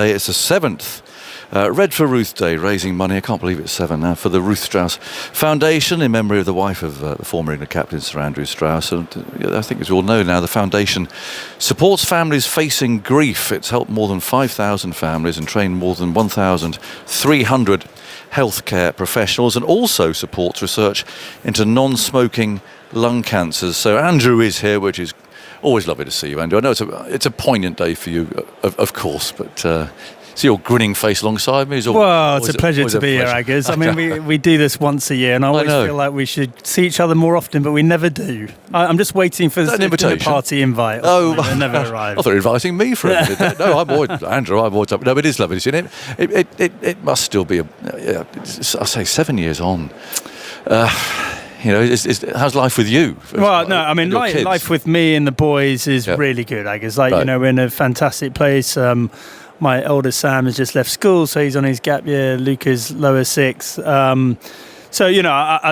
Day. It's the 7th Red for Ruth Day, raising money, I can't believe it's 7 now, for the Ruth Strauss Foundation in memory of the wife of the former England captain Sir Andrew Strauss. And I think as you all know now, the foundation supports families facing grief. It's helped more than 5,000 families and trained more than 1,300 healthcare professionals, and also supports research into non-smoking lung cancers. So Andrew is here, which is always lovely to see you, Andrew. I know it's a poignant day for you, of course, but see your grinning face alongside me. Well, it's a pleasure to be here, Aggers. I mean, we do this once a year, and I always feel like we should see each other more often, but we never do. I'm just waiting for the dinner party invite. Oh, it never arrives. I thought you were inviting me for it. No, I'm always, Andrew, I'm always up. No, it is lovely to see you. It must still be, I say 7 years on. How's life with you? Well, no, I mean, life with me and the boys is really good, Aggers. We're in a fantastic place. My eldest Sam has just left school, so he's on his gap year. Luca's lower sixth. I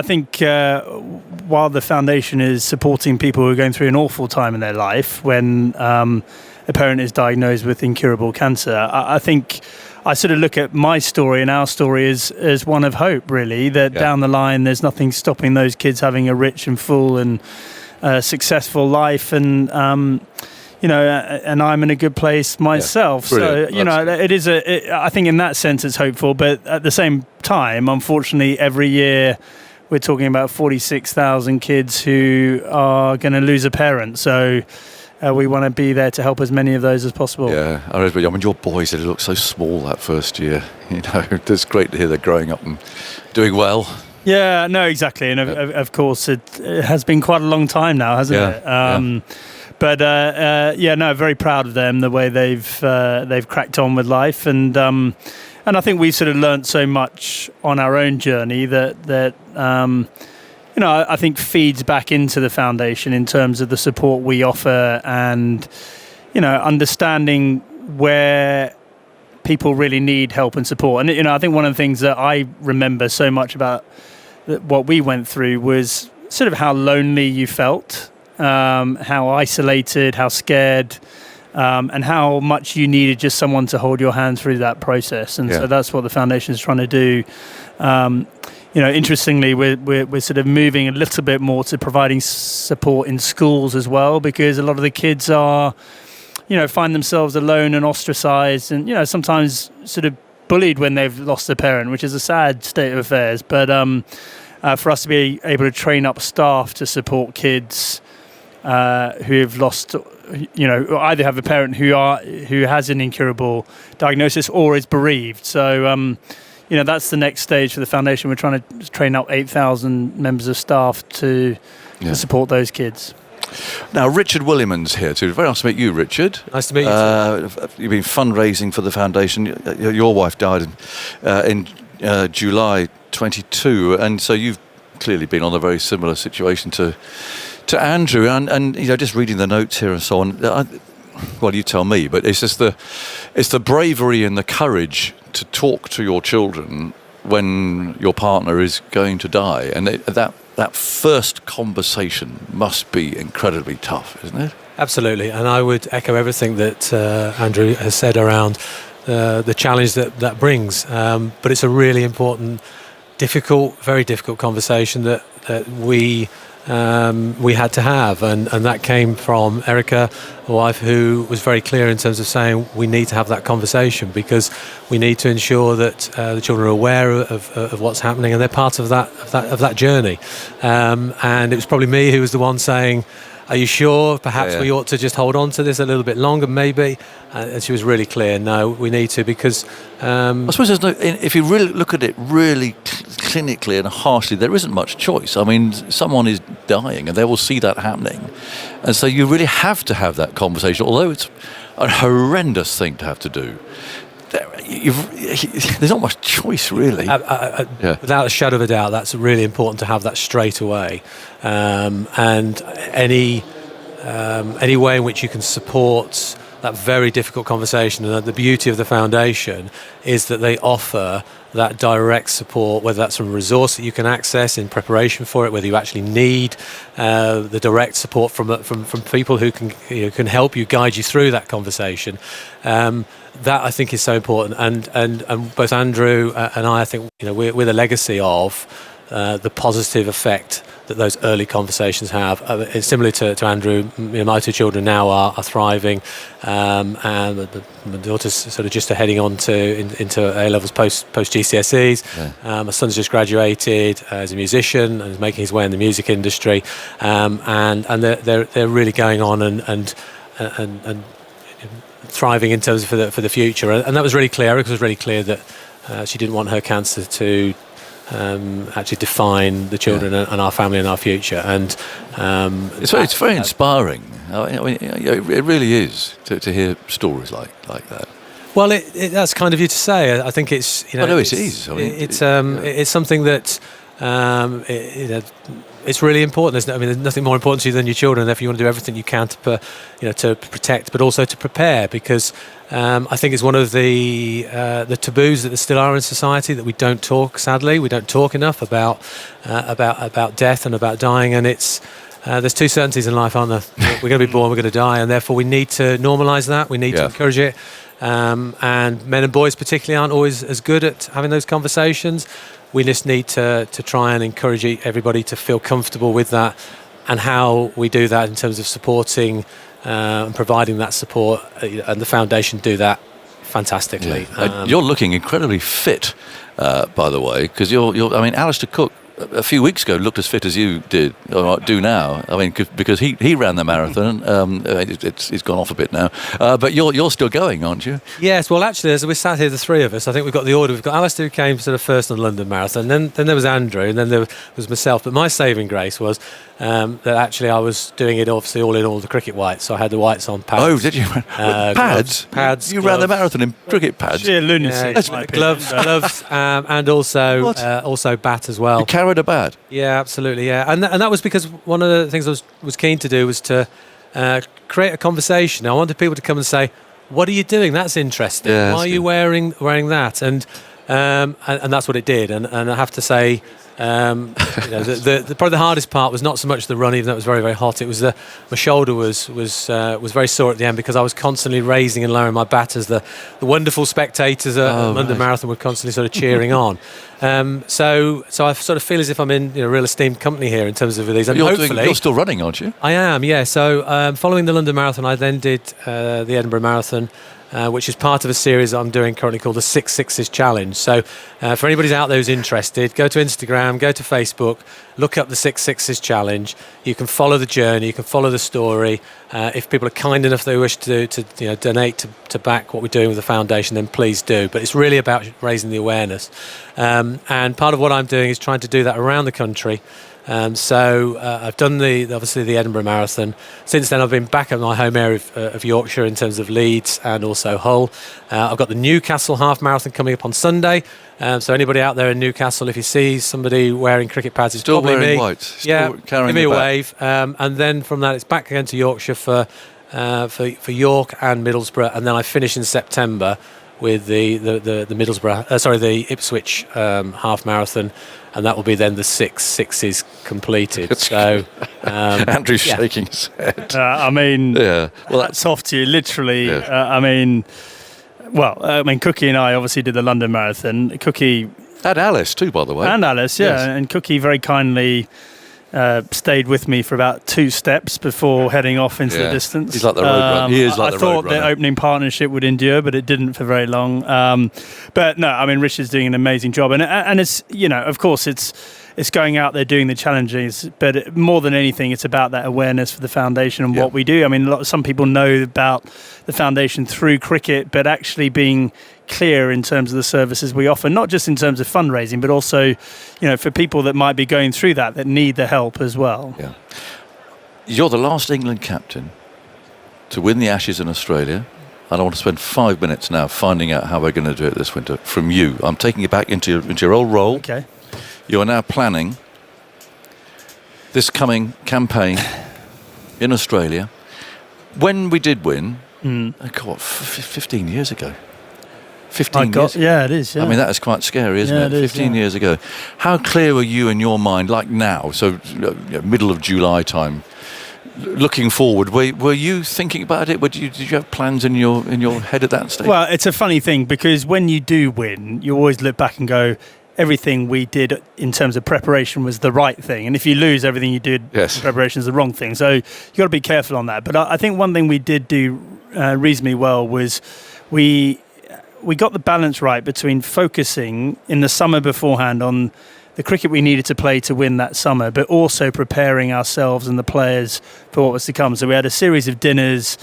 think while the foundation is supporting people who are going through an awful time in their life when a parent is diagnosed with incurable cancer, I think I sort of look at my story and our story as one of hope, really, that down the line there's nothing stopping those kids having a rich and full and successful life, and and I'm in a good place myself. So, I think in that sense it's hopeful. But at the same time, unfortunately, every year we're talking about 46,000 kids who are going to lose a parent. So we want to be there to help as many of those as possible. Yeah, I mean, your boys, they look so small that first year. It's great to hear they're growing up and doing well. Yeah, no, exactly. And of course, it has been quite a long time now, hasn't it? But very proud of them, the way they've cracked on with life, and I think we've sort of learnt so much on our own journey that I think feeds back into the foundation in terms of the support we offer, and understanding where people really need help and support. And I think one of the things that I remember so much about what we went through was sort of how lonely you felt. How isolated, how scared, and how much you needed just someone to hold your hand through that process. And so that's what the foundation is trying to do. Interestingly, we're sort of moving a little bit more to providing support in schools as well, because a lot of the kids are, find themselves alone and ostracized, and sometimes sort of bullied when they've lost a parent, which is a sad state of affairs. But for us to be able to train up staff to support kids who have lost, either have a parent who has an incurable diagnosis or is bereaved. So, that's the next stage for the foundation. We're trying to train up 8,000 members of staff to support those kids. Now, Richard Williamson's here too. Very nice to meet you, Richard. Nice to meet you. You've been fundraising for the foundation. Your wife died in July 22, and so you've clearly been on a very similar situation to Andrew, and just reading the notes here and so on. Well, you tell me, but it's just the bravery and the courage to talk to your children when your partner is going to die, and that first conversation must be incredibly tough, isn't it? Absolutely, and I would echo everything that Andrew has said around the challenge that brings. But it's a really important, very difficult conversation that we had to have, and that came from Erica, a wife who was very clear in terms of saying we need to have that conversation, because we need to ensure that the children are aware of what's happening, and they're part of that journey. And it was probably me who was the one saying, are you sure perhaps we ought to just hold on to this a little bit longer, maybe? And she was really clear, no, we need to, because I suppose if you really look at it really clinically and harshly, there isn't much choice. I mean, someone is dying and they will see that happening, and so you really have to have that conversation, although it's a horrendous thing to have to do. There's not much choice, really. Without a shadow of a doubt, that's really important to have that straight away. And any way in which you can support that very difficult conversation, and the beauty of the foundation is that they offer that direct support, whether that's from a resource that you can access in preparation for it, whether you actually need the direct support from people who can help you, guide you through that conversation. That I think is so important, and both Andrew and I think we're the legacy of the positive effect that those early conversations have. It's similar to Andrew. My two children now are thriving, and my daughter's sort of just heading on into A levels post GCSEs. Yeah. My son's just graduated as a musician and is making his way in the music industry, and they're really going on and thriving in terms of for the future. And that was really clear. Erica was really clear that she didn't want her cancer to actually define the children and our family and our future. And it's very inspiring. I mean, it really is to hear stories like that. Well, that's kind of you to say. I think it's it is. I mean, it's something that it's really important. There's nothing more important to you than your children. Therefore, you want to do everything you can to protect, but also to prepare. Because I think it's one of the taboos that there still are in society that we don't talk. Sadly, we don't talk enough about death and about dying. And it's there's two certainties in life, aren't there? We're going to be born, we're going to die, and therefore we need to normalise that. We need to encourage it. And men and boys particularly aren't always as good at having those conversations. We just need to try and encourage everybody to feel comfortable with that, and how we do that in terms of supporting and providing that support, and the foundation do that fantastically. Yeah. You're looking incredibly fit, by the way, because Alistair Cook a few weeks ago looked as fit as you did or do now. I mean, because he ran the marathon. It's gone off a bit now, but you're still going, aren't you? Yes. Well, actually, as we sat here, the three of us, I think we've got the order. We've got Alistair, who came sort of first on the London Marathon, then there was Andrew, and then there was myself. But my saving grace was that actually I was doing it obviously all in all the cricket whites, so I had the whites on pads. Oh, did you? Pads? Pads. You ran the marathon in cricket pads? Yeah, lunacy. Gloves, and also bat as well. You carried a bat? Yeah, absolutely. Yeah, and that was because one of the things I was keen to do was to create a conversation. I wanted people to come and say, "What are you doing? That's interesting. Yeah, why are you wearing that?" And that's what it did. And I have to say, probably the hardest part was not so much the run, even though it was very, very hot. It was my shoulder was very sore at the end, because I was constantly raising and lowering my bat as the wonderful spectators at London Marathon were constantly sort of cheering on. So I sort of feel as if I'm in real esteemed company here in terms of these. And you're still running, aren't you? I am, yeah. So following the London Marathon, I then did the Edinburgh Marathon, which is part of a series that I'm doing currently called the 6 Sixes Challenge. So for anybody out there who's interested, go to Instagram, go to Facebook, look up the 6 Sixes Challenge. You can follow the journey, you can follow the story. If people are kind enough they wish to donate to back what we're doing with the foundation, then please do. But it's really about raising the awareness. And part of what I'm doing is trying to do that around the country. So I've done obviously the Edinburgh Marathon. Since then, I've been back at my home area of Yorkshire in terms of Leeds and also Hull. I've got the Newcastle Half Marathon coming up on Sunday. So anybody out there in Newcastle, if you see somebody wearing cricket pads, it's still probably wearing me. White. Give me a wave. And then from that, it's back again to Yorkshire for York and Middlesbrough, and then I finish in September with the Middlesbrough, the Ipswich half marathon, and that will be then the 6 Sixes completed. So Andrew's shaking his head. That's off to you, literally. Yeah. Cookie and I obviously did the London Marathon. Cookie and Alice too, by the way. And Alice, yeah. Yes. And Cookie very kindly stayed with me for about 2 steps before heading off into the distance. He's like the road runner. He is like the road runner. I thought the opening partnership would endure, but it didn't for very long. But no, Richard's doing an amazing job, and it's of course it's going out there doing the challenges, but more than anything, it's about that awareness for the foundation and what we do. Some people know about the foundation through cricket, but actually being clear in terms of the services we offer, not just in terms of fundraising, but also, for people that might be going through that need the help as well. Yeah. You're the last England captain to win the Ashes in Australia. And I want to spend 5 minutes now finding out how we're going to do it this winter from you. I'm taking you back into your old role. Okay. You are now planning this coming campaign in Australia. When we did win, 15 years ago. 15 years ago. Yeah, it is. Yeah. I mean, that is quite scary, isn't it? 15 years ago. How clear were you in your mind, like now, so middle of July time, looking forward? Were you thinking about it? Did you have plans in your head at that stage? Well, it's a funny thing because when you do win, you always look back and go, everything we did in terms of preparation was the right thing, and if you lose, everything you did in preparation is the wrong thing. So you got to be careful on that. But I think one thing we did do reasonably well was we got the balance right between focusing in the summer beforehand on the cricket we needed to play to win that summer, but also preparing ourselves and the players for what was to come. So we had a series of dinners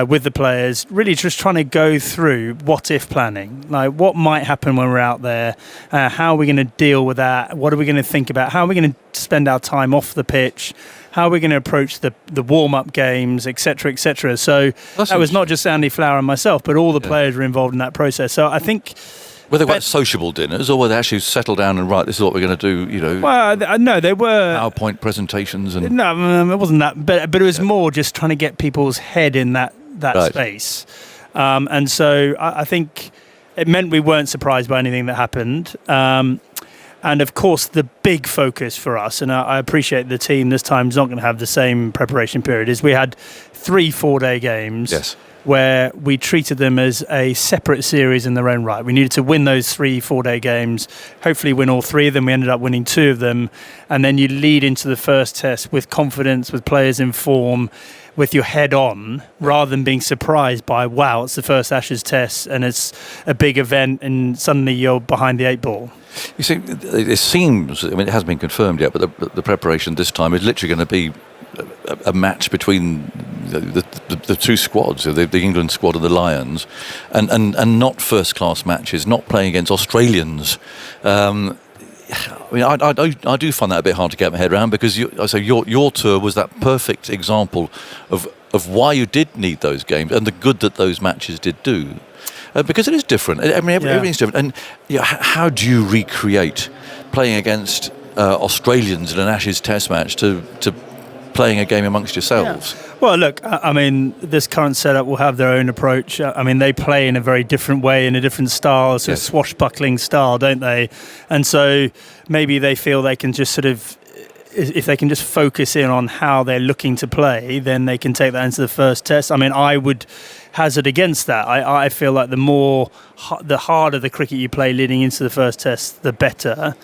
with the players, really just trying to go through what-if planning, like what might happen when we're out there, how are we going to deal with that, what are we going to think about, how are we going to spend our time off the pitch, how are we going to approach the warm-up games, etc., etc. So that was not just Andy Flower and myself, but all the players were involved in that process. So I think... Were they quite sociable dinners, or were they actually settle down and this is what we're going to do? Well, no, they were PowerPoint presentations and no, it wasn't that, but it was more just trying to get people's head in that space, and so I think it meant we weren't surprised by anything that happened. And of course, the big focus for us, and I appreciate the team this time is not going to have the same preparation period, is we had 3 4-day games. Yes. Where we treated them as a separate series in their own right. We needed to win those 3 4-day games, hopefully win all 3 of them. We ended up winning 2 of them. And then you lead into the first test with confidence, with players in form, with your head on, rather than being surprised by, wow, it's the first Ashes test and it's a big event and suddenly you're behind the 8 ball. You see, it seems, I mean, it hasn't been confirmed yet, but the preparation this time is literally going to be a match between the 2 squads, the England squad and the Lions, and not first-class matches, not playing against Australians. I mean, I do find that a bit hard to get my head around because your tour was that perfect example of why you did need those games and the good that those matches did do. Because it is different. I mean, everything's different. And how do you recreate playing against Australians in an Ashes Test match to playing a game amongst yourselves? Yeah. Well, look, I mean, this current setup will have their own approach. I mean, they play in a very different way, in a different style, sort of swashbuckling style, don't they? And so maybe they feel they can just sort of, if they can just focus in on how they're looking to play, then they can take that into the first test. I mean, I would hazard against that. I feel like the harder the cricket you play leading into the first test, the better.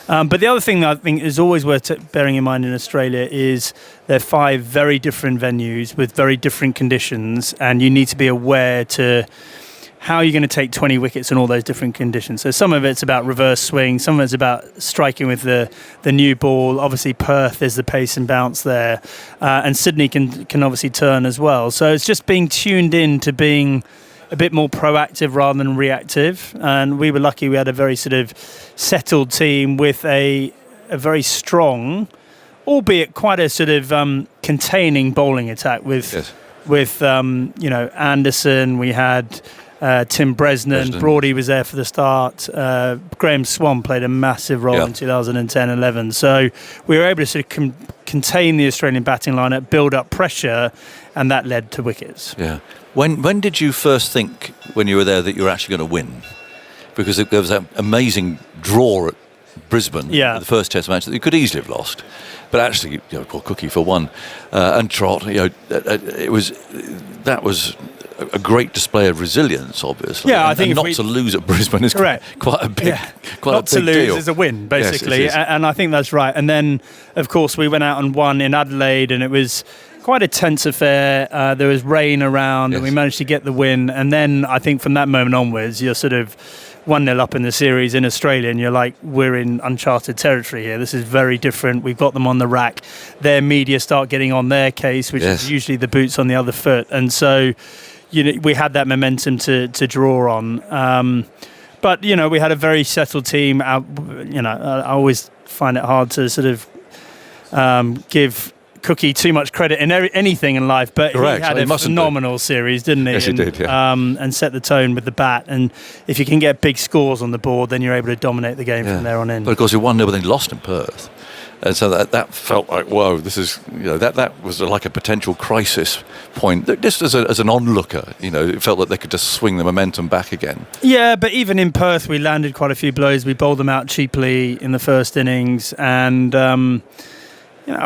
But the other thing that I think is always worth bearing in mind in Australia is they're 5 very different venues with very different conditions, and you need to be aware to how you're going to take 20 wickets in all those different conditions. So some of it's about reverse swing, some of it's about striking with the new ball. Obviously Perth is the pace and bounce there, and Sydney can obviously turn as well. So it's just being tuned in to being a bit more proactive rather than reactive. And we were lucky we had a very sort of settled team with a very strong, albeit quite a sort of containing bowling attack with Anderson. We had Tim Bresnan. Broady was there for the start. Graham Swan played a massive role in 2010-11. So we were able to sort of contain the Australian batting lineup, build up pressure, and that led to wickets. Yeah. When did you first think, when you were there, that you were actually going to win? Because there was that amazing draw at Brisbane, the first Test match that you could easily have lost, but actually, poor Cookie for one, and Trott. That was a great display of resilience, obviously. Yeah, I think not to lose at Brisbane is quite a big, not to lose is a win, basically. Yes, and I think that's right. And then, of course, we went out and won in Adelaide, and it was quite a tense affair. There was rain around, and we managed to get the win. And then I think from that moment onwards, you're sort of 1-0 up in the series in Australia, and you're like, we're in uncharted territory here. This is very different. We've got them on the rack. Their media start getting on their case, which is usually the boots on the other foot. And so, we had that momentum to draw on. But, we had a very settled team. I always find it hard to sort of give Cookie too much credit in anything in life, but he had a phenomenal series, didn't he? Yes, he did, yeah. And set the tone with the bat. And if you can get big scores on the board, then you're able to dominate the game from there on in. But of course, he 1-0, but then lost in Perth. And so that felt like, whoa, this is, that was like a potential crisis point. Just as an onlooker, it felt like they could just swing the momentum back again. Yeah, but even in Perth, we landed quite a few blows. We bowled them out cheaply in the first innings, and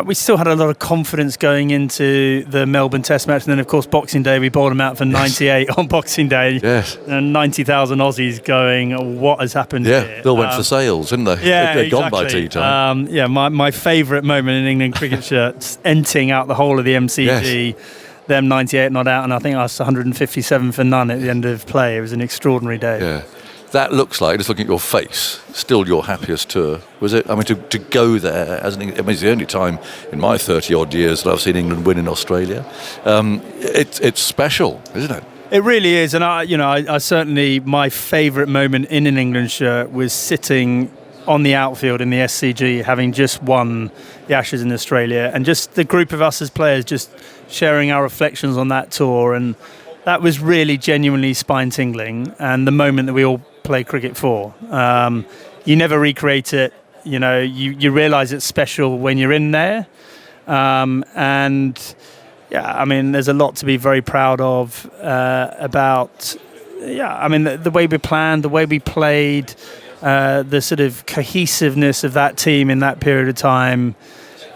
we still had a lot of confidence going into the Melbourne Test match. And then, of course, Boxing Day, we bowled them out for 98 on Boxing Day. Yes. And 90,000 Aussies going, what has happened here? They all went for sales, didn't they? Yeah, They're exactly. gone by tea time. My favourite moment in England cricket shirts, emptying out the whole of the MCG, them 98 not out, and I think I was 157 for none at the end of play. It was an extraordinary day. Yeah. That looks like, just looking at your face, still your happiest tour, was it? I mean, to go there, it's the only time in my 30-odd years that I've seen England win in Australia. It's special, isn't it? It really is, and I certainly, my favourite moment in an England shirt was sitting on the outfield in the SCG, having just won the Ashes in Australia, and just the group of us as players just sharing our reflections on that tour, and that was really genuinely spine-tingling, and the moment that we all play cricket for. You never recreate it. You realise it's special when you're in there, and there's a lot to be very proud of about. The way we planned, the way we played, the sort of cohesiveness of that team in that period of time.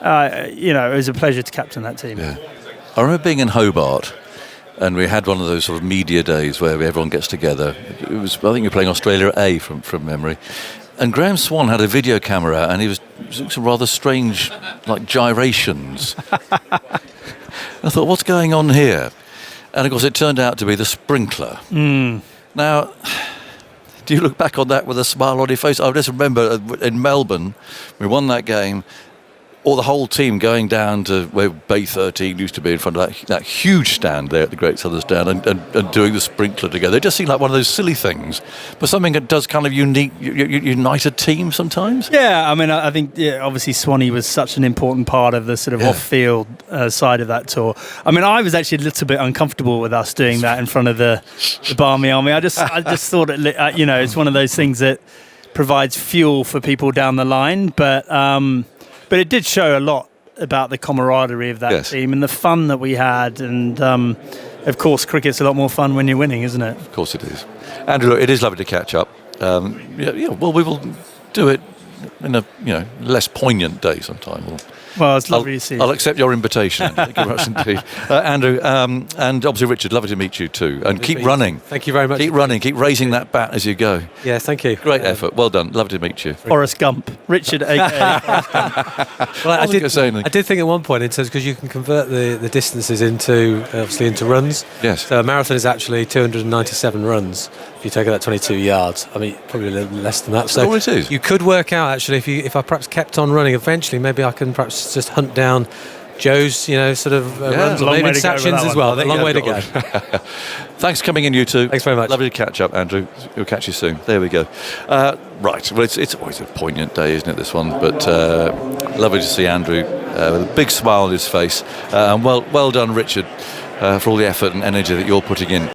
It was a pleasure to captain that team. Yeah. I remember being in Hobart, and we had one of those sort of media days where everyone gets together. I think we were playing Australia A from memory. And Graham Swan had a video camera out, and he was doing some rather strange, like, gyrations. I thought, what's going on here? And of course, it turned out to be the sprinkler. Now, do you look back on that with a smile on your face? I just remember in Melbourne, we won that game, or the whole team going down to where Bay 13 used to be in front of that huge stand there at the Great Southern Stand and doing the sprinkler together. It just seemed like one of those silly things, but something that does kind of unite a team sometimes. Yeah, I think obviously Swanee was such an important part of the sort of off-field side of that tour. I was actually a little bit uncomfortable with us doing that in front of the Barmy Army. I just thought it's one of those things that provides fuel for people down the line, but it did show a lot about the camaraderie of that team and the fun that we had. And, of course, cricket's a lot more fun when you're winning, isn't it? Of course it is. Andrew, look, it is lovely to catch up. Well, we will do it in a less poignant day sometime. Well, it's lovely to see you. I'll accept your invitation, Andrew. Thank you very much indeed. Andrew, and obviously Richard, lovely to meet you too. And keep running. Thank you very much. Keep running. Keep raising that bat as you go. Yeah, thank you. Great effort. Well done. Lovely to meet you. Forrest Gump. Richard, a.k.a. Forrest Gump. Well, I did think at one point, in terms, because you can convert the distances into runs. Yes. So a marathon is actually 297 runs. If you take that 22 yards, probably a little less than that. That's all it is. You could work out, actually, if I perhaps kept on running, eventually maybe I can perhaps just hunt down Joe's, runs, or maybe Sachin's as well. A long way to go. Thanks for coming in, you two. Thanks very much. Lovely to catch up, Andrew. We'll catch you soon. There we go. Right. Well, it's always a poignant day, isn't it, this one? But lovely to see Andrew with a big smile on his face. And well done, Richard, for all the effort and energy that you're putting in.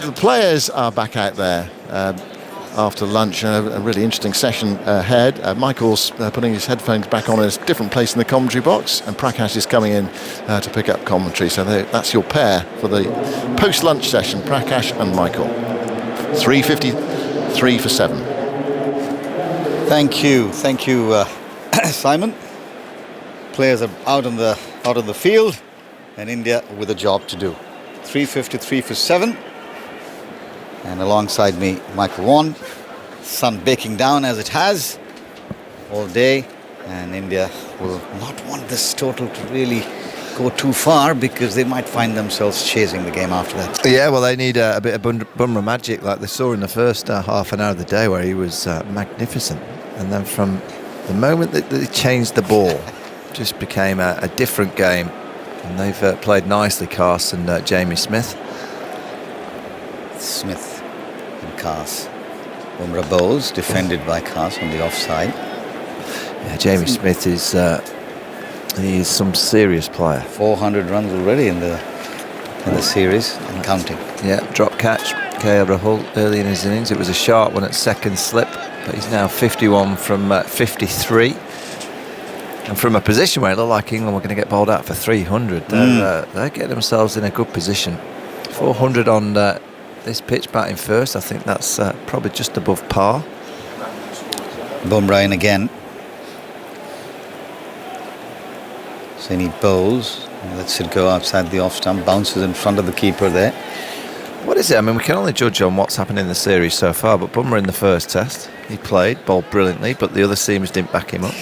the players are back out there after lunch. A really interesting session ahead. Michael's putting his headphones back on in a different place in the commentary box, and Prakash is coming in to pick up commentary. So that's your pair for the post-lunch session, Prakash and Michael. 3:53 for 7. Thank you, Simon. Players are out on the field, and India with a job to do. 3:53 for 7. And alongside me, Michael Vaughan. Sun baking down as it has all day, and India will not want this total to really go too far, because they might find themselves chasing the game after that. Yeah, well, they need a bit of Bumrah magic like they saw in the first half an hour of the day, where he was magnificent. And then from the moment that they changed the ball, just became a different game. And they've played nicely, Carse and Jamie Smith. Smith and Carse. Bumrah bowls, defended by Carse on the offside. Yeah, Jamie Smith is he is some serious player. 400 runs already in the series and counting. Yeah, drop catch, KL Rahul early in his innings. It was a sharp one at second slip, but he's now 51 from 53. And from a position where it looked like England were going to get bowled out for 300, they're getting themselves in a good position. 400 on this pitch batting first, I think that's probably just above par. Bumrah in again. So he bowls, lets it go outside the off stump, bounces in front of the keeper there. What is it? I mean, we can only judge on what's happened in the series so far, but Bumrah in the first test, he played, bowled brilliantly, but the other seamers didn't back him up.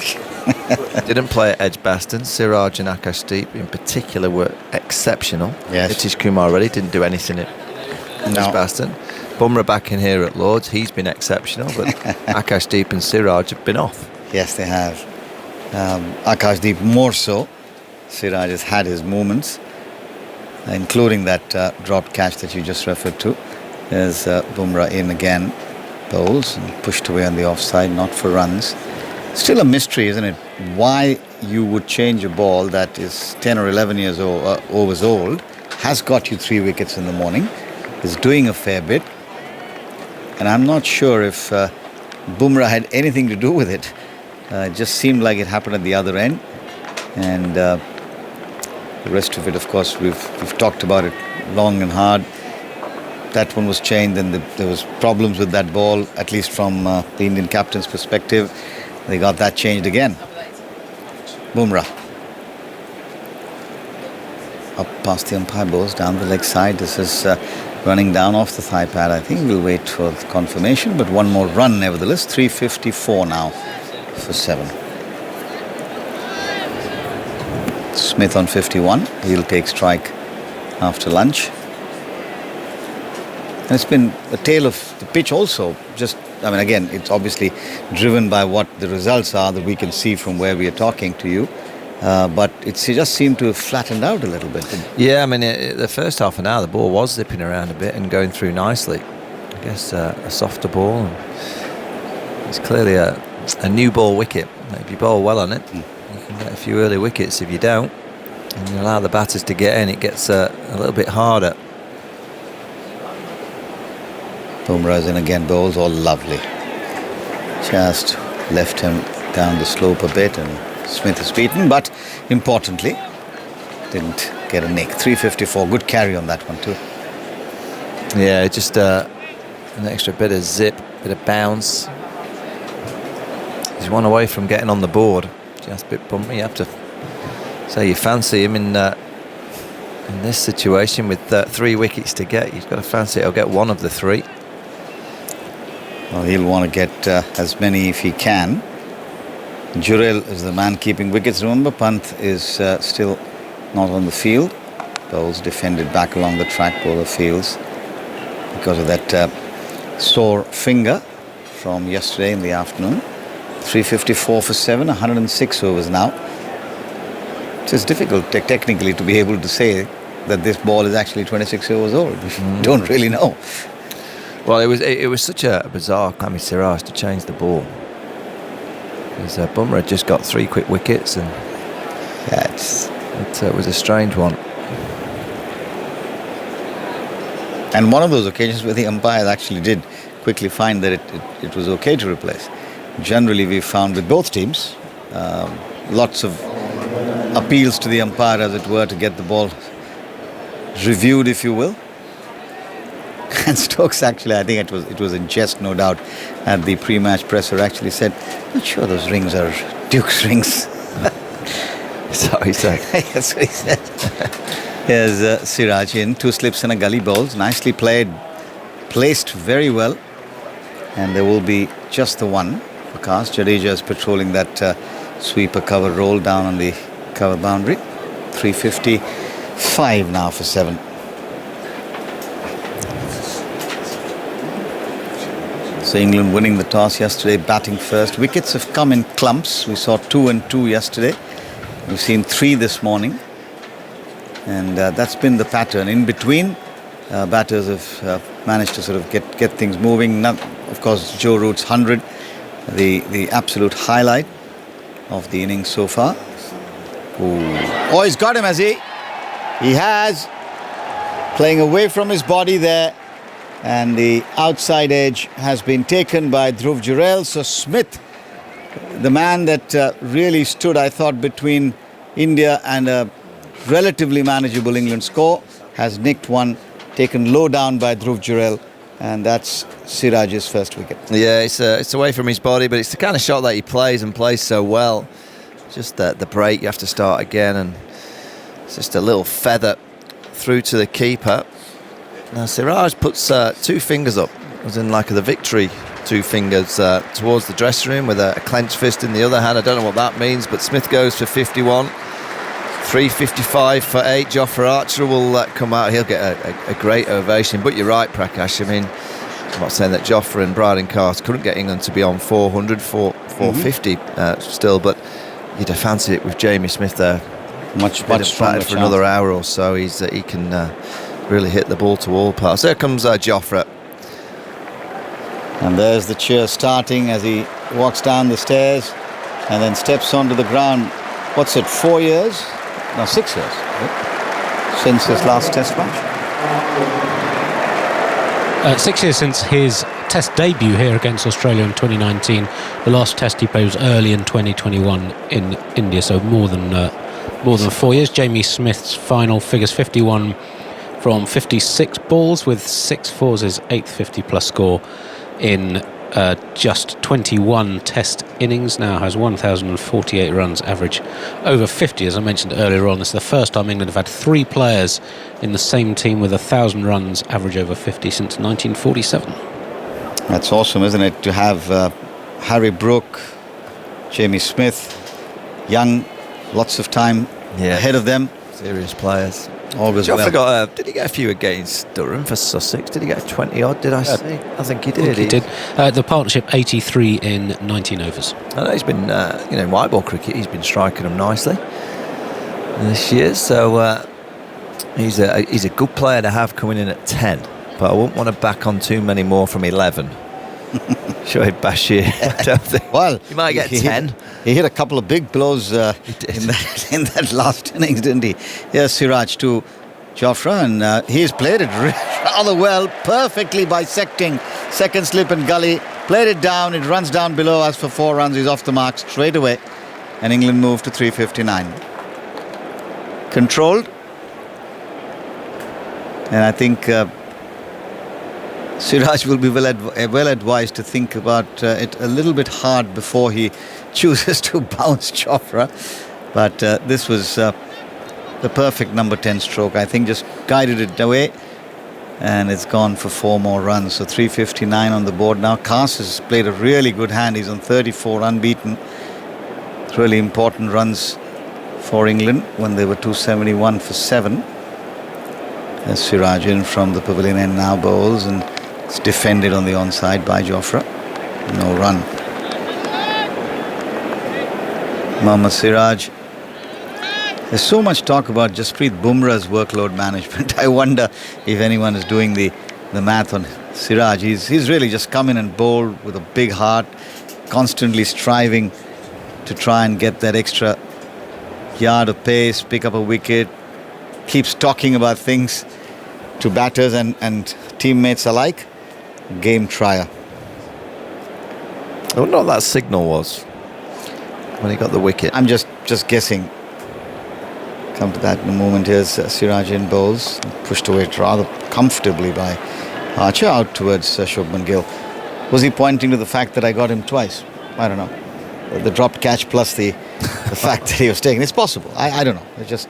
Didn't play at Edgbaston. Siraj and Akashdeep in particular were exceptional. Yes. Nitish Kumar Reddy didn't do anything at Edgbaston. Bumrah back in here at Lords, he's been exceptional, but Akashdeep and Siraj have been off. Yes, they have. Akashdeep more so. Siraj has had his moments, including that dropped catch that you just referred to. There's Bumrah in again, bowls and pushed away on the offside, not for runs. Still a mystery, isn't it? Why you would change a ball that is 10 or 11 years old, has got you 3 wickets in the morning, is doing a fair bit, and I'm not sure if Bumrah had anything to do with it. It just seemed like it happened at the other end, and the rest of it, of course, we've talked about it long and hard. That one was changed, and there was problems with that ball, at least from the Indian captain's perspective. They got that changed again. Bumrah. Up past the umpire, balls down the leg side. This is running down off the thigh pad. I think we'll wait for confirmation, but one more run nevertheless. 3:54 now for 7. Smith on 51. He'll take strike after lunch. And it's been a tale of the pitch also. Again, it's obviously driven by what the results are that we can see from where we are talking to you. But it just seemed to have flattened out a little bit. Yeah, I mean, the first half an hour, the ball was zipping around a bit and going through nicely. I guess a softer ball. And it's clearly a new ball wicket. If you bowl well on it, you can get a few early wickets. If you don't, and you allow the batters to get in, it gets a little bit harder. Bumrah's in again, bowls all lovely. Just left him down the slope a bit, and Smith is beaten, but importantly, didn't get a nick. 3:54, good carry on that one too. Yeah, just an extra bit of zip, bit of bounce. He's one away from getting on the board. Just a bit bumpy. You have to say you fancy him in this situation with 3 wickets to get. You've got to fancy he'll get one of the 3. Well, he'll want to get as many if he can. Jurel is the man keeping wickets. Remember, Pant is still not on the field. Bowls defended back along the track, bowler fields, because of that sore finger from yesterday in the afternoon. 3:54 for 7, 106 overs now. It's difficult technically to be able to say that this ball is actually 26 overs old. Don't really know. Well, it was such a bizarre Kami Siraj to change the ball. Because Bumrah had just got 3 quick wickets, and yeah, it was a strange one. And one of those occasions where the umpires actually did quickly find that it was okay to replace. Generally, we've found with both teams, lots of appeals to the umpire, as it were, to get the ball reviewed, if you will. And Stokes actually, I think it was in jest, no doubt, at the pre-match presser actually said, "Not sure those rings are Duke's rings." So he said. That's what he said. Here's Siraj in, 2 slips and a gully bowls. Nicely played, placed very well. And there will be just the one for Cast. Jadeja is patrolling that sweeper cover roll down on the cover boundary. 355 now for 7. So England winning the toss yesterday, batting first. Wickets have come in clumps. We saw 2 and 2 yesterday. We've seen 3 this morning. And that's been the pattern. In between, batters have managed to sort of get things moving. Of course, Joe Root's 100, the absolute highlight of the innings so far. Ooh. Oh, he's got him, has he? He has. Playing away from his body there. And the outside edge has been taken by Dhruv Jurel. So Smith, the man that really stood, I thought, between India and a relatively manageable England score, has nicked one, taken low down by Dhruv Jurel, and that's Siraj's first wicket. Yeah, it's away from his body, but it's the kind of shot that he plays and plays so well. Just the break, you have to start again, and it's just a little feather through to the keeper. Now Siraj puts 2 fingers up, as in like the victory 2 fingers towards the dressing room with a clenched fist in the other hand. I don't know what that means, but Smith goes for 51. 355 for 8. Jofra Archer will come out. He'll get a great ovation. But you're right, Prakash. I mean, I'm not saying that Jofra and Brydon Cast couldn't get England to be on 400, 450 still, but you'd have fancied it with Jamie Smith there. Much stronger for another hour or so. He can really hit the ball to all parts. There comes Jofra. And there's the cheer starting as he walks down the stairs and then steps onto the ground. What's it, 4 years? No, 6 years since his last test match. 6 years since his test debut here against Australia in 2019. The last test he played was early in 2021 in India, so more than 4 years. Jamie Smith's final figures 51 from 56 balls with 6 fours, his 8th 50-plus score in just 21 test innings. Now has 1,048 runs, average over 50. As I mentioned earlier on, this is the first time England have had 3 players in the same team with 1,000 runs, average over 50 since 1947. That's awesome, isn't it, to have Harry Brook, Jamie Smith, young, lots of time ahead of them. Serious players. Always Jofra well. did he get a few against Durham for Sussex? Did he get 20 odd? Did I see? I think he did. He did. The partnership 83 in 19 overs. I know he's been, in white ball cricket, he's been striking them nicely this year. So he's a good player to have coming in at 10. But I wouldn't want to back on too many more from 11. Shoaib Bashir, I don't think. Well, he might get 10. He hit a couple of big blows in that last innings, didn't he? Here's Siraj to Jofra, and he's played it rather well, perfectly bisecting second slip and gully. Played it down, it runs down below us for 4 runs. He's off the mark straight away, and England move to 359. Controlled, and I think Siraj will be well advised to think about it a little bit hard before he chooses to bounce Jofra. But this was the perfect number 10 stroke. I think just guided it away, and it's gone for 4 more runs. So 359 on the board now. Cast has played a really good hand. He's on 34 unbeaten. Really important runs for England when they were 271 for 7. There's Siraj in from the pavilion end now, bowls, and it's defended on the onside by Jofra. No run. Mohammad Siraj. There's so much talk about Jasprit Bumrah's workload management. I wonder if anyone is doing the math on Siraj. He's really just come in and bowled with a big heart, constantly striving to try and get that extra yard of pace, pick up a wicket, keeps talking about things to batters and teammates alike. Game trier. I wonder what that signal was when he got the wicket. I'm just guessing. Come to that in a moment. Here's Siraj in bowls, pushed away rather comfortably by Archer out towards Shubman Gill. Was he pointing to the fact that I got him twice? I don't know. The dropped catch plus the fact that he was taken. It's possible. I don't know. It's just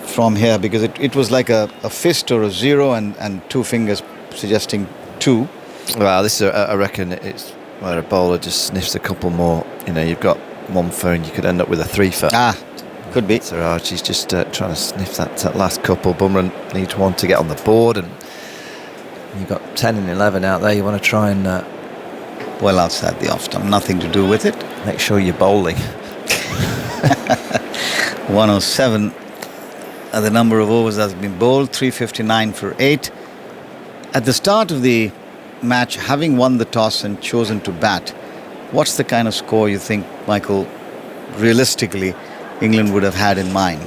from here, because it was like a fist or a zero and two fingers suggesting two. Well, this is, I reckon, it's where a bowler just sniffs a couple more. You've got one for and you could end up with a 3 for. Could be. Siraj, he's just trying to sniff that last couple. Bumrah needs one to get on the board, and you've got 10 and 11 out there. You want to try and well outside the off stump, nothing to do with it. Make sure you're bowling. 107 are the number of overs that's been bowled. 359 for 8. At the start of the match, having won the toss and chosen to bat, what's the kind of score you think, Michael, realistically England would have had in mind?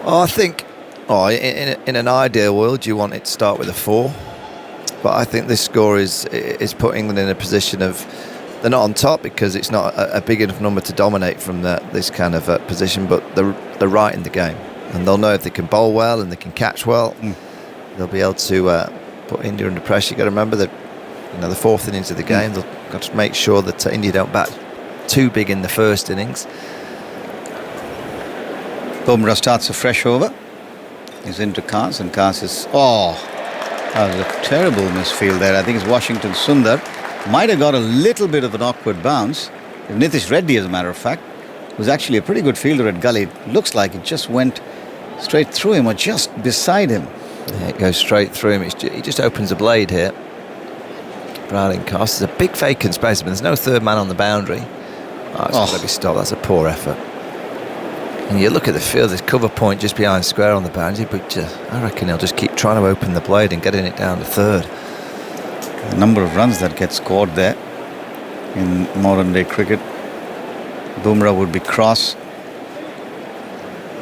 I think in an ideal world you want it to start with a 4, but I think this score is put England in a position of they're not on top because it's not a big enough number to dominate from this kind of position, but they're right in the game, and they'll know if they can bowl well and they can catch well, they'll be able to put India under pressure. You've got to remember that the fourth innings of the game, they've got to make sure that India don't bat too big in the first innings. Bumrah starts a fresh over. He's into Kars, and Kars is... that was a terrible misfield there. I think it's Washington Sundar. Might have got a little bit of an awkward bounce. Nitish Reddy, as a matter of fact, was actually a pretty good fielder at gully. It looks like it just went straight through him or just beside him. Yeah, it goes straight through him. He just opens a blade here. Browning Kars. There's a big vacant space, but there's no third man on the boundary. It's got to be stopped. That's a poor effort. And you look at the field, there's cover point just behind square on the boundary, but I reckon he'll just keep trying to open the blade and getting it down to third. The number of runs that get scored there in modern day cricket. Bumrah would be cross.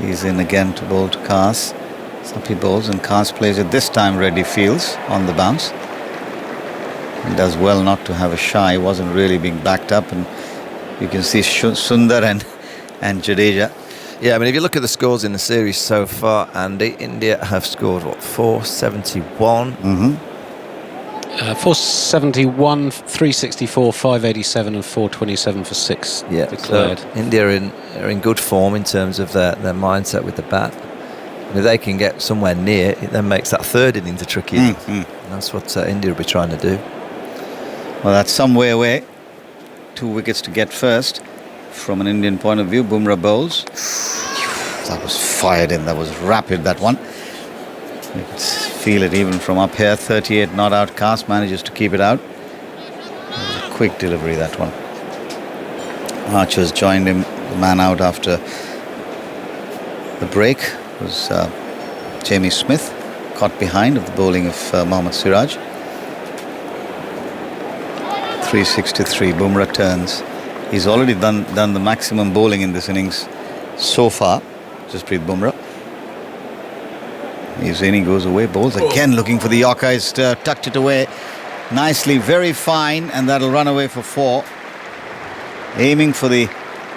He's in again to bowl to Kars. Sapi bowls and Kars plays it. This time Reddy fields on the bounce. He does well not to have a shy. Wasn't really being backed up, and you can see Sundar and Jadeja. Yeah, I mean, if you look at the scores in the series so far, Andy, India have scored, 471? 471, 364, 587 and 427 for 6 declared. So India are in good form in terms of their mindset with the bat. And if they can get somewhere near, it then makes that third innings a tricky innings. And that's what India will be trying to do. Well, that's some way away. 2 wickets to get first. From an Indian point of view, Bumrah bowls. That was fired in. That was rapid, that one. You can feel it even from up here. 38 not out. Kars manages to keep it out. It was a quick delivery, that one. Archer's joined him. The man out after the break was Jamie Smith. Caught behind of the bowling of Mohammad Siraj. 363. Bumrah turns. He's already done the maximum bowling in this innings so far. Jasprit Bumrah. He's in, he goes away, bowls again, looking for the Yorker. He's tucked it away nicely, very fine, and that'll run away for 4. Aiming for the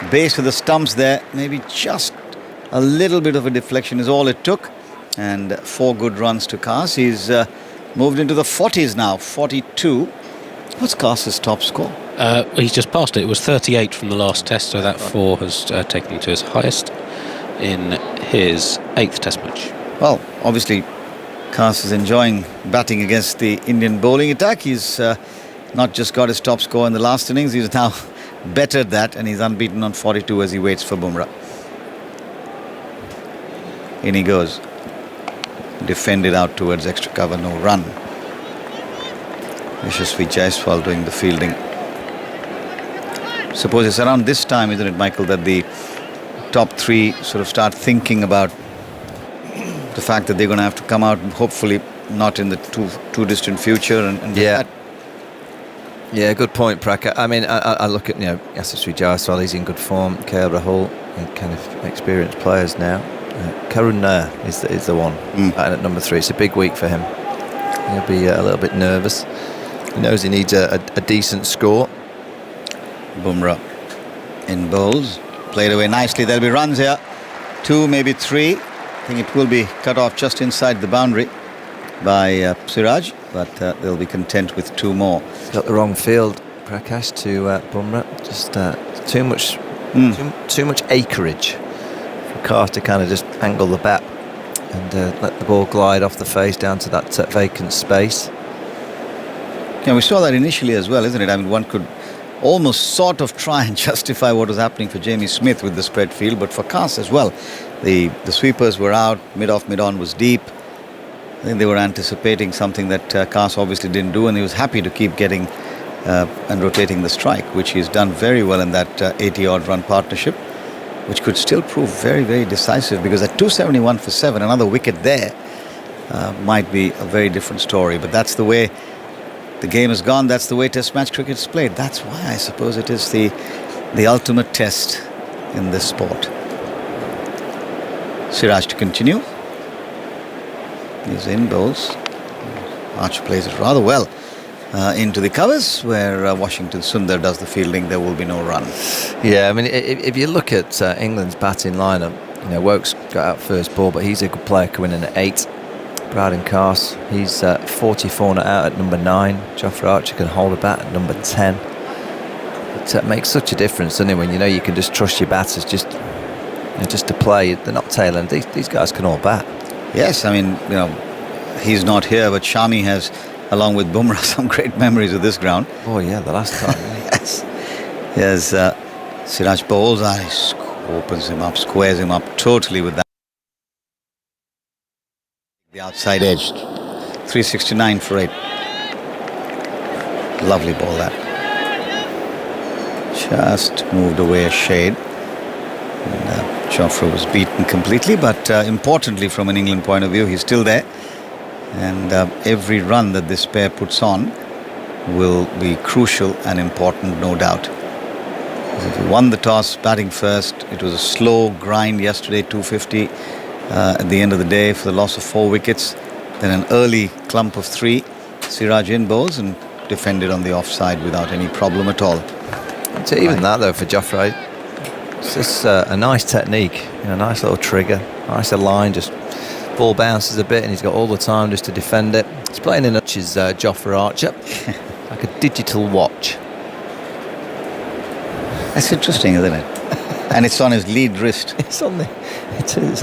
base of the stumps there. Maybe just a little bit of a deflection is all it took. And 4 good runs to Kars. He's moved into the 40s now, 42. What's Kars's top score? He's just passed it. It was 38 from the last test, so that 4 has taken him to his highest in his 8th test match. Well, obviously, Kars is enjoying batting against the Indian bowling attack. He's not just got his top score in the last innings, he's now bettered that, and he's unbeaten on 42 as he waits for Bumrah. In he goes. Defended out towards extra cover, no run. Yashasvi Jaiswal doing the fielding. Suppose it's around this time, isn't it, Michael, that the top 3 sort of start thinking about the fact that they're going to have to come out, hopefully not in the too distant future. And yeah. Yeah, good point, Praka. I mean, I look at, Yashasvi Jaiswal, he's in good form. KL Rahul, kind of experienced players now. Karuna is the one batting at number 3. It's a big week for him. He'll be a little bit nervous. He knows he needs a decent score. Bumrah in bowls. Played away nicely. There'll be runs here. 2, maybe 3. I think it will be cut off just inside the boundary by Siraj, but they'll be content with 2 more. He's got the wrong field, Prakash, to Bumrah. Just too much acreage for Cars to kind of just angle the bat and let the ball glide off the face down to that vacant space. Yeah, we saw that initially as well, isn't it? I mean, one could almost sort of try and justify what was happening for Jamie Smith with the spread field, but for Cars as well. The sweepers were out, mid-off, mid-on was deep. I think they were anticipating something that Cars obviously didn't do, and he was happy to keep getting and rotating the strike, which he's done very well in that 80-odd run partnership, which could still prove very, very decisive, because at 271 for 7, another wicket there might be a very different story. But that's the way the game has gone. That's the way Test match cricket is played. That's why I suppose it is the ultimate test in this sport. Siraj to continue. He's in bowls. Archer plays it rather well into the covers, where Washington Sundar does the fielding. There will be no run. Yeah, I mean, if you look at England's batting lineup, you know, Woakes got out first ball, but he's a good player coming in at 8. Braden Cars, he's 44 not out at number 9. Jofra Archer can hold a bat at number 10. It makes such a difference, doesn't it, when you know you can just trust your batters just to play. They're not tail end. These guys can all bat. Yes, I mean, you know, he's not here, but Shami has, along with Bumrah, some great memories of this ground. Oh yeah, the last time. Yes. Yes, Siraj bowls, opens him up, squares him up totally with that. The outside edge, 369 for 8. Lovely ball that. Just moved away a shade. And, Jofra was beaten completely, but importantly from an England point of view, he's still there. And every run that this pair puts on will be crucial and important, no doubt. If he won the toss batting first, it was a slow grind yesterday, 250 at the end of the day for the loss of 4 wickets. Then an early clump of 3. Siraj in bowls and defended on the offside without any problem at all. So even that though for Jofra, it's just a nice technique, a nice little trigger, nice line, just ball bounces a bit and he's got all the time just to defend it. He's playing in which is Jofra Archer, like a digital watch. That's interesting, isn't it? And it's on his lead wrist. It's on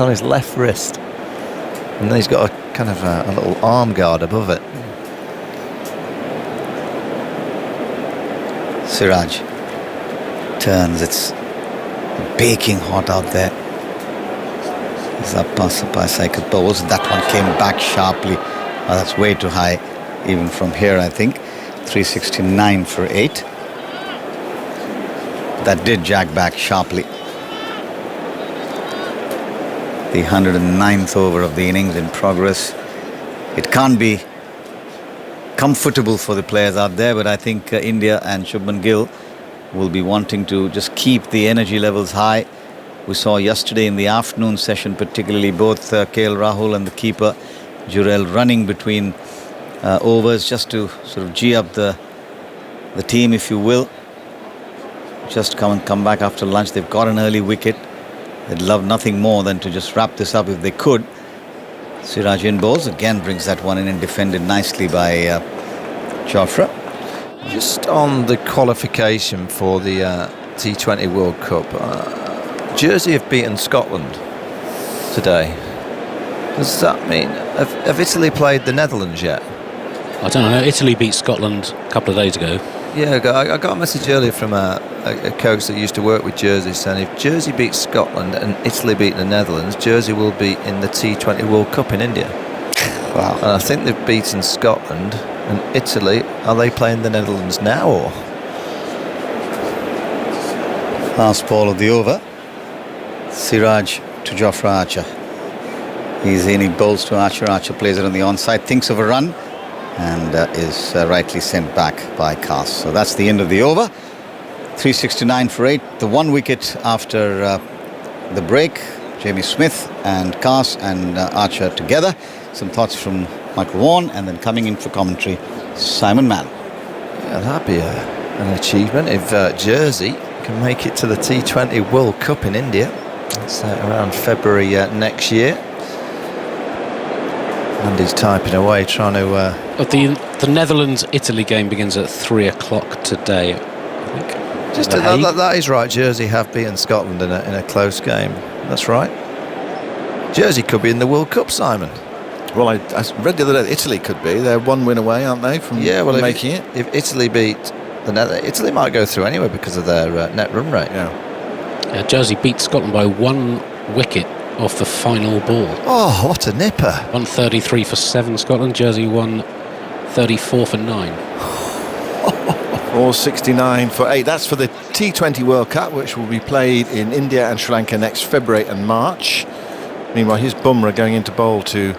his left wrist, and then he's got a kind of a little arm guard above it. Siraj turns. It's baking hot out there. Zappa cycle bowls. That one came back sharply. Oh, that's way too high, even from here, I think. 369 for 8. That did jack back sharply. The 109th over of the innings in progress. It can't be comfortable for the players out there, but I think India and Shubman Gill will be wanting to just keep the energy levels high. We saw yesterday in the afternoon session, particularly both KL Rahul and the keeper Jurel running between overs just to sort of gee up the team, if you will. Just come back after lunch. They've got an early wicket. They'd love nothing more than to just wrap this up if they could. Siraj in bowls again brings that one in and defended nicely by Jofra. Just on the qualification for the T20 World Cup, Jersey have beaten Scotland today. Does that mean have Italy played the Netherlands yet? I don't know. Italy beat Scotland a couple of days ago. Yeah, I got a message earlier from a coach that used to work with Jersey saying if Jersey beats Scotland and Italy beat the Netherlands, Jersey will be in the T20 World Cup in India. Wow. And I think they've beaten Scotland and Italy. Are they playing the Netherlands now or? Last ball of the over. Siraj to Jofra Archer. He's in, he bowls to Archer. Archer plays it on the onside, thinks of a run, and is rightly sent back by Cars. So that's the end of the over. 369 for 8. The 1 wicket after the break. Jamie Smith and Cars and Archer together. Some thoughts from Michael Vaughan, and then coming in for commentary, Simon Mann. Yeah, that'd be an achievement if Jersey can make it to the T20 World Cup in India. It's around February next year. Andy's typing away, trying to... The Netherlands-Italy game begins at 3 o'clock today, I think. That is right. Jersey have beaten Scotland in a close game. That's right. Jersey could be in the World Cup, Simon. Well, I read the other day that Italy could be. They're one win away, aren't they, from making it? If Italy beat the Netherlands, Italy might go through anyway because of their net run rate. Yeah. Jersey beat Scotland by 1 wicket off the final ball. Oh, what a nipper. 133 for 7 Scotland. Jersey won 34 for 9. Or 69 for 8. That's for the T20 World Cup, which will be played in India and Sri Lanka next February and March. Meanwhile, here's Bumrah going into bowl to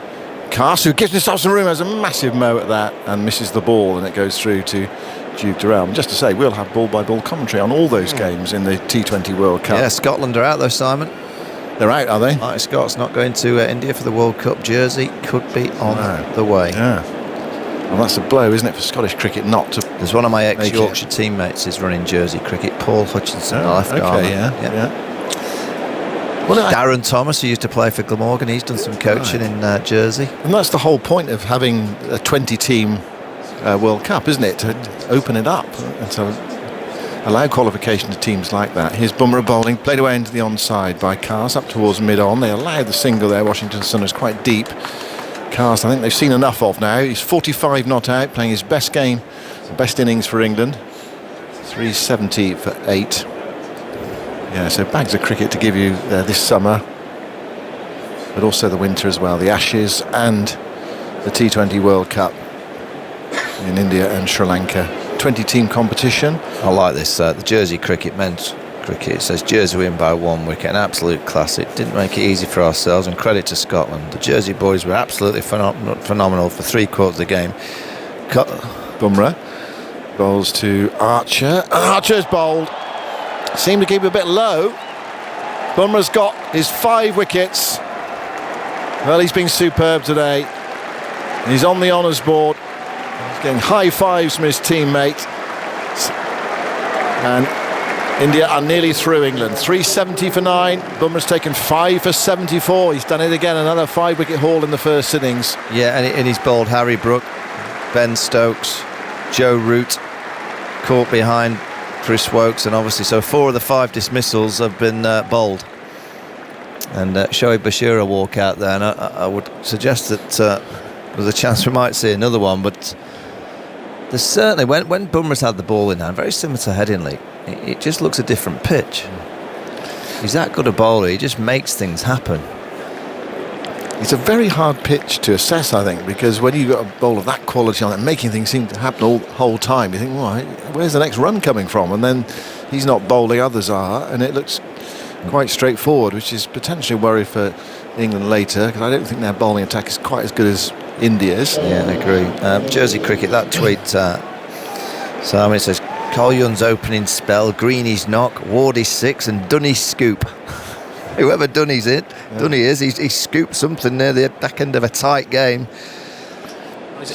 Cast, who gives himself some room, has a massive mow at that and misses the ball, and it goes through to Duke Durrell. And just to say, we'll have ball-by-ball commentary on all those games in the T20 World Cup. Yeah, Scotland are out though, Simon. They're out, are they? Marty Scott's not going to India for the World Cup. Jersey could be on the way. Yeah. Well, that's a blow, isn't it, for Scottish cricket not to... There's one of my ex-Yorkshire teammates is running Jersey cricket, Paul Hutchinson, left arm. Yeah. Well, Darren Thomas, who used to play for Glamorgan, he's done some coaching in Jersey. And that's the whole point of having a 20-team World Cup, isn't it? To open it up and to allow qualification to teams like that. Here's Bumrah bowling, played away into the onside by Cars, up towards mid-on. They allowed the single there. Washington Sunder's quite deep. Cars, I think they've seen enough of now. He's 45 not out, playing his best game, best innings for England. 370 for 8. Yeah, so bags of cricket to give you this summer, but also the winter as well, the Ashes and the T20 World Cup in India and Sri Lanka. 20-team competition. I like this, the Jersey cricket, men's cricket. It says Jersey win by 1 wicket, an absolute classic. Didn't make it easy for ourselves, and credit to Scotland. The Jersey boys were absolutely phenomenal for 3/4 of the game. Bumrah bowls to Archer. Archer's bowled. Seemed to keep a bit low. Bumrah's got his 5 wickets. Well, he's been superb today. He's on the honours board. He's getting high fives from his teammate. And India are nearly through England. 370 for 9. Bumrah's taken 5 for 74. He's done it again. Another 5-wicket haul in the first innings. Yeah, and he's bowled Harry Brook, Ben Stokes, Joe Root, caught behind Chris Wokes, and obviously so 4 of the 5 dismissals have been bowled, and Shoaib Bashir will walk out there, and I would suggest that there's a chance we might see another one, but there's certainly when Bumrah's had the ball in hand, very similar to Headingley, it just looks a different pitch. He's that good a bowler, he just makes things happen. It's a very hard pitch to assess, I think, because when you've got a bowl of that quality on it, making things seem to happen all the whole time, you think, well, where's the next run coming from? And then he's not bowling, others are, and it looks quite straightforward, which is potentially a worry for England later, because I don't think their bowling attack is quite as good as India's. Yeah, I agree. Jersey cricket, that tweet, so I mean, it says, Kolyun's opening spell, Greeny's knock, Wardy's 6, and Dunny's scoop. Whoever Dunny's in, Dunny is, he scooped something near the back end of a tight game.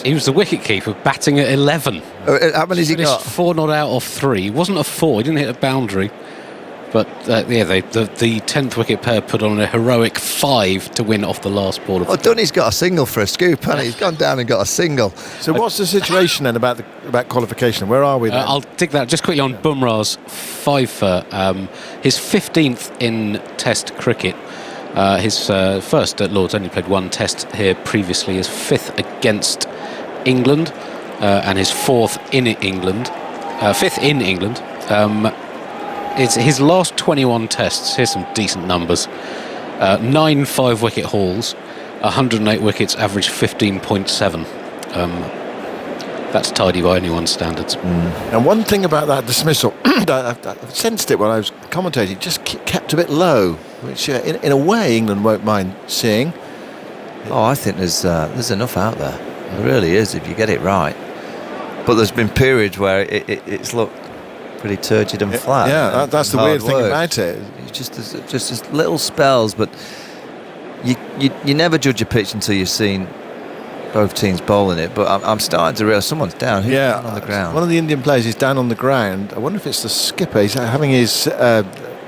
He was the wicket-keeper, batting at 11. How many has he got? 4 not out of 3. It wasn't a 4, he didn't hit a boundary. But the 10th wicket pair put on a heroic 5 to win off the last ball. Dunny's got a single for a scoop, hasn't he? He's gone down and got a single. So what's the situation then about qualification? Where are we then? I'll dig that just quickly on Bumrah's 5 for his 15th in Test cricket. His first at Lord's, only played 1 Test here previously. His 5th against England, and his 4th in England. 5th in England. It's his last 21 tests. Here's some decent numbers. 9 5-wicket hauls, 108 wickets, average 15.7. That's tidy by anyone's standards. And one thing about that dismissal, I sensed it when I was commentating, it just kept a bit low, which in a way England won't mind seeing. Oh, I think there's enough out there. There really is, if you get it right. But there's been periods where it's looked pretty turgid and flat. Yeah, that's the weird thing about it. Just as little spells, but you never judge a pitch until you've seen both teams bowling it. But I'm starting to realise someone's down. Who's down on the ground? One of the Indian players is down on the ground. I wonder if it's the skipper. He's having his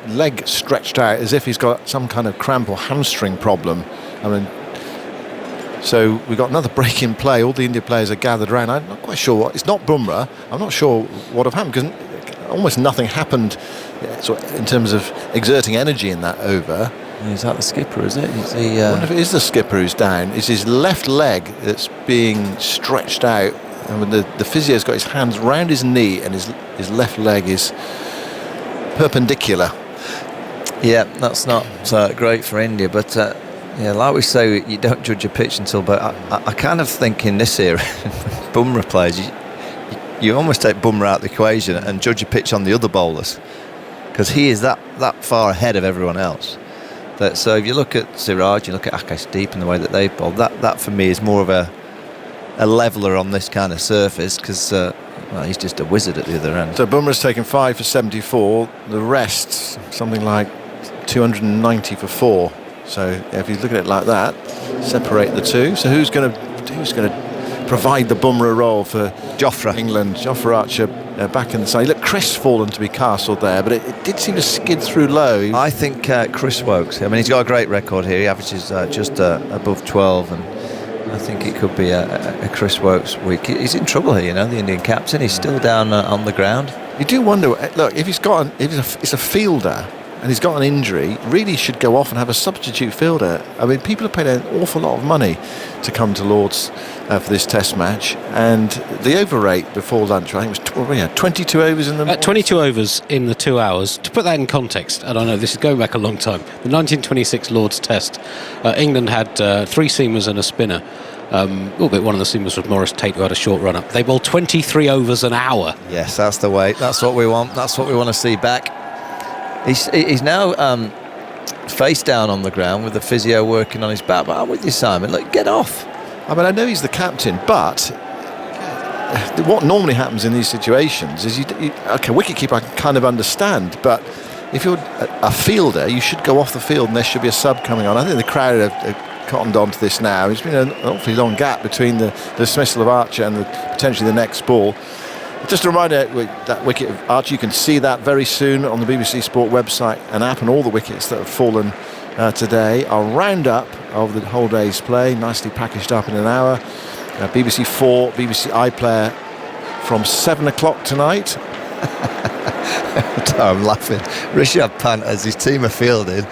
leg stretched out as if he's got some kind of cramp or hamstring problem. I mean, so we've got another break in play. All the India players are gathered around. I'm not quite sure what. It's not Bumrah. I'm not sure what have happened because almost nothing happened in terms of exerting energy in that over. Is that the skipper, is it? I wonder if it is the skipper who's down. It's his left leg that's being stretched out. And the physio's got his hands round his knee and his left leg is perpendicular. Yeah, that's not great for India, but like we say, you don't judge a pitch until. But I kind of think in this era, Bumrah plays, you almost take Bumrah out of the equation and judge a pitch on the other bowlers, because he is that far ahead of everyone else. So if you look at Siraj, you look at Akashdeep and the way that they bowled, that for me is more of a leveller on this kind of surface, because he's just a wizard at the other end. So Bumrah's taken 5 for 74. The rest, something like 290 for 4. So if you look at it like that, separate the two. So who's going to provide the Bumrah role for Jofra England? Jofra Archer back in the side. Look, crestfallen to be castled there, but it did seem to skid through low. I think Chris Wokes, I mean, he's got a great record here. He averages just above 12, and I think it could be a Chris Wokes week. He's in trouble here, the Indian captain. He's still down on the ground. You do wonder, look, if he's a fielder and he's got an injury, really should go off and have a substitute fielder. I mean, people have paid an awful lot of money to come to Lord's for this Test match, and the over rate before lunch, I think it was 22 overs in the 22 overs in the 2 hours. To put that in context, and I know this is going back a long time, the 1926 Lord's Test, England had 3 seamers and a spinner. Albeit one of the seamers was Morris Tate, who had a short run up. They bowled 23 overs an hour. Yes, that's the way. That's what we want. That's what we want to see back. He's now face down on the ground with the physio working on his back. But I'm with you, Simon. Look, get off. I mean, I know he's the captain, but what normally happens in these situations is wicketkeeper I can kind of understand, but if you're a fielder, you should go off the field and there should be a sub coming on. I think the crowd have cottoned on to this now. There's been an awfully long gap between the dismissal of Archer and potentially the next ball. Just a reminder, that wicket of Archer, you can see that very soon on the BBC Sport website and app, and all the wickets that have fallen today. Our roundup of the whole day's play, nicely packaged up in an hour. BBC 4, BBC iPlayer from 7 o'clock tonight. I'm laughing. Rishabh Pant, as his team are fielding,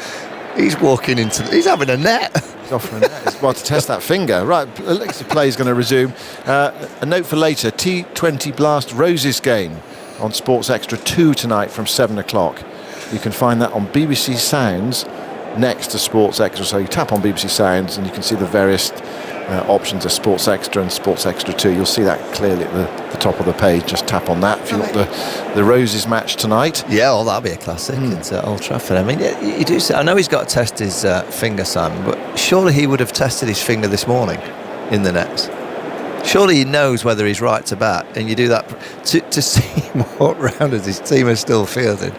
he's walking he's having a net. He's offering a net. Well, to test that finger. Right, the play is going to resume. A note for later, T20 Blast Roses game on Sports Extra 2 tonight from 7 o'clock. You can find that on BBC Sounds next to Sports Extra. So you tap on BBC Sounds and you can see the various options of Sports Extra and Sports Extra 2. You'll see that clearly at the top of the page. Just tap on that if you want the Roses match tonight. Yeah, well, that'll be a classic. It's at Old Trafford. I mean, you do say, I know he's got to test his finger, Simon, but surely he would have tested his finger this morning in the nets. Surely he knows whether he's right to bat, and you do that to see him walk round as his team is still fielding,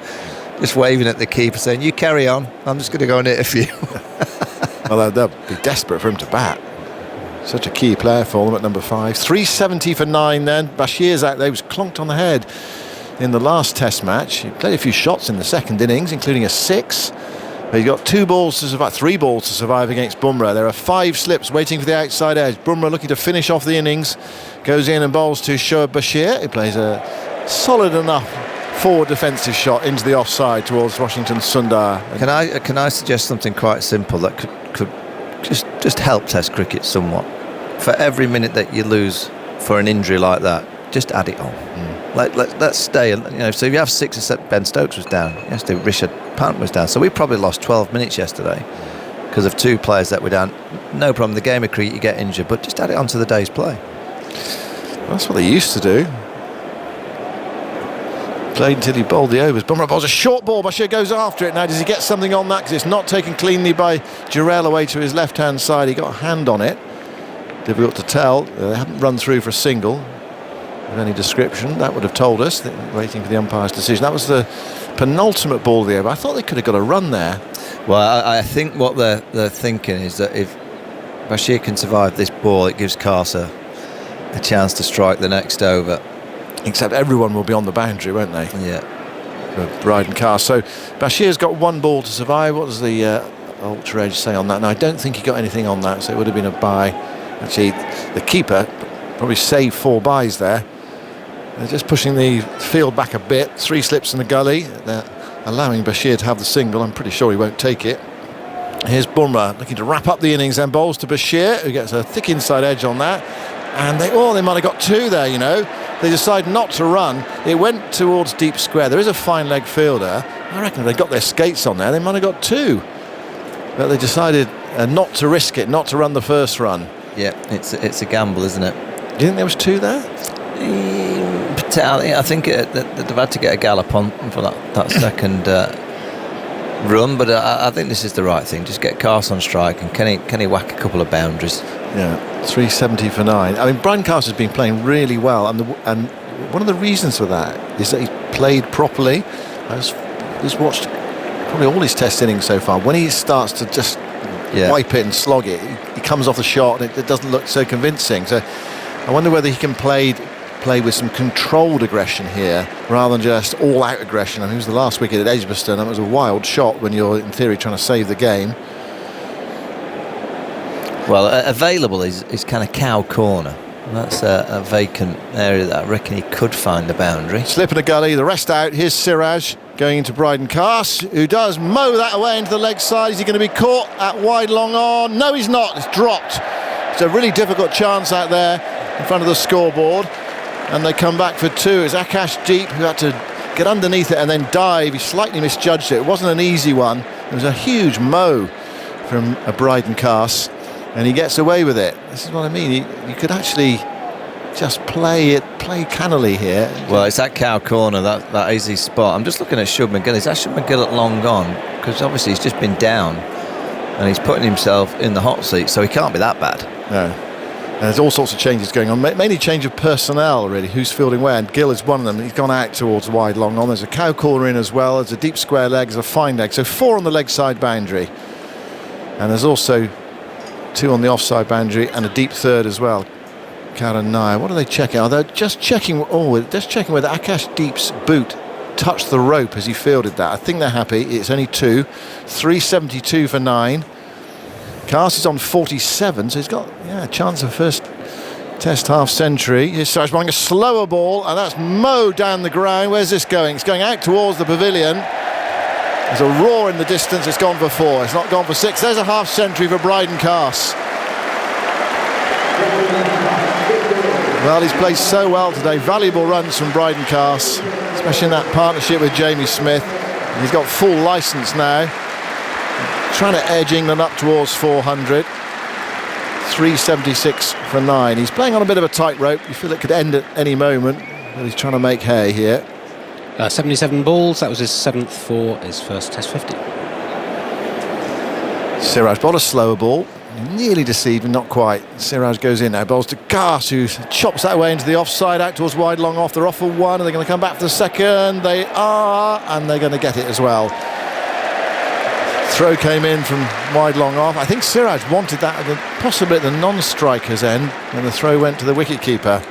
just waving at the keeper saying, "You carry on, I'm just going to go and hit a few." Well, they'll be desperate for him to bat. Such a key player for them at number 5. 370 for 9 then. Bashir's out there. He was clonked on the head in the last Test match. He played a few shots in the second innings, including a 6. But he got 3 balls to survive against Bumrah. There are 5 slips waiting for the outside edge. Bumrah looking to finish off the innings. Goes in and bowls to Shoaib Bashir, who plays a solid enough forward defensive shot into the offside towards Washington Sundar. Can I suggest something quite simple that could just help Test cricket somewhat? For every minute that you lose for an injury like that, just add it on. Let's stay. So if you have 6 or 7, Ben Stokes was down yesterday, Rishabh Pant was down. So we probably lost 12 minutes yesterday because of 2 players that were down. No problem. The game of cricket, you get injured, but just add it on to the day's play. That's what they used to do. Played until he bowled the overs. Bumrah bowls a short ball. Bashir goes after it. Now, does he get something on that? Because it's not taken cleanly by Jarrell away to his left-hand side. He got a hand on it. Difficult to tell. They haven't run through for a single. of any description. That would have told us, waiting for the umpire's decision. That was the penultimate ball of the over. I thought they could have got a run there. Well, I think what they're thinking is that if Bashir can survive this ball, it gives Carter the chance to strike the next over. Except everyone will be on the boundary, won't they? Yeah. For Bryden Cast. So Bashir's got one ball to survive. What does the Ultra Edge say on that? No, I don't think he got anything on that, so it would have been a bye. Actually, the keeper probably saved 4 byes there. They're just pushing the field back a bit. 3 slips in the gully. They're allowing Bashir to have the single. I'm pretty sure he won't take it. Here's Bumrah looking to wrap up the innings, then bowls to Bashir, who gets a thick inside edge on that. And they might have got 2 there, you know. They decide not to run. It went towards deep square. There is a fine leg fielder. I reckon if they got their skates on there, they might have got 2. But they decided not to risk it, not to run the first run. Yeah, it's a gamble, isn't it? Do you think there was 2 there? I think they've had to get a gallop on for that second run, but I think this is the right thing. Just get Cast on strike, and can he whack a couple of boundaries? Yeah, 370 for 9. I mean, Bryden Cast has been playing really well, and one of the reasons for that is that he's played properly. I've watched probably all his Test innings so far. When he starts to just wipe it and slog it, he comes off the shot and it doesn't look so convincing. So I wonder whether he can play with some controlled aggression here rather than just all-out aggression. I mean, it was the last wicket at Edgbaston. That was a wild shot when you're, in theory, trying to save the game. Well, available is kind of cow corner. That's a vacant area that I reckon he could find a boundary. Slip in a gully, the rest out. Here's Siraj going into Bryden Cast, who does mow that away into the leg side. Is he going to be caught at wide long on? No, he's not. It's dropped. It's a really difficult chance out there in front of the scoreboard. And they come back for 2. It's Akash Deep who had to get underneath it and then dive. He slightly misjudged it. It wasn't an easy one. It was a huge mow from a Bryden Cast, and he gets away with it. This is what I mean. You could actually just play cannily here. Well, it's that cow corner, that easy spot. I'm just looking at Shub McGill. Is that Shub McGill at long gone? Because obviously he's just been down and he's putting himself in the hot seat, so he can't be that bad. No. And there's all sorts of changes going on, mainly change of personnel, really, who's fielding where, and Gill is one of them. He's gone out towards wide long on. There's a cow corner in as well. There's a deep square leg, there's a fine leg. So 4 on the leg side boundary. And there's also 2 on the offside boundary and a deep third as well. Karan Nair. What are they checking? Oh, they're just checking whether Akash Deep's boot touched the rope as he fielded that. I think they're happy. It's only 2. 372 for 9. Cast is on 47, so he's got a chance of first Test half century. Here's Siraj bowling a slower ball, and that's mowed down the ground. Where's this going? It's going out towards the pavilion. There's a roar in the distance. It's gone for 4. It's not gone for 6. There's a half century for Bryden Cast. Well, he's played so well today. Valuable runs from Bryden Cast, especially in that partnership with Jamie Smith. He's got full licence now. Trying to edge England up towards 400. 376 for 9. He's playing on a bit of a tightrope. You feel it could end at any moment, but he's trying to make hay here. 77 balls. That was his 7th for his first Test 50. Siraj bowled a slower ball. Nearly deceived, but not quite. Siraj goes in now, bowls to Cast, who chops that way into the offside, out towards wide long off. They're off for 1, and they're going to come back for the second. They are, and they're going to get it as well. Throw came in from wide long off. I think Siraj wanted that possibly at the non-striker's end when the throw went to the wicketkeeper.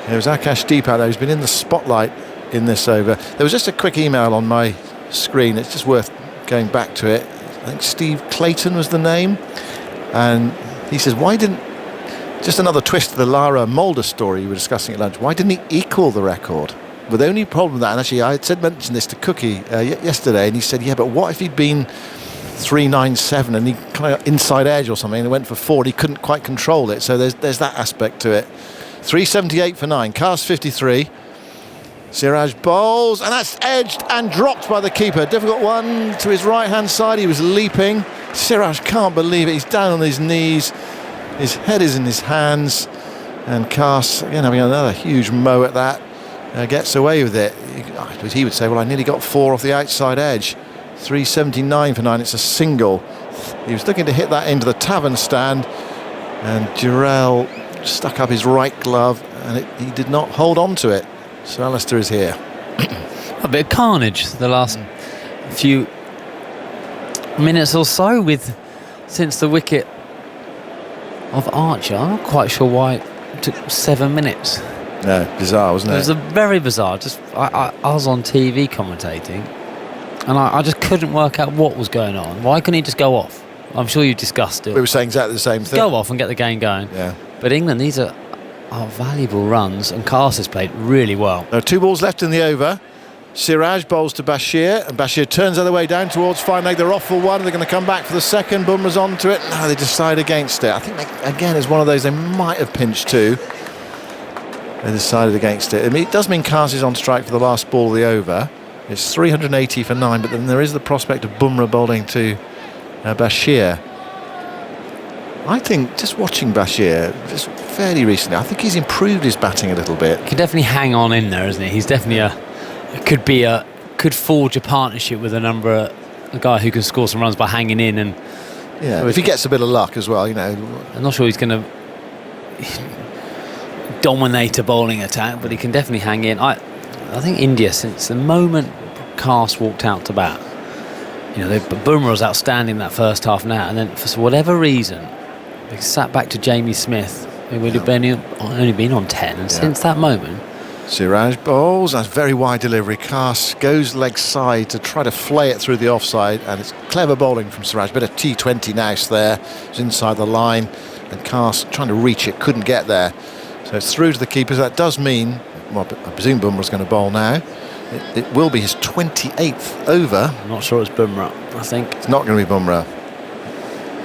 There was Akash Deep out there who's been in the spotlight in this over. There was just a quick email on my screen. It's just worth going back to it. I think Steve Clayton was the name. And he says, why didn't... Just another twist to the Lara Mulder story you were discussing at lunch. Why didn't he equal the record? But the only problem with that, and actually I had mentioned this to Cookie yesterday, and he said, yeah, but what if he'd been 397 and he kind of inside edge or something and it went for 4 and he couldn't quite control it? So there's that aspect to it. 378 for 9. Cast 53. Siraj bowls, and that's edged and dropped by the keeper. Difficult one to his right-hand side. He was leaping. Siraj can't believe it. He's down on his knees. His head is in his hands. And Cast, again, having another huge mow at that. Gets away with it. He would say, well, I nearly got 4 off the outside edge. 379 for 9. It's a single. He was looking to hit that into the tavern stand, and Jarrell stuck up his right glove and he did not hold on to it. So Alistair is here. A bit of carnage the last few minutes or so since the wicket of Archer. I'm not quite sure why it took 7 minutes. No, bizarre, wasn't it? It was very bizarre. I was on TV commentating, and I just couldn't work out what was going on. Why couldn't he just go off? I'm sure you discussed it. We were saying exactly the same thing. Go off and get the game going. Yeah. But England, these are valuable runs, and Cast has played really well. There are 2 balls left in the over. Siraj bowls to Bashir, and Bashir turns the other way down towards fine leg. They're off for one. They're going to come back for the second. Bumrah's on to it. No, they decide against it. I think, again, it's one of those they might have pinched 2. They decided against it. I mean, it does mean Cast is on strike for the last ball of the over. It's 380 for 9, but then there is the prospect of Bumrah bowling to Bashir. I think, just watching Bashir just fairly recently, I think he's improved his batting a little bit. He can definitely hang on in there, isn't he? He's definitely could forge a partnership with a guy who can score some runs by hanging in. And yeah, if he gets a bit of luck as well, you know. I'm not sure he's going to dominate a bowling attack, but he can definitely hang in. I think India, since the moment Cast walked out to bat, Bumrah was outstanding that first half an hour, and then for whatever reason they sat back to Jamie Smith, who would have only been on 10, and since that moment. Siraj bowls, that's very wide delivery. Cast goes leg side to try to flay it through the offside, and it's clever bowling from Siraj. Bit of T20 nous there. It's inside the line, and Cast trying to reach it, couldn't get there. So it's through to the keepers. That does mean, well, I presume Bumrah's going to bowl now. It will be his 28th over. I'm not sure it's Bumrah. I think it's not going to be Bumrah.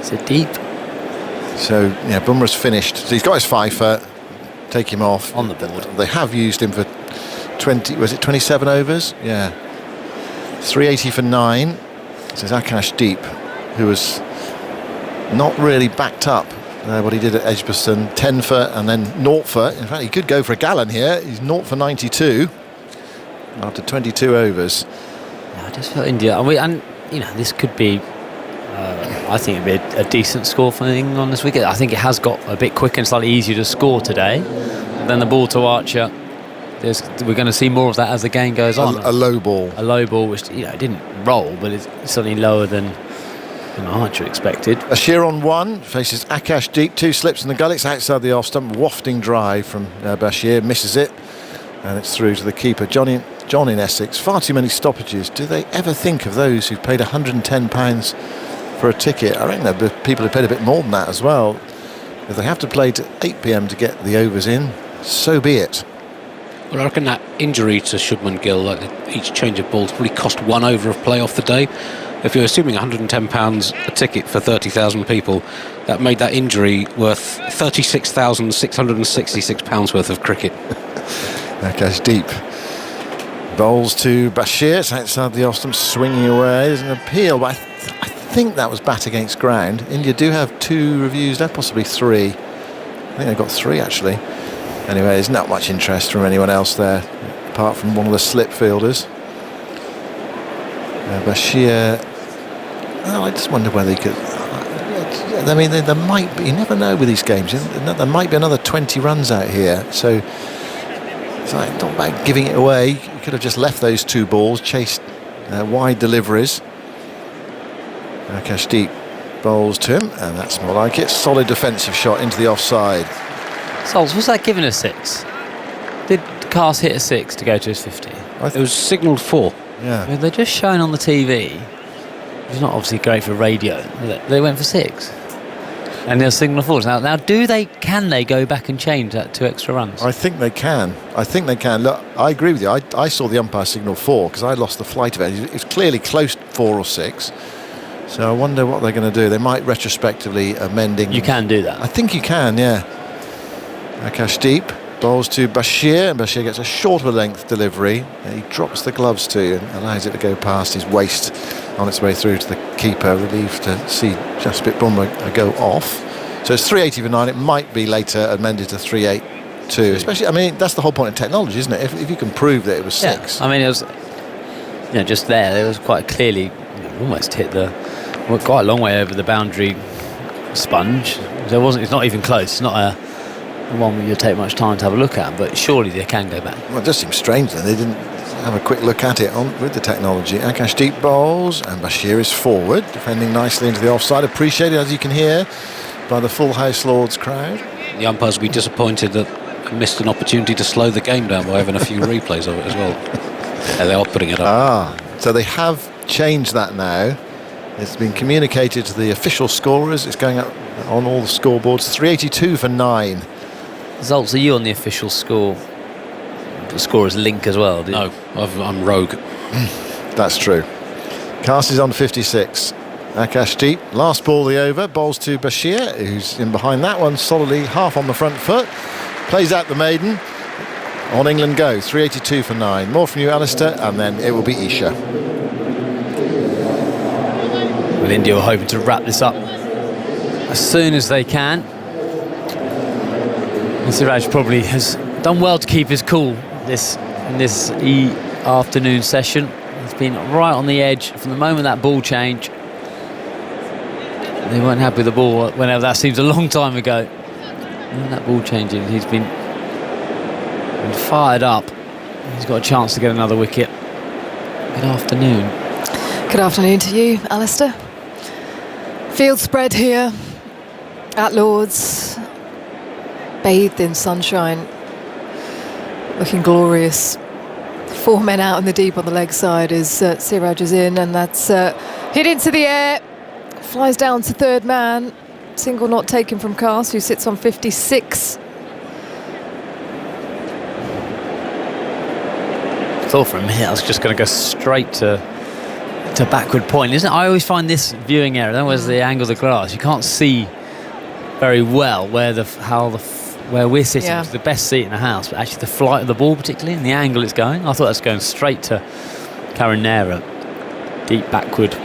Is it deep? So yeah, Bumrah's finished. So he's got his fifer. Take him off on the board. They have used him for 27 overs? Yeah. 380 for 9. This is Akash Deep, who was not really backed up what he did at Edgbaston. 10 for and then 0 for. In fact, he could go for a gallon here. He's 0 for 92 after 22 overs. Yeah, I just felt India, and this could be. I think it'd be a decent score for England on this wicket. I think it has got a bit quicker and slightly easier to score today. Then the ball to Archer. We're going to see more of that as the game goes on. A low ball. A low ball, which it didn't roll, but it's certainly lower than Archer expected. Bashir on 1, faces Akash Deep. 2 slips in the gullets outside the off stump. Wafting drive from Bashir, misses it, and it's through to the keeper. John in Essex. Far too many stoppages. Do they ever think of those who've paid £110 for a ticket? I reckon there are people who paid a bit more than that as well. If they have to play to 8 p.m. to get the overs in, so be it. Well, I reckon that injury to Shubman Gill, like each change of balls, probably cost 1 over of play off the day. If you're assuming £110 a ticket for 30,000 people, that made that injury worth £36,666 worth of cricket. That goes deep. Bowls to Bashir. It's outside the off stump, swinging away. There's an appeal, but I think that was bat against ground. India do have 2 reviews left, possibly 3. I think they've got 3 actually. Anyway, there's not much interest from anyone else there, apart from one of the slip fielders. Bashir. Oh, I just wonder whether he could. I mean, there might be. You never know with these games. There might be another 20 runs out here. So it's like not about giving it away. You could have just left those 2 balls, chased wide deliveries. Akash Deep bowls to him, and that's more like it. Solid defensive shot into the offside. Sols, was that given a 6? Did Cast hit a 6 to go to his 50? It was signalled 4. Yeah. I mean, they're just showing on the TV. It's not obviously great for radio. They went for 6. And they'll signal 4. Now, can they go back and change that 2 extra runs? I think they can. Look, I agree with you. I saw the umpire signal 4 because I lost the flight of it. It was clearly close 4 or 6. So I wonder what they're going to do. They might retrospectively amending. You can do that. I think you can, yeah. Akash Deep bowls to Bashir, and Bashir gets a short of a length delivery. He drops the gloves too and allows it to go past his waist on its way through to the keeper. Relieved to see Jasprit Bumrah go off. So it's 380 for 9. It might be later amended to 382. Especially, I mean, that's the whole point of technology, isn't it? If you can prove that it was 6. I mean, it was just there. It was quite clearly almost hit quite a long way over the boundary sponge. It's not even close. It's not the one where you'll take much time to have a look at, but surely they can go back. Well, it just seems strange that they didn't have a quick look at it with the technology. Akashdeep bowls, and Bashir is forward, defending nicely into the offside. Appreciated, as you can hear, by the full House Lords crowd. The umpires will be disappointed that they missed an opportunity to slow the game down by having a few replays of it as well. Yeah, they are putting it up. So they have changed that now. It's been communicated to the official scorers. It's going up on all the scoreboards. 382 for 9. Results, are you on the official score? The scorer's link as well? No, I'm rogue. That's true. Cast is on 56. Akashdeep, last ball of the over, bowls to Bashir, who's in behind that one solidly, half on the front foot. Plays out the maiden. On England go, 382 for 9. More from you, Alistair, and then it will be Isha. Well, India are hoping to wrap this up as soon as they can. And Siraj probably has done well to keep his cool in this afternoon session. He's been right on the edge from the moment that ball change. They weren't happy with the ball whenever that seems a long time ago. And that ball changing, he's been fired up. He's got a chance to get another wicket. Good afternoon. Good afternoon to you, Alistair. Field spread here at Lord's, bathed in sunshine, looking glorious. 4 men out in the deep on the leg side as Siraj is in, and that's hit into the air, flies down to third man. Single not taken from Cast, who sits on 56. I thought for a minute I was just going to go straight to backward point, isn't it? I always find this viewing area, that was the angle of the glass, you can't see very well where we're sitting. Yeah. It's the best seat in the house, but actually the flight of the ball particularly and the angle it's going, I thought that's going straight to Karanera. Deep backward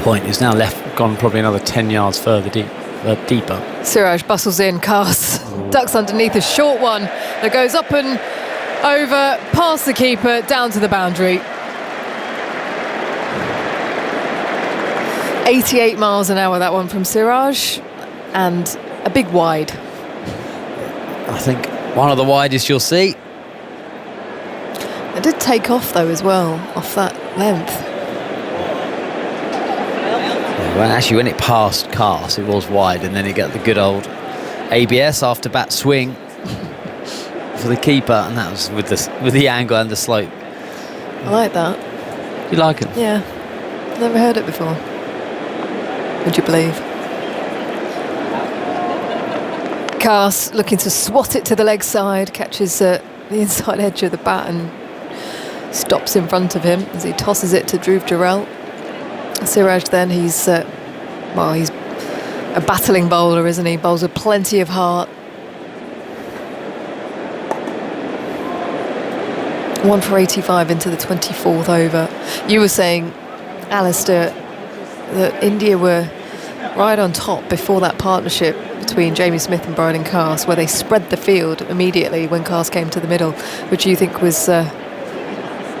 point is now gone probably another 10 yards further deeper. Siraj bustles in, Cast ducks underneath a short one that goes up and over past the keeper down to the boundary. 88 miles an hour, that one from Siraj, and a big wide. I think one of the widest you'll see. It did take off though as well, off that length. Well, actually, when it passed Cast, it was wide, and then you get the good old ABS after bat swing for the keeper, and that was with the angle and the slope. I like that. You like it? Yeah, never heard it before. Would you believe? Cast looking to swat it to the leg side, catches the inside edge of the bat and stops in front of him as he tosses it to Dhruv Jarrell. Siraj then, he's a battling bowler, isn't he? Bowls with plenty of heart. 1 for 85 into the 24th over. You were saying, Alistair, that India were right on top before that partnership between Jamie Smith and Bryden Cast, where they spread the field immediately when Cast came to the middle, which you think was the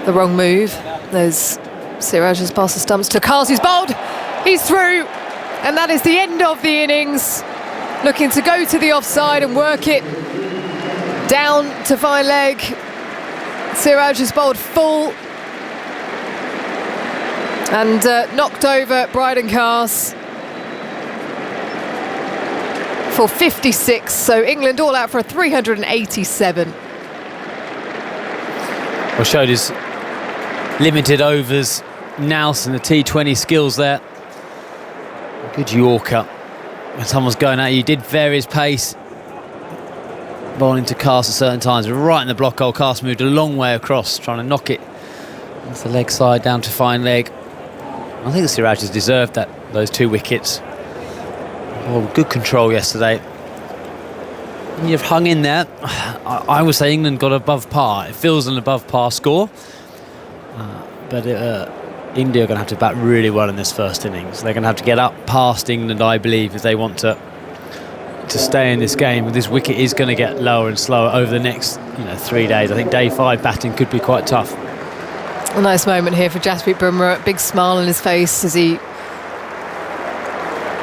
wrong move. There's Siraj has passed the stumps to Cast, who's bowled. He's through, and that is the end of the innings. Looking to go to the offside and work it down to fine leg. Siraj has bowled full and knocked over Bryden Cast for 56. So England all out for a 387. Well, showed his limited overs nous and the T20 skills there. Good Yorker. When someone's going at you, did vary his pace. Bowling to Cast at certain times, but right in the block hole. Cast moved a long way across, trying to knock it into the leg side down to fine leg. I think the Siraj has deserved those 2 wickets. Oh, good control yesterday. You've hung in there. I would say England got above par. It feels an above par score. But India are going to have to bat really well in this first innings. They're going to have to get up past England, I believe, if they want to stay in this game. This wicket is going to get lower and slower over the next 3 days. I think day 5 batting could be quite tough. A nice moment here for Jasprit Bumrah. Big smile on his face as he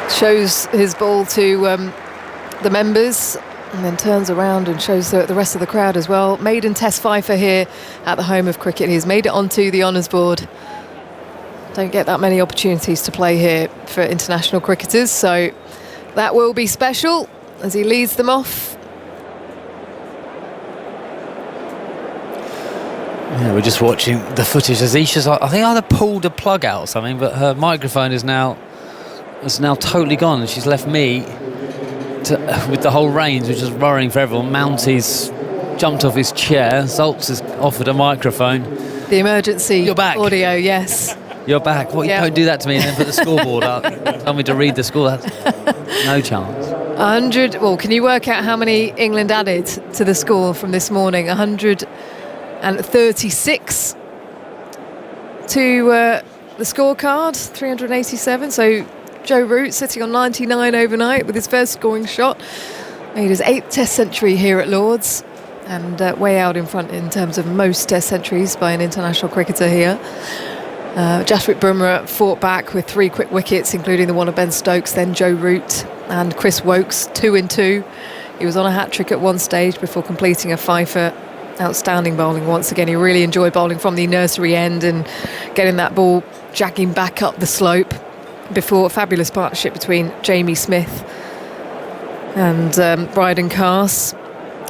shows his ball to the members And then turns around and shows the rest of the crowd as well. Maiden Test fifer here at the home of cricket. He's made it onto the honours board. Don't get that many opportunities to play here for international cricketers, so that will be special as he leads them off. Yeah, we're just watching the footage as Isha's, I think, either pulled a plug out or something, but her microphone is now totally gone, and she's left me with the whole range, which is worrying for everyone. Mounty's jumped off his chair. Zoltz has offered a microphone. The emergency You're back. audio, yes. You're back. Well, Yeah. you don't do that to me and then put the scoreboard up. Tell me to read the score. That's no chance. 100. Well, can you work out how many England added to the score from this morning? 136 to the scorecard, 387. So Joe Root sitting on 99 overnight with his first scoring shot. Made his 8th Test century here at Lord's, and way out in front in terms of most Test centuries by an international cricketer here. Jasprit Bumrah fought back with 3 quick wickets, including the one of Ben Stokes, then Joe Root and Chris Woakes, 2 in 2. He was on a hat-trick at one stage before completing a fifer. Outstanding bowling once again. He really enjoyed bowling from the nursery end and getting that ball jagging back up the slope before a fabulous partnership between Jamie Smith and Bryden Carse.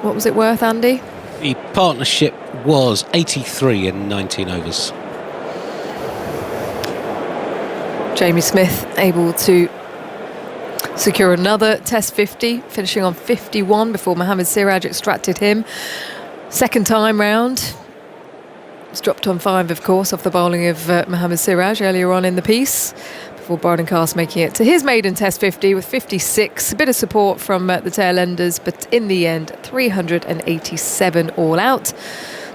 What was it worth, Andy? The partnership was 83 in 19 overs. Jamie Smith able to secure another Test 50, finishing on 51 before Mohammad Siraj extracted him. Second time round. It's dropped on 5, of course, off the bowling of Mohammad Siraj earlier on in the piece, before Bryden Carse making it to his maiden Test 50 with 56. A bit of support from the tail enders, but in the end, 387 all out.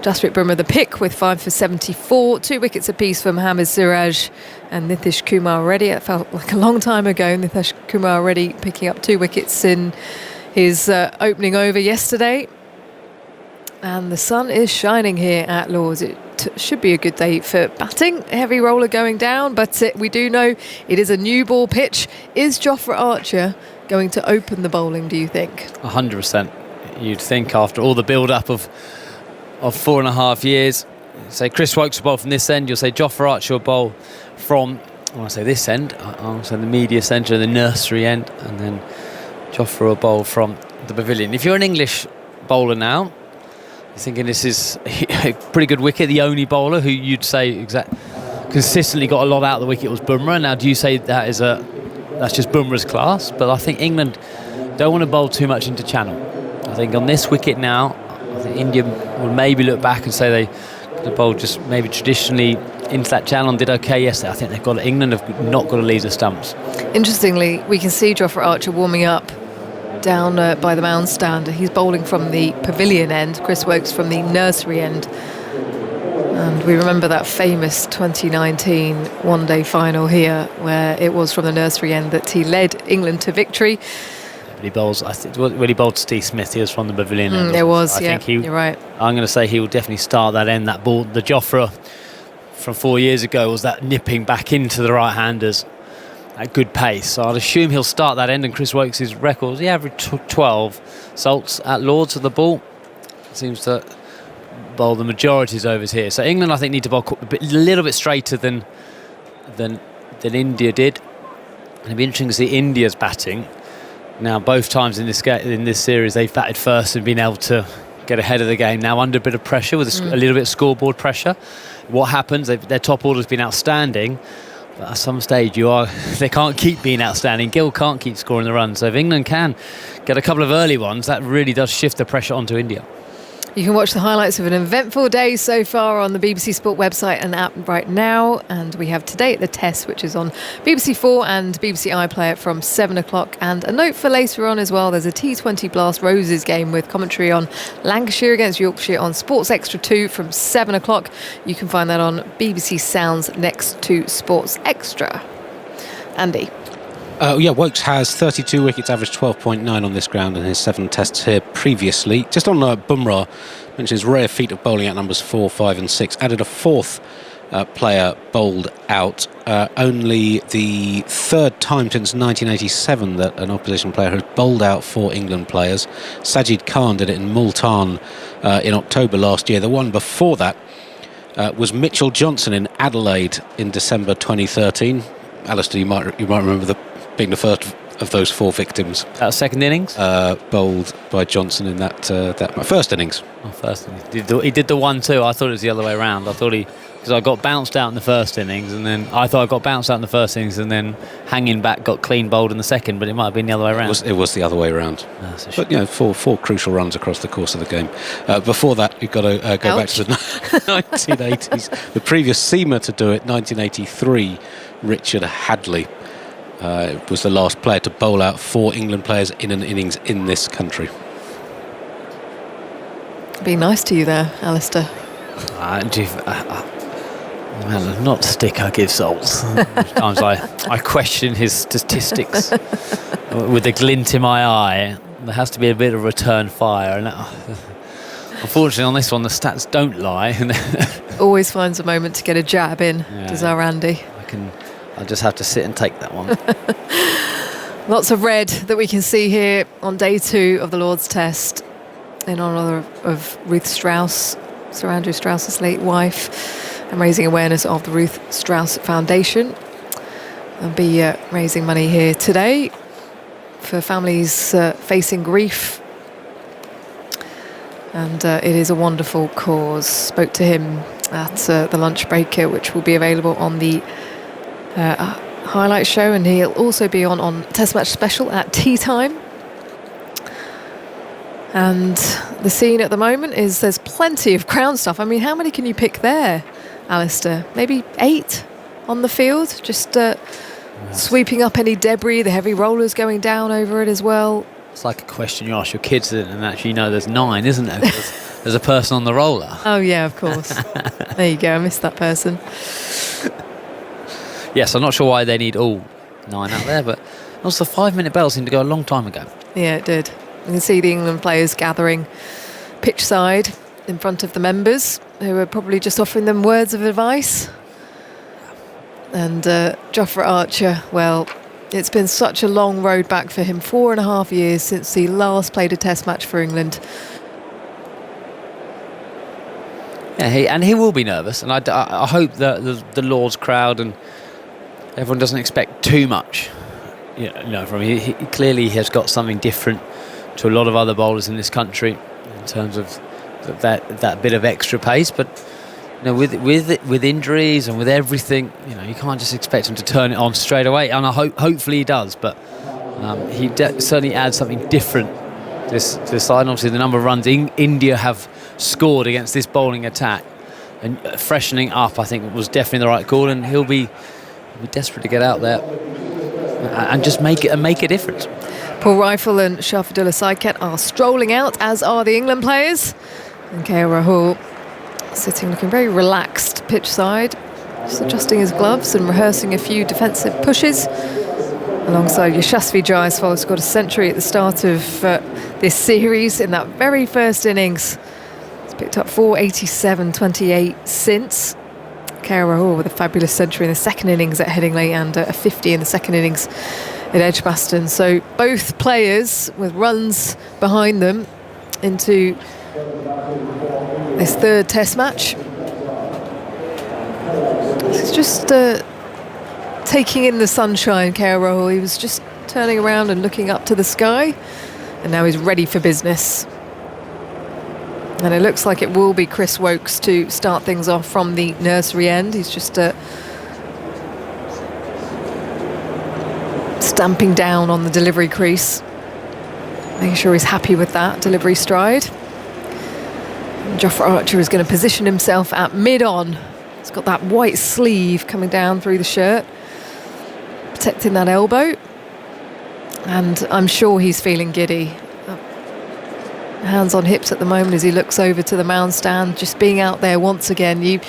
Jasprit Bumrah the pick with 5 for 74, 2 wickets apiece for Mohammad Siraj and Nitish Kumar Reddy. It felt like a long time ago. Nitish Kumar Reddy picking up 2 wickets in his opening over yesterday. And the sun is shining here at Lord's. It should be a good day for batting. Heavy roller going down, but we do know it is a new ball pitch. Is Jofra Archer going to open the bowling, do you think? 100%. You'd think after all the build-up of 4.5 years, say Chris Woakes will bowl from this end, you'll say Jofra Archer will bowl from, when I say this end, I'll say the media centre, the nursery end, and then Jofra will bowl from the pavilion. If you're an English bowler now, you're thinking this is a pretty good wicket. The only bowler who you'd say consistently got a lot out of the wicket was Bumrah. Now, do you say that's just Bumrah's class? But I think England don't want to bowl too much into channel. I think on this wicket now, I think India will maybe look back and say they bowled just maybe traditionally into that channel and did okay yesterday. I think England have not got to leave the stumps. Interestingly, we can see Jofra Archer warming up down by the mound stand. He's bowling from the pavilion end, Chris Woakes from the nursery end. And we remember that famous 2019 one-day final here, where it was from the nursery end that he led England to victory. But he bowls, I think, when he bowled Steve Smith, he was from the pavilion end. It was, I think you're right. I'm going to say he will definitely start that end. That ball, the Jofra from 4 years ago, was that nipping back into the right-handers at good pace. So I'd assume he'll start that end, and Chris Woakes' records, he averaged 12 salts at Lord's of the ball. Seems to bowl the majority of overs here. So England, I think, need to bowl a little bit straighter than India did. And it'd be interesting to see India's batting. Now, both times in this series, they've batted first and been able to get ahead of the game. Now under a bit of pressure, with a little bit of scoreboard pressure. What happens? Their top order's been outstanding. But at some stage, they can't keep being outstanding. Gill can't keep scoring the runs. So if England can get a couple of early ones, that really does shift the pressure onto India. You can watch the highlights of an eventful day so far on the BBC Sport website and app right now. And we have Today at the Test, which is on BBC 4 and BBC iPlayer from 7 o'clock. And a note for later on as well, there's a T20 Blast Roses game with commentary on Lancashire against Yorkshire on Sports Extra 2 from 7 o'clock. You can find that on BBC Sounds next to Sports Extra. Andy. Woakes has 32 wickets, averaged 12.9 on this ground in his 7 tests here previously. Just on Bumrah, mentioned his rare feat of bowling at numbers 4, 5 and 6. Added a 4th player bowled out. Only the third time since 1987 that an opposition player has bowled out 4 England players. Sajid Khan did it in Multan in October last year. The one before that was Mitchell Johnson in Adelaide in December 2013. Alistair, you might remember being the first of those 4 victims. That second innings? Bowled by Johnson in that first innings. Oh, first innings. He did the 1-2. I thought it was the other way around. Because I got bounced out in the first innings, and then I thought I got bounced out in the first innings, and then hanging back got clean bowled in the second, but it might have been the other way around. It was the other way around. But 4 crucial runs across the course of the game. Before that, you've got to go back to the 1980s. The previous seamer to do it, 1983, Richard Hadley, was the last player to bowl out 4 England players in an innings in this country. Being nice to you there, Alistair. Well, not stick I give salts. Sometimes I question his statistics with a glint in my eye. There has to be a bit of return fire, and unfortunately on this one the stats don't lie. Always finds a moment to get a jab in, does our Andy. I'll just have to sit and take that one. Lots of red that we can see here on day 2 of the Lord's Test in honour of Ruth Strauss, Sir Andrew Strauss's late wife, and raising awareness of the Ruth Strauss Foundation. I'll be raising money here today for families facing grief, and it is a wonderful cause. Spoke to him at the lunch break, which will be available on the highlight show, and he'll also be on Test Match Special at tea time. And the scene at the moment is there's plenty of ground stuff. I mean, how many can you pick there, Alistair? Maybe 8 on the field, just sweeping up any debris, the heavy rollers going down over it as well. It's like a question you ask your kids, and actually, there's 9, isn't there? There's a person on the roller. Oh, yeah, of course. There you go, I missed that person. Yes, I'm not sure why they need all 9 out there, but also the 5-minute bell seemed to go a long time ago. Yeah, it did. You can see the England players gathering pitch side in front of the members, who are probably just offering them words of advice. And Jofra Archer, well, it's been such a long road back for him, 4.5 years since he last played a Test match for England. Yeah, he will be nervous, and I hope that the Lord's crowd and everyone doesn't expect too much. From him. He clearly has got something different to a lot of other bowlers in this country in terms of that bit of extra pace, but with injuries and with everything, you can't just expect him to turn it on straight away, and hopefully he does, but he certainly adds something different to this side. And obviously the number of runs India have scored against this bowling attack, and freshening up, I think, was definitely the right call, and he'll be desperate to get out there and just make a difference. Paul Rifle and Shafidullah Saiket are strolling out, as are the England players. And KL Rahul sitting looking very relaxed pitch side, just adjusting his gloves and rehearsing a few defensive pushes. Alongside Yashasvi Jaiswal, who's got a century at the start of this series in that very first innings. He's picked up 487.28 since. KL Rahul with a fabulous century in the second innings at Headingley and a 50 in the second innings at Edgbaston. So both players with runs behind them into this third Test match. He's just taking in the sunshine, KL Rahul. He was just turning around and looking up to the sky, and now he's ready for business. And it looks like it will be Chris Wokes to start things off from the nursery end. He's just stamping down on the delivery crease, making sure he's happy with that delivery stride. And Jofra Archer is going to position himself at mid-on. He's got that white sleeve coming down through the shirt, protecting that elbow. And I'm sure he's feeling giddy. Hands on hips at the moment as he looks over to the mound stand, just being out there once again. You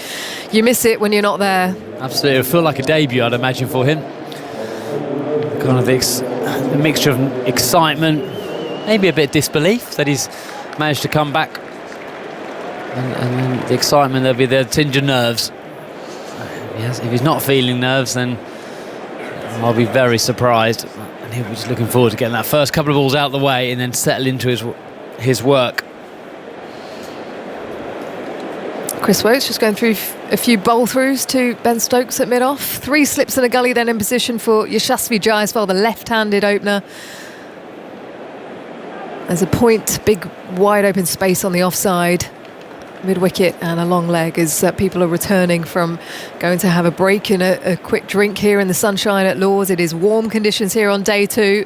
miss it when you're not there. Absolutely. It'll feel like a debut, I'd imagine, for him. Kind of the mixture of excitement, maybe a bit of disbelief that he's managed to come back, and then the excitement, there'll be the tinge of nerves if he's not feeling nerves, then I'll be very surprised. And he'll be just looking forward to getting that first couple of balls out of the way and then settle into his work. Chris Woakes just going through a few bowl throughs to Ben Stokes at mid-off. 3 slips and a gully then in position for Yashasvi Jaiswal, the left-handed opener. There's a point, big wide open space on the offside, mid-wicket, and a long leg as people are returning from going to have a break and a quick drink here in the sunshine at Lord's. It is warm conditions here on day 2,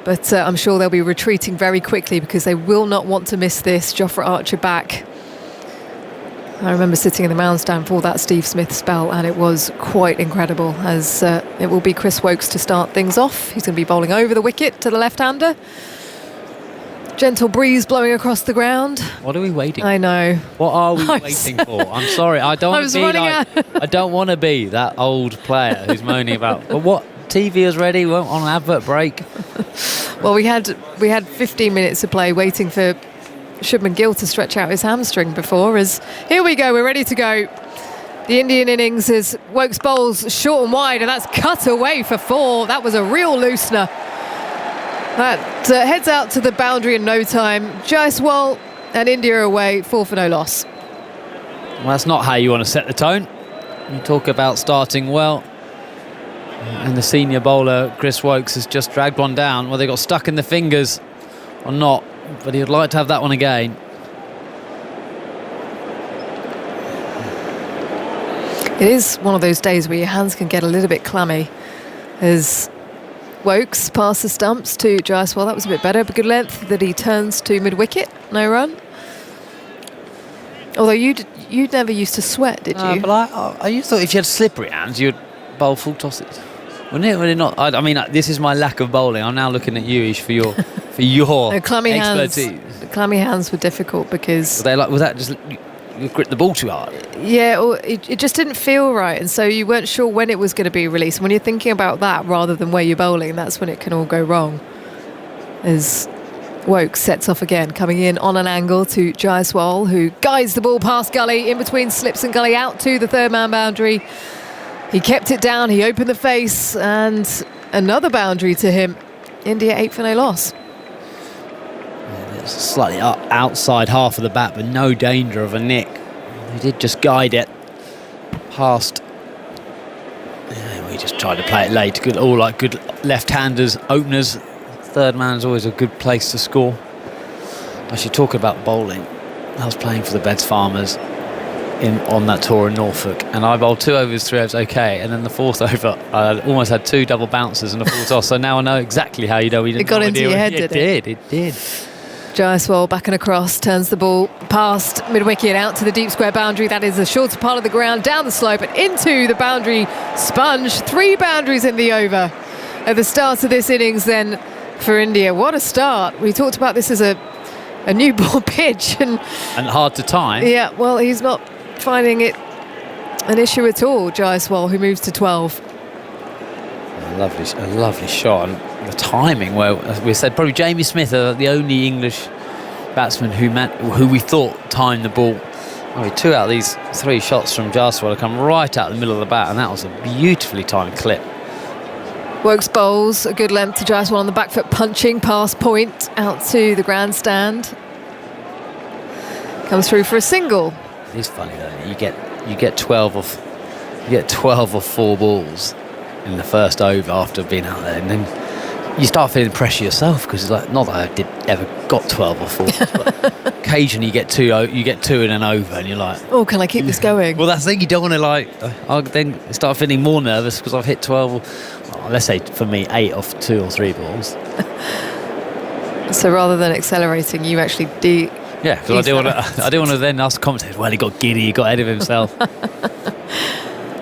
but I'm sure they'll be retreating very quickly because they will not want to miss this. Jofra Archer back. I remember sitting in the mound stand for that Steve Smith spell, and it was quite incredible, as it will be Chris Woakes to start things off. He's going to be bowling over the wicket to the left-hander. Gentle breeze blowing across the ground. What are we waiting for? I know. What are we waiting for? I'm sorry, I don't want to be that old player who's moaning about, but what, TV is ready, we went on an advert break. Well, we had 15 minutes to play waiting for Shubman Gill to stretch out his hamstring before, as here we go, we're ready to go. The Indian innings as Woakes bowls short and wide, and that's cut away for 4. That was a real loosener. That heads out to the boundary in no time. Jaiswal and India away, 4 for no loss. Well, that's not how you want to set the tone. You talk about starting well, and the senior bowler Chris Woakes has just dragged one down. Well, they got stuck in the fingers or not, but he would like to have that one again. It is one of those days where your hands can get a little bit clammy, as Woakes past the stumps to Jaiswal. That was a bit better, but good length that he turns to mid-wicket. No run. Although you never used to sweat, did you? But I thought if you had slippery hands, you'd bowl full tosses. Wouldn't it? Would it not? I mean, this is my lack of bowling. I'm now looking at you, Ish, for your clammy expertise. Hands. Clammy hands were difficult because was that just you grit the ball too hard? Yeah, or it just didn't feel right, and so you weren't sure when it was going to be released. When you're thinking about that rather than where you're bowling, that's when it can all go wrong. As Woakes sets off again, coming in on an angle to Jaiswal, who guides the ball past gully, in between slips and gully, out to the third man boundary. He kept it down, he opened the face, and another boundary to him. India 8 for no loss. Slightly outside half of the bat, but no danger of a nick. He did just guide it past. Yeah, we just tried to play it late. Good left-handers, openers. Third man's always a good place to score. Actually, talking about bowling, I was playing for the Beds Farmers on that tour in Norfolk, and I bowled 2 overs, 3 overs, okay, and then the 4th over, I almost had 2 double bounces and a full toss. So now I know exactly how you know. It got into your head, did it? It did. Jaiswal back and across, turns the ball past mid-wicket, out to the deep square boundary. That is the shorter part of the ground, down the slope and into the boundary sponge. 3 boundaries in the over at the start of this innings then for India. What a start. We talked about this as a new ball pitch. And hard to time. Yeah, well, he's not finding it an issue at all, Jaiswal, who moves to 12. A lovely shot. And the timing, where as we said, probably Jamie Smith, the only English batsman who we thought timed the ball. 2 out of these 3 shots from Jaiswal have come right out the middle of the bat, and that was a beautifully timed clip. Woakes bowls a good length to Jaiswal on the back foot, punching past point out to the grandstand. Comes through for a single. It is funny though. You get 12 or 4 balls in the first over after being out there, and then you start feeling pressure yourself, because it's like, not that I ever got 12 or 4, but occasionally you get two in an over, and you're like, oh, can I keep this going? Well, that's the thing, you don't want to I'll then start feeling more nervous because I've hit 12, let's say for me 8 off 2 or 3 balls. So rather than accelerating, you actually yeah, because I do want to then ask the commentator, well, he got giddy, he got ahead of himself.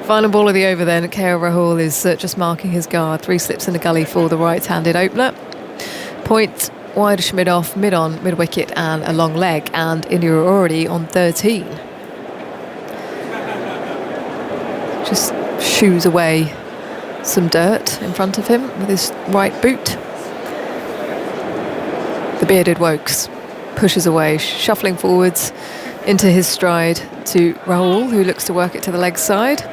Final ball of the over then. KL Rahul is just marking his guard. 3 slips in the gully for the right-handed opener. Point wide mid-off, mid-on, mid-wicket and a long leg, and India are already on 13. Just shoos away some dirt in front of him with his right boot. The bearded Woakes pushes away, shuffling forwards into his stride to Rahul, who looks to work it to the leg side.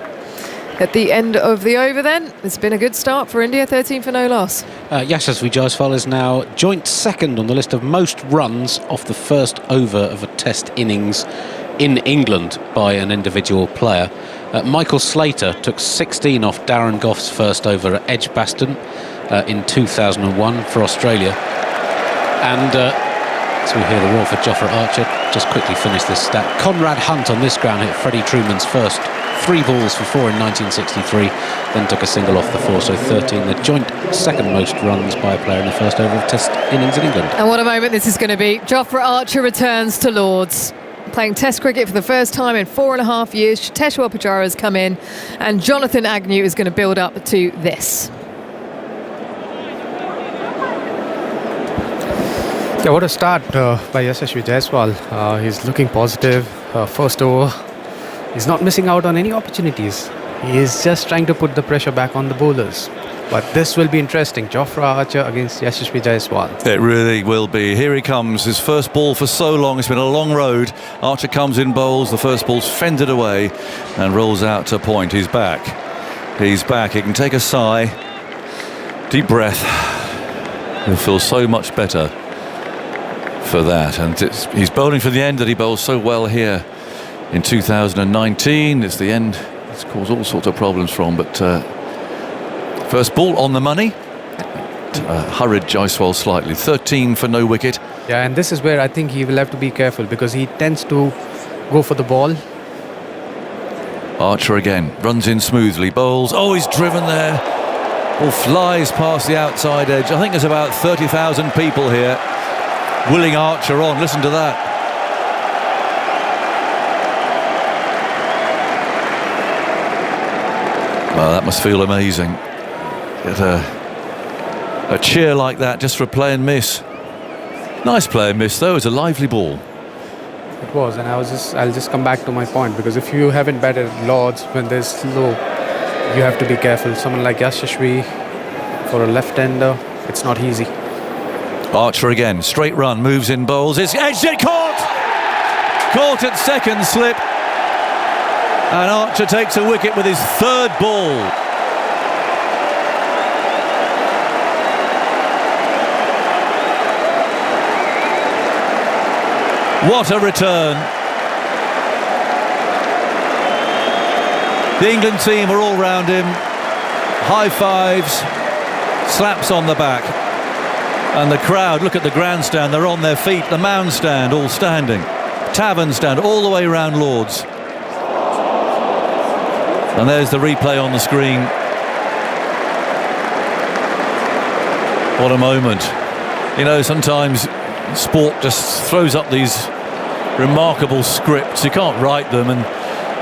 at the end of the over then. It's been a good start for India, 13 for no loss. Yashasvi Jaiswal is now joint second on the list of most runs off the first over of a test innings in England by an individual player. Michael Slater took 16 off Darren Goff's first over at Edgbaston in 2001 for Australia. And so we hear the roar for Jofra Archer. Just quickly finish this stat. Conrad Hunt on this ground hit Freddie Truman's first 3 balls for 4 in 1963, then took a single off the 4, so 13, the joint second most runs by a player in the first over of test innings in England. And what a moment this is going to be. Jofra Archer returns to Lord's, playing Test cricket for the first time in 4.5 years. Cheteshwar Pujara has come in, and Jonathan Agnew is going to build up to this. Yeah, what a start by Yashasvi Jaiswal. He's looking positive. First over, he's not missing out on any opportunities. He is just trying to put the pressure back on the bowlers. But this will be interesting. Jofra Archer against Yashasvi Jaiswal. It really will be. Here he comes. His first ball for so long. It's been a long road. Archer comes in, bowls. The first ball's fended away and rolls out to point. He's back. He's back. He can take a sigh. Deep breath. He'll feel so much better for that. And he's bowling for the end that he bowls so well here in 2019. It's the end it's caused all sorts of problems from, but first ball on the money. Hurried Jaiswal slightly. 13 for no wicket. Yeah, and this is where I think he will have to be careful, because he tends to go for the ball. Archer again runs in smoothly, bowls. Oh, he's driven there. Ball flies past the outside edge. I think there's about 30,000 people here willing Archer on. Listen to that. Well, that must feel amazing. Get a cheer like that just for a play and miss. Nice play and miss though. It's a lively ball. It was, and I'll just come back to my point, because if you haven't batted Lords when there's slow, you have to be careful. Someone like Yashasvi, for a left-hander, it's not easy. Archer again, straight run, moves in, bowls. It's edged it, caught at second slip, and Archer takes a wicket with his third ball. What a return. The England team are all round him. High fives, slaps on the back. And the crowd, look at the grandstand, they're on their feet. The mound stand, all standing. Tavern stand, all the way around Lord's. And there's the replay on the screen. What a moment. You know, sometimes sport just throws up these remarkable scripts. You can't write them, and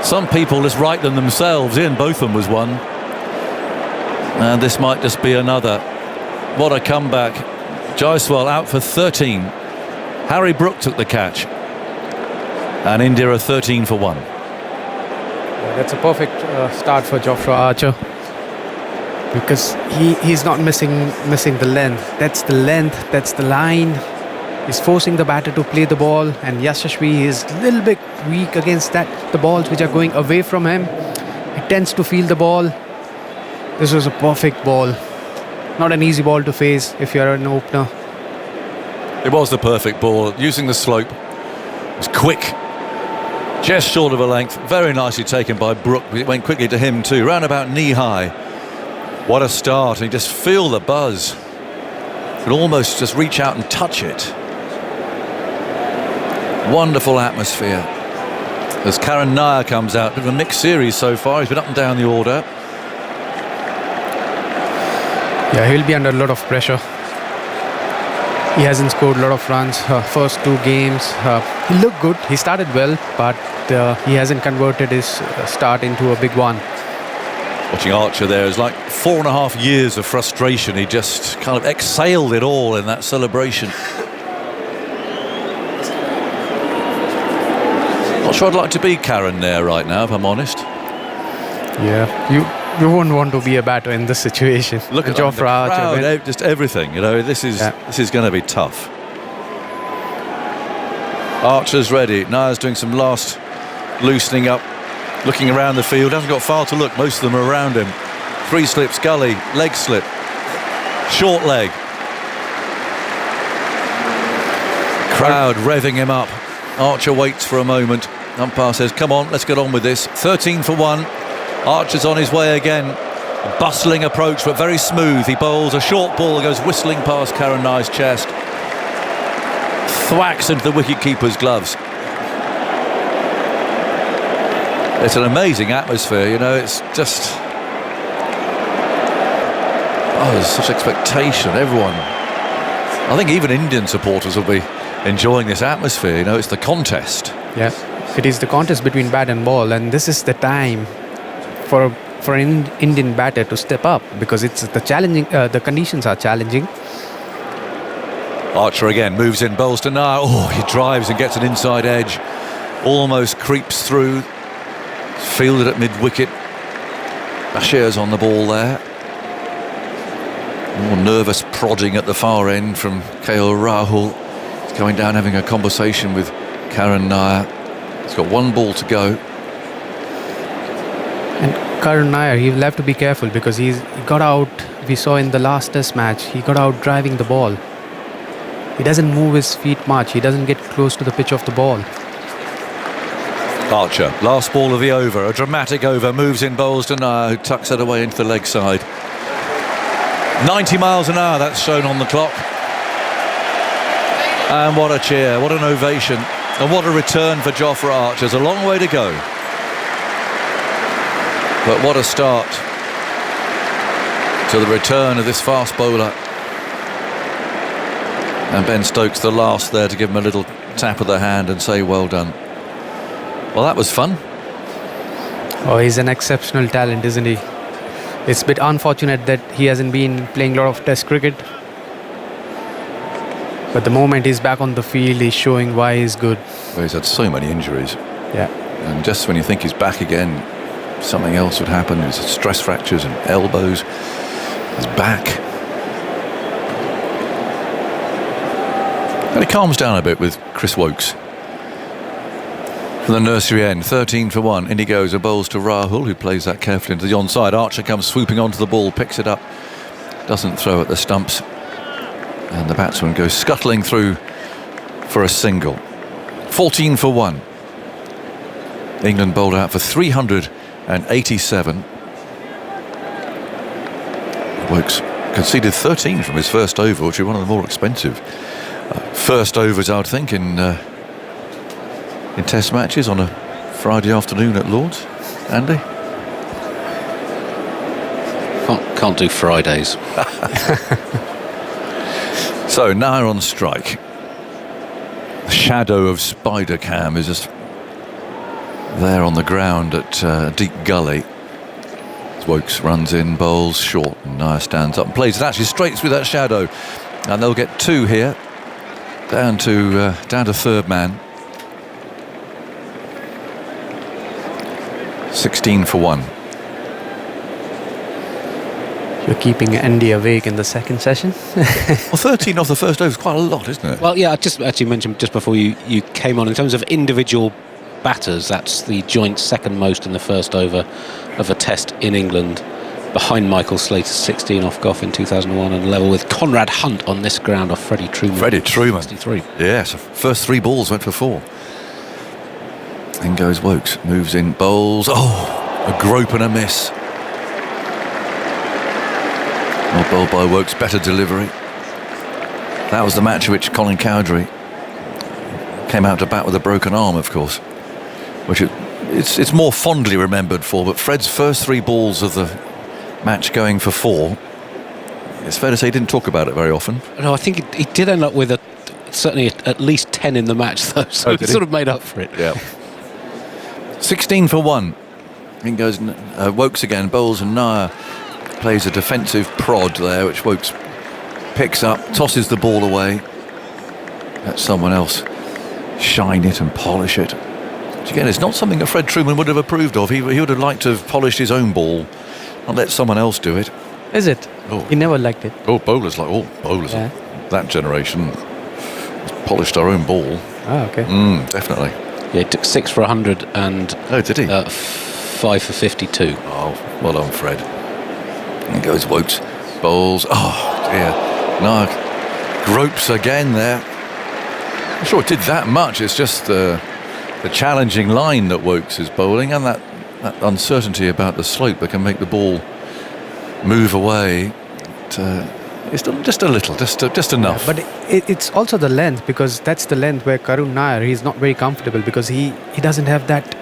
some people just write them themselves. Ian Botham was one, and this might just be another. What a comeback. Jaiswal out for 13. Harry Brook took the catch, and India are 13 for 1. That's a perfect start for Jofra Archer, because he's not missing the length. That's the length, that's the line. He's forcing the batter to play the ball, and Yashasvi is a little bit weak against that. The balls which are going away from him, he tends to feel the ball. This was a perfect ball. Not an easy ball to face if you're an opener. It was the perfect ball. Using the slope, it was quick, just short of a length. Very nicely taken by Brook. It went quickly to him too, round about knee high. What a start. And you just feel the buzz. You can almost just reach out and touch it. Wonderful atmosphere. As Karan Nair comes out, bit of a mixed series so far. He's been up and down the order. Yeah, he'll be under a lot of pressure. He hasn't scored a lot of runs first 2 games. He looked good. He started well, but he hasn't converted his start into a big one. Watching Archer there is like 4.5 years of frustration. He just kind of exhaled it all in that celebration. Not sure I'd like to be Karan Nair right now, if I'm honest. Yeah, you wouldn't want to be a batter in this situation. Look at Jofra Archer, just everything. You know, this is going to be tough. Archer's ready. Nair's doing some last loosening up. looking around the field, hasn't got far to look. Most of them are around him. 3 slips, gully, leg slip, short leg. Crowd revving him up. Archer waits for a moment. Umpire says, come on, let's get on with this. 13 for 1. Archer's on his way again. A bustling approach, but very smooth. He bowls a short ball, goes whistling past Karen Nye's chest. Thwacks into the wicket-keeper's gloves. It's an amazing atmosphere, you know, it's just... Oh, there's such expectation, everyone. I think even Indian supporters will be enjoying this atmosphere, you know, it's the contest. Yeah, it is the contest between bat and ball, and this is the time for an Indian batter to step up, because it's the challenging, the conditions are challenging. Archer again moves in, bowls to Nair. Oh, he drives and gets an inside edge, almost creeps through, fielded at mid-wicket. Bashir's on the ball there. More nervous prodding at the far end from KL Rahul. He's going down having a conversation with Karen Nair. He's got 1 ball to go. And Karen Nair, he will have to be careful, because he got out, we saw in the last test match, he got out driving the ball. He doesn't move his feet much, he doesn't get close to the pitch of the ball. Archer, last ball of the over, a dramatic over, moves in, bowls to Nair, who tucks it away into the leg side. 90 miles an hour, that's shown on the clock. And what a cheer, what an ovation, and what a return for Jofra Archer. There's a long way to go. But what a start to the return of this fast bowler. And Ben Stokes the last there to give him a little tap of the hand and say well done. Well, that was fun. Oh, he's an exceptional talent, isn't he? It's a bit unfortunate that he hasn't been playing a lot of test cricket. But the moment he's back on the field, he's showing why he's good. Well, he's had so many injuries. Yeah. And just when you think he's back again, something else would happen. There's stress fractures and elbows. His back. And it calms down a bit with Chris Wokes. From the nursery end, 13 for 1. In he goes, a bowls to Rahul, who plays that carefully into the onside. Archer comes swooping onto the ball, picks it up, doesn't throw at the stumps. And the batsman goes scuttling through for a single. 14 for 1. England bowled out for 387. Wokes conceded 13 from his first over, which is one of the more expensive first overs, I would think, in test matches on a Friday afternoon at Lord's. Andy? Can't do Fridays. So Nair on strike. The shadow of Spider Cam is just there on the ground at deep gully. Wokes runs in, bowls short, and Nair stands up and plays it actually straight through that shadow, and they'll get 2 here, down to third man. 16 for 1. You're keeping Andy awake in the second session. Well, 13 off the first over is quite a lot, isn't it? Well, yeah, I just actually mentioned just before you came on, in terms of individual batters, that's the joint second most in the first over of a test in England, behind Michael Slater's 16 off Gough in 2001, and level with Conrad Hunt on this ground off Freddie Truman. 63. Yes, first 3 balls went for 4. In goes Wokes, moves in, bowls. Oh, a grope and a miss. Well bowled by Wokes, better delivery. That was the match in which Colin Cowdrey came out to bat with a broken arm, of course, which it's more fondly remembered for. But Fred's first 3 balls of the match going for 4, it's fair to say he didn't talk about it very often. No, I think he did end up with certainly at least 10 in the match, though, so it sort of made up for it. Yeah. 16 for 1. In goes Wokes again, bowls, and Nair plays a defensive prod there, which Wokes picks up, tosses the ball away. Let someone else shine it and polish it. Which again, it's not something that Fred Truman would have approved of. He would have liked to have polished his own ball, not let someone else do it. Is it? Oh. He never liked it. Oh, bowlers of that generation polished our own ball. Ah, okay. Definitely. Yeah, he took 6 for 100 and... Oh, did he? 5 for 52. Oh, well done, Fred. There goes Wokes. Bowls. Oh, dear. No, gropes again there. I'm sure it did that much. It's just the challenging line that Wokes is bowling, and that uncertainty about the slope that can make the ball move away. It's just a little, just enough. Yeah, but it's also the length, because that's the length where Karun Nair, he's not very comfortable because he doesn't have that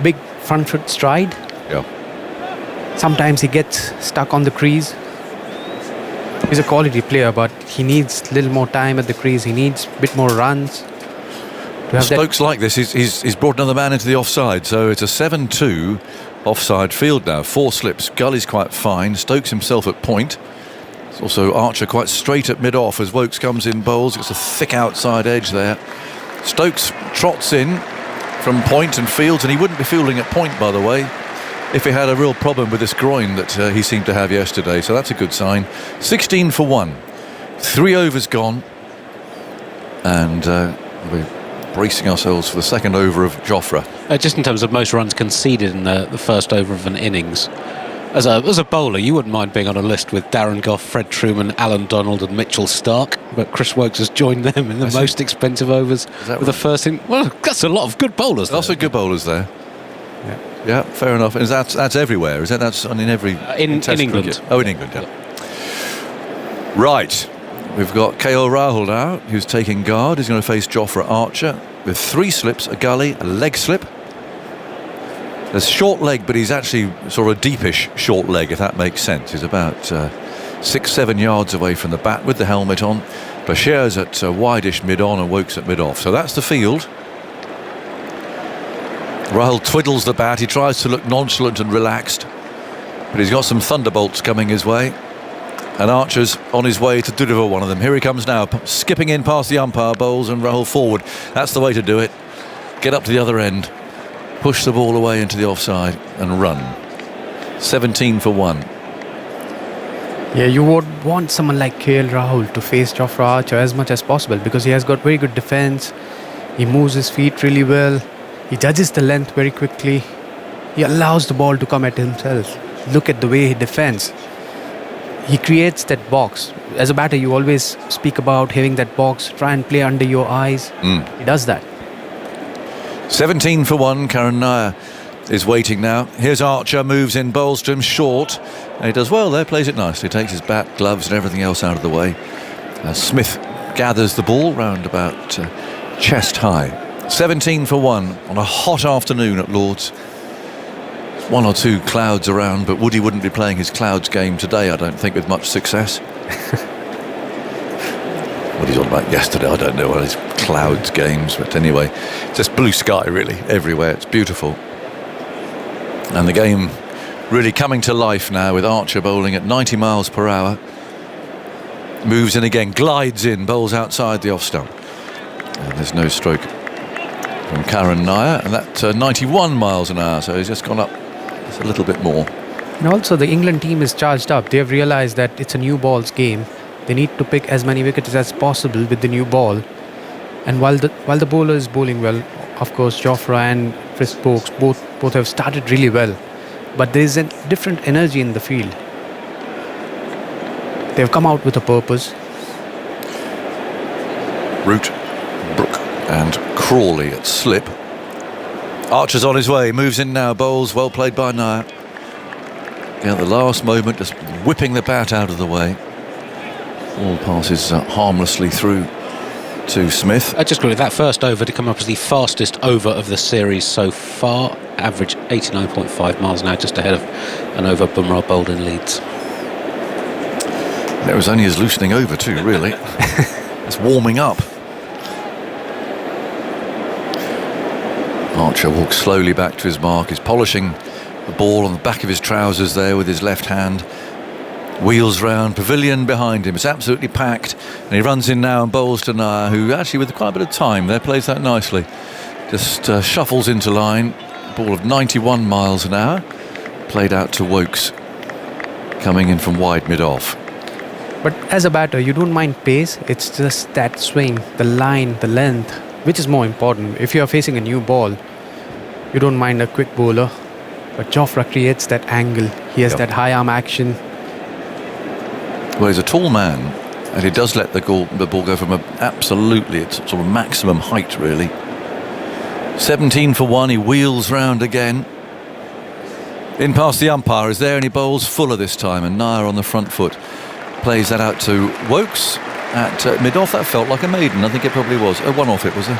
big front foot stride. Yeah. Sometimes he gets stuck on the crease. He's a quality player, but he needs a little more time at the crease. He needs a bit more runs. Stokes like this, he's brought another man into the offside, so it's a 7-2 offside field now. 4 slips. Gully's quite fine. Stokes himself at point. It's also Archer quite straight at mid-off as Wokes comes in, bowls. It's a thick outside edge there. Stokes trots in from point and fields, and he wouldn't be fielding at point, by the way, if he had a real problem with this groin that he seemed to have yesterday. So that's a good sign. 16 for 1. 3 overs gone. And we're bracing ourselves for the second over of Jofra. Just in terms of most runs conceded in the first over of an innings, as a bowler, you wouldn't mind being on a list with Darren Gough, Fred Truman, Alan Donald and Mitchell Stark, but Chris Wokes has joined them in the most expensive overs with the first in. Well, that's a lot of good bowlers. Lots of good bowlers there. Yeah, fair enough. And that's everywhere, is it? That's in every... In England. Cricket. Oh, in England, yeah. Right. We've got KL Rahul now, who's taking guard. He's going to face Jofra Archer with 3 slips, a gully, a leg slip. There's short leg, but he's actually sort of a deepish short leg, if that makes sense. He's about 6-7 yards away from the bat with the helmet on. Bashir's at wideish mid-on and Wokes at mid-off. So that's the field. Rahul twiddles the bat. He tries to look nonchalant and relaxed, but he's got some thunderbolts coming his way. And Archer's on his way to deliver one of them. Here he comes now, skipping in past the umpire, bowls and Rahul forward. That's the way to do it. Get up to the other end, push the ball away into the offside and run. 17 for 1. Yeah, you would want someone like KL Rahul to face Jofra Archer as much as possible, because he has got very good defence. He moves his feet really well. He judges the length very quickly. He allows the ball to come at himself. Look at the way he defends. He creates that box. As a batter, you always speak about having that box, try and play under your eyes. He does that. 17 for 1. Karun Nair is waiting now. Here's Archer, moves in, bowls to him short. And he does well there, plays it nicely. Takes his bat, gloves and everything else out of the way. Smith gathers the ball round about chest high. 17 for 1 on a hot afternoon at Lord's. 1 or 2 clouds around, but Woody wouldn't be playing his clouds game today, I don't think, with much success. What he's on about yesterday, I don't know, his clouds games, but anyway, just blue sky really everywhere. It's beautiful. And the game really coming to life now with Archer bowling at 90 miles per hour. Moves in again, glides in, bowls outside the off stump. And there's no stroke from Karun Nair, and that 91 miles an hour, so he's just gone up just a little bit more. And also the England team is charged up. They have realised that it's a new ball's game. They need to pick as many wickets as possible with the new ball. And while the bowler is bowling well, of course Jofra and Chris Wokes both have started really well, but there is a different energy in the field. They have come out with a purpose. Root, Brook and Crawley at slip. Archer's on his way, moves in now, bowls, well played by Nair. Yeah, at the last moment, just whipping the bat out of the way. All passes harmlessly through to Smith. I just got that first over to come up as the fastest over of the series so far. Average 89.5 miles an hour, just ahead of an over Bumrah bowled in Leeds. That was only his loosening over too, really. It's warming up. Archer walks slowly back to his mark. He's polishing the ball on the back of his trousers there with his left hand. Wheels round, pavilion behind him. It's absolutely packed. And he runs in now and bowls to Nair, who actually with quite a bit of time there plays that nicely. Just shuffles into line. Ball of 91 miles an hour. Played out to Wokes, coming in from wide mid-off. But as a batter, you don't mind pace. It's just that swing, the line, the length. which is more important. If you are facing a new ball, you don't mind a quick bowler, but Jofra creates that angle. He has that high arm action. Well, he's a tall man, and he does let the ball go from absolutely its sort of maximum height, really. 17 for 1, he wheels round again. In past the umpire, is there, and he bowls fuller this time, and Nair on the front foot plays that out to Wokes at mid-off. That felt like a maiden. I think it probably was. A one-off it was there.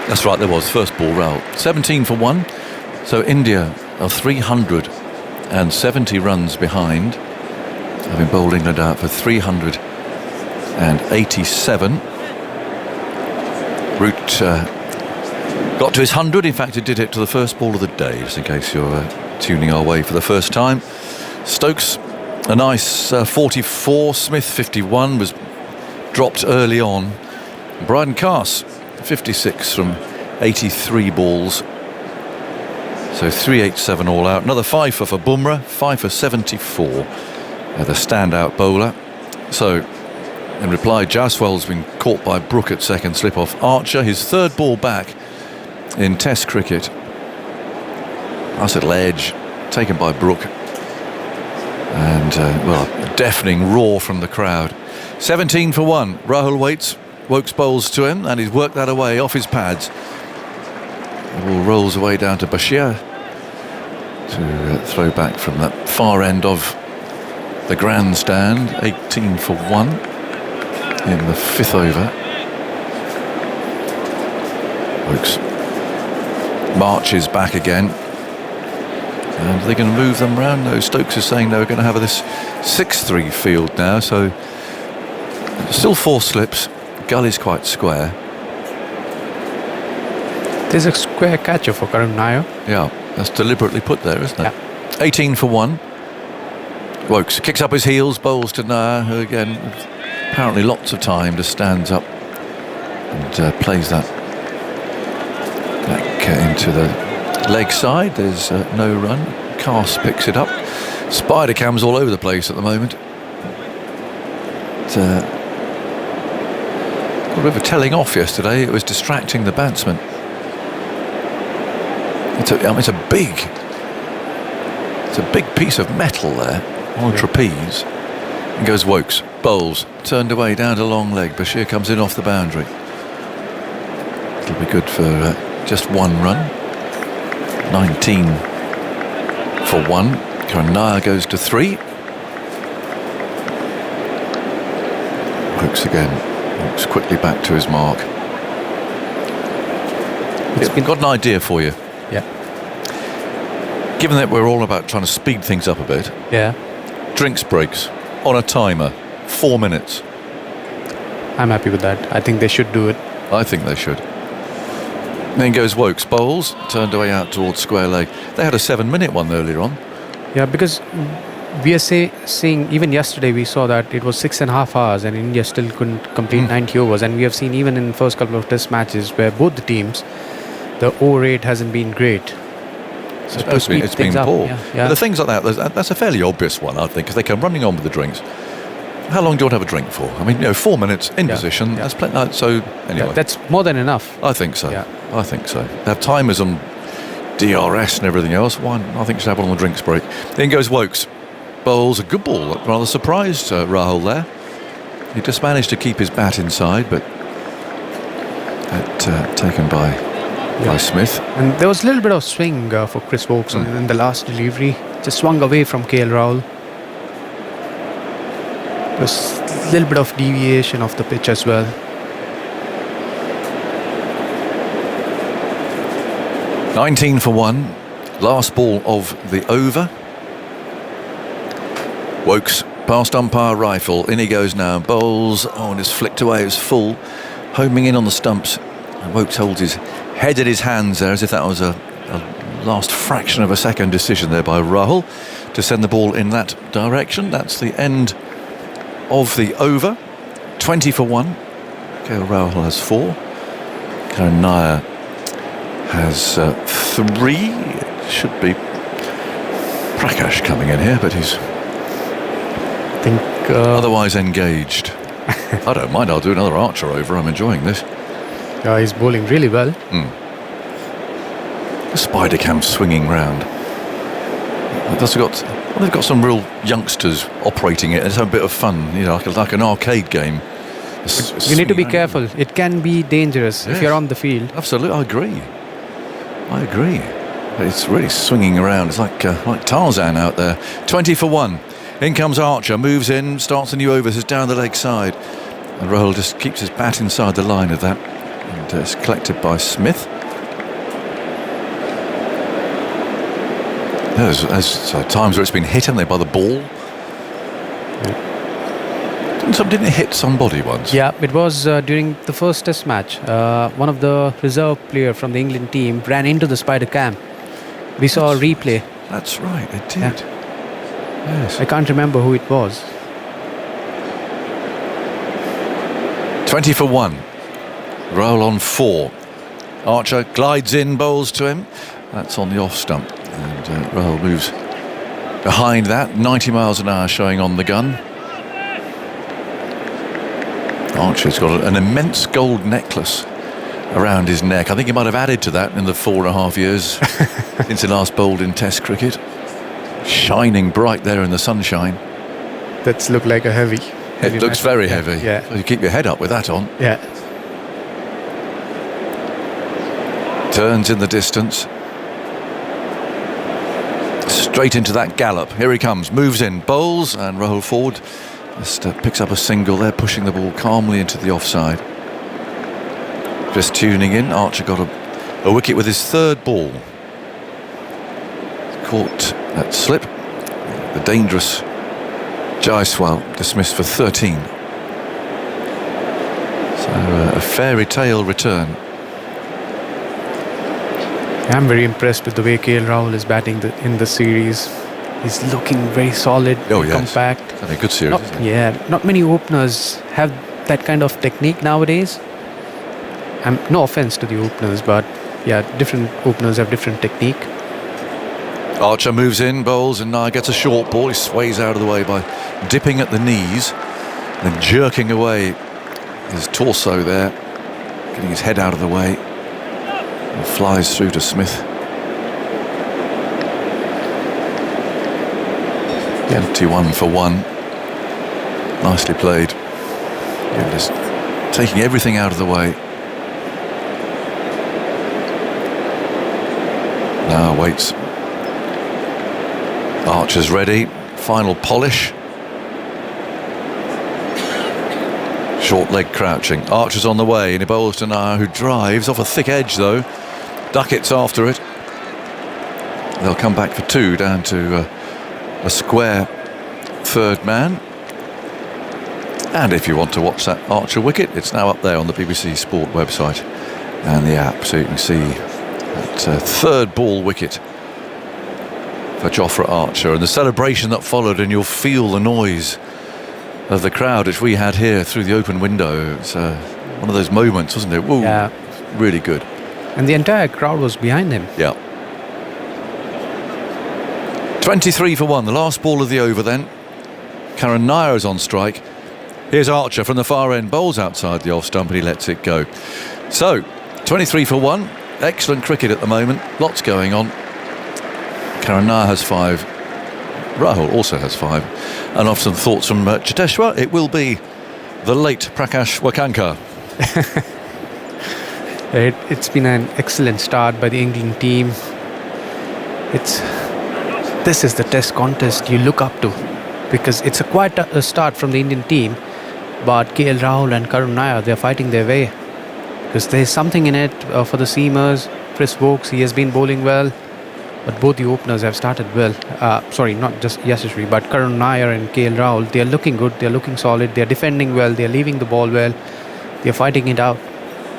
That's right, there was. First ball, Rahul. 17 for 1. So India are 370 runs behind, having bowled England out for 387. Root got to his 100. In fact, it did it to the first ball of the day, just in case you're tuning our way for the first time. Stokes, a nice 44. Smith, 51, was dropped early on. Bryden Carse, 56 from 83 balls. So 387 all out. Another fifer for Bumrah, 5 for 74. The standout bowler. So, in reply, Jaswal's been caught by Brook at second slip off Archer. His third ball back in Test cricket. Nice little edge taken by Brook. And, well, a deafening roar from the crowd. 17 for 1. Rahul waits. Wokes bowls to him, and he's worked that away off his pads. The ball rolls away down to Bashir to throw back from that far end of the grandstand. 18 for 1 in the 5th over. Wokes marches back again, and they're going to move them round. No, Stokes is saying they're going to have this 6-3 field now, so still 4 slips. Gully's quite square. There's a square catcher for Karun Nair. Yeah, that's deliberately put there, isn't it? Yeah. 18 for 1. Wokes kicks up his heels, bowls to Nair, who again, apparently lots of time, just stands up and plays that back into the leg side. There's no run. Carse picks it up. Spider cams all over the place at the moment. Got a bit of a telling off yesterday. It was distracting the batsman. It's a big piece of metal there on a trapeze. And goes Wokes, bowls, turned away down to long leg. Bashir comes in off the boundary. It'll be good for just 1 run. 19 for 1. Karun Nair goes to 3. Wokes again. Wokes quickly back to his mark. I've got an idea for you. Yeah. Given that we're all about trying to speed things up a bit. Yeah. Drinks breaks on a timer, 4 minutes. I'm happy with that. I think they should do it. I think they should. Then goes Wokes, bowls, turned away out towards square leg. They had a 7-minute one earlier on. Yeah, because we are seeing, even yesterday we saw that it was 6.5 hours and India still couldn't complete 90 overs. And we have seen even in the first couple of test matches where both the teams, the over rate hasn't been great. So it's been poor. Yeah. But the things like that's a fairly obvious one, I think, because they come running on with the drinks. How long do you want to have a drink for? I mean, 4 minutes in position. That's plenty. So anyway, that's more than enough. I think so. Yeah. I think so. They have timers on DRS and everything else. Why? I think you should have one on the drinks break. Then goes Wokes. Bowls a good ball. Rather surprised Rahul there. He just managed to keep his bat inside, but taken by Smith. And there was a little bit of swing for Chris Wokes in the last delivery. Just swung away from KL Rahul. There was a little bit of deviation of the pitch as well. 19 for 1. Last ball of the over. Wokes past umpire rifle. In he goes now. Bowls. Oh, and it's flicked away. It's full. Homing in on the stumps. And Wokes holds his head in his hands there as if that was a last fraction of a second decision there by Rahul to send the ball in that direction. That's the end of the over. 20 for 1. KL Rahul has 4. Karun Nair has 3. It should be Prakash coming in here, but he's otherwise engaged. I don't mind. I'll do another Archer over. I'm enjoying this. Yeah, he's bowling really well. The spider cam swinging round. They've got some real youngsters operating it. It's a bit of fun, you know, like an arcade game. You need to be careful. It can be dangerous if you're on the field. Absolutely, I agree. It's really swinging around. It's like Tarzan out there. 20 for 1. In comes Archer, moves in, starts a new over, is down the leg side. And Rahul just keeps his bat inside the line of that. And it's collected by Smith. There's times where it's been hit, haven't they, by the ball? Didn't it hit somebody once? Yeah, it was during the first test match. One of the reserve player from the England team ran into the spider cam. We saw a replay. That's right, it did. Yeah. Yes. I can't remember who it was. 20 for 1. Roll on 4. Archer glides in, bowls to him. That's on the off stump. And Rahul moves behind that. 90 miles an hour showing on the gun. Archer's got an immense gold necklace around his neck. I think he might have added to that in the 4.5 years since he last bowled in Test cricket. Shining bright there in the sunshine. That's look like a heavy. It looks very heavy. Yeah. So you keep your head up with that on. Yeah. Turns in the distance. Straight into that gallop. Here he comes. Moves in. Bowls and Rahul forward. Just picks up a single there, pushing the ball calmly into the offside. Just tuning in. Archer got a wicket with his 3rd ball. Caught that slip. The dangerous Jaiswal dismissed for 13. So a fairy tale return. I'm very impressed with the way KL Rahul is batting in the series. He's looking very solid, compact. It's a good series, isn't it? Not many openers have that kind of technique nowadays. No offense to the openers, but different openers have different technique. Archer moves in, bowls, and now gets a short ball. He sways out of the way by dipping at the knees and jerking away his torso there, getting his head out of the way, and flies through to Smith. 21 for 1. Nicely played. Just taking everything out of the way. Now waits. Archer's ready. Final polish. Short leg crouching. Archer's on the way, and he bowls to Naya, who drives off a thick edge though. Duckett's after it. They'll come back for 2 down to a square 3rd man. And if you want to watch that Archer wicket, it's now up there on the BBC Sport website and the app, so you can see that 3rd ball wicket for Jofra Archer, and the celebration that followed, and you'll feel the noise of the crowd, which we had here through the open window. It's one of those moments, wasn't it? Woo, yeah. Really good. And the entire crowd was behind him. Yeah. 23 for 1, the last ball of the over then. Karan Nair is on strike. Here's Archer from the far end, bowls outside the off stump, and he lets it go. So, 23 for 1, excellent cricket at the moment, lots going on. Karan Nair has 5, Rahul also has 5, and off some thoughts from Cheteshwar, it will be the late Prakash Wakanka. It's been an excellent start by the England team. This is the test contest you look up to, because it's quite a start from the Indian team, but KL Rahul and Karun Nair, they're fighting their way, because there's something in it for the seamers. Chris Wokes, he has been bowling well, but both the openers have started well. Sorry, not just Yashasri, but Karun Nair and KL Rahul, they're looking good, they're looking solid, they're defending well, they're leaving the ball well, they're fighting it out.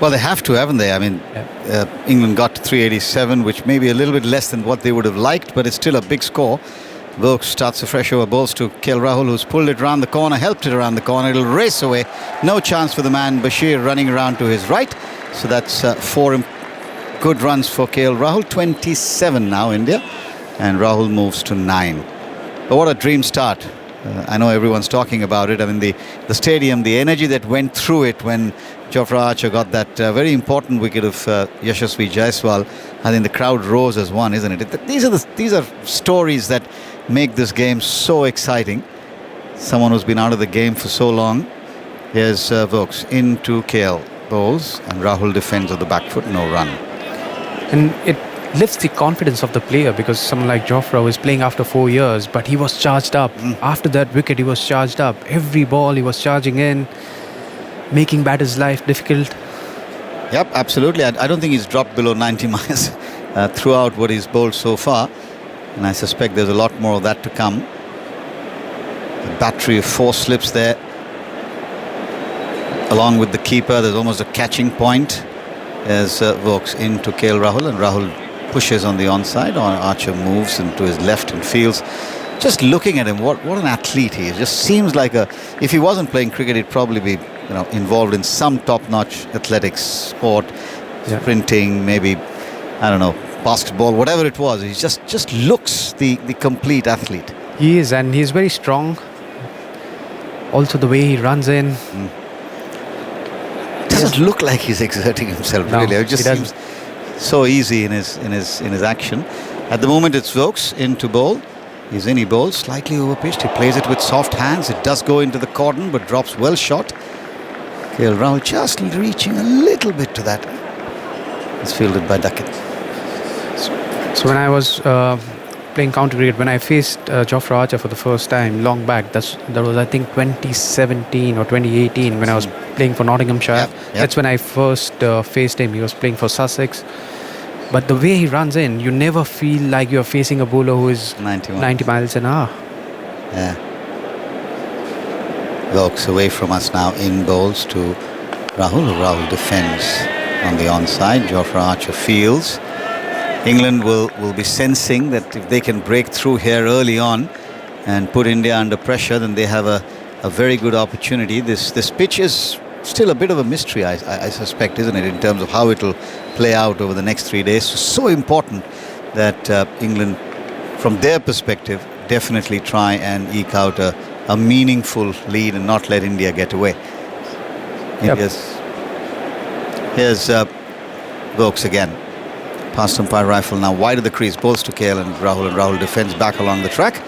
Well, they have to, haven't they? I mean, England got to 387, which may be a little bit less than what they would have liked, but it's still a big score. Wilkes starts a fresh over, balls to KL Rahul, who's pulled it around the corner, helped it around the corner. It'll race away. No chance for the man Bashir running around to his right. So that's 4 good runs for KL Rahul. 27 now, India. And Rahul moves to 9. But what a dream start I know everyone's talking about it. I mean, the stadium, the energy that went through it when Jofra Archer got that very important wicket of Yashasvi Jaiswal. I think the crowd rose as one, isn't it? These are stories that make this game so exciting. Someone who's been out of the game for so long. Here's Vokes into KL, bowls, and Rahul defends on the back foot, no run. And it lifts the confidence of the player, because someone like Jofra was playing after 4 years, but he was charged up. After that wicket, he was charged up. Every ball he was charging in, making batters' life difficult. Yep, absolutely. I don't think he's dropped below 90 miles throughout what he's bowled so far, and I suspect there's a lot more of that to come. A battery of 4 slips there. Along with the keeper, there's almost a catching point. There's Vokes into KL Rahul, and Rahul pushes on the onside. Archer moves into his left and fields. Just looking at him, what an athlete he is. Just seems like if he wasn't playing cricket, he'd probably be involved in some top-notch athletics sport, sprinting, maybe, I don't know, basketball, whatever it was. He just looks the complete athlete. He is, and he's very strong. Also the way he runs in. Doesn't look like he's exerting himself, no, really. It just seems so easy in his action. At the moment, it's Vokes into bowl. He's in, he bowls slightly overpitched. He plays it with soft hands. It does go into the cordon, but drops well shot. KL Rahul just reaching a little bit to that. It's fielded by Duckett. So when I was playing county cricket, when I faced Jofra Archer for the first time long back, that was I think 2017 or 2018 when I was playing for Nottinghamshire. Yep. That's when I first faced him. He was playing for Sussex. But the way he runs in, you never feel like you're facing a bowler who is 90 miles an hour. Yeah. Vokes away from us now, in bowls to Rahul. Rahul defends on the onside. Jofra Archer fields. England will be sensing that if they can break through here early on and put India under pressure, then they have a very good opportunity. This pitch is still a bit of a mystery, I suspect, isn't it, in terms of how it will play out over the next 3 days. So important that England, from their perspective, definitely try and eke out a meaningful lead and not let India get away. Here's Vokes again. Past umpire rifle now wide of the crease, bowls to KL and Rahul defends back along the track,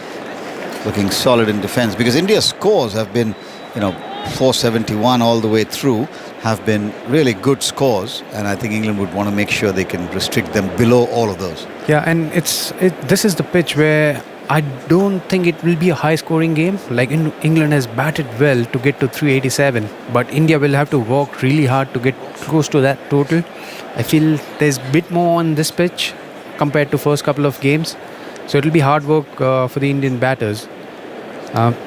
looking solid in defence, because India's scores have been 471 all the way through, have been really good scores, and I think England would want to make sure they can restrict them below all of those. Yeah, and this is the pitch where I don't think it will be a high scoring game. Like England has batted well to get to 387, but India will have to work really hard to get close to that total. I feel there's a bit more on this pitch compared to first couple of games, so it'll be hard work for the Indian batters.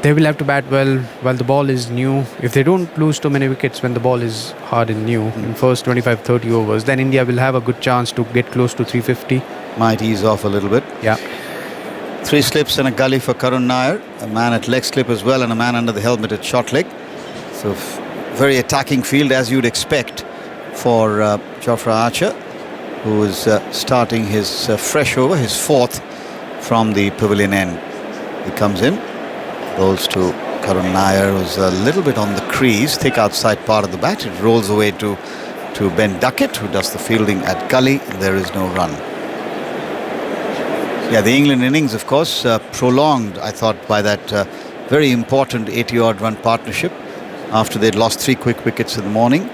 They will have to bat well while the ball is new. If they don't lose too many wickets when the ball is hard and new in first 25-30 overs, then India will have a good chance to get close to 350. Might ease off a little bit. Yeah. 3 slips and a gully for Karun Nair, a man at leg slip as well, and a man under the helmet at short leg. So very attacking field, as you'd expect for Jofra Archer, who is starting his fresh over, his 4th from the pavilion end. He comes in, bowls to Karun Nair, who's a little bit on the crease, thick outside part of the bat. It rolls away to Ben Duckett, who does the fielding at gully. There is no run. Yeah, the England innings, of course, prolonged, I thought, by that very important 80-odd run partnership after they'd lost 3 quick wickets in the morning.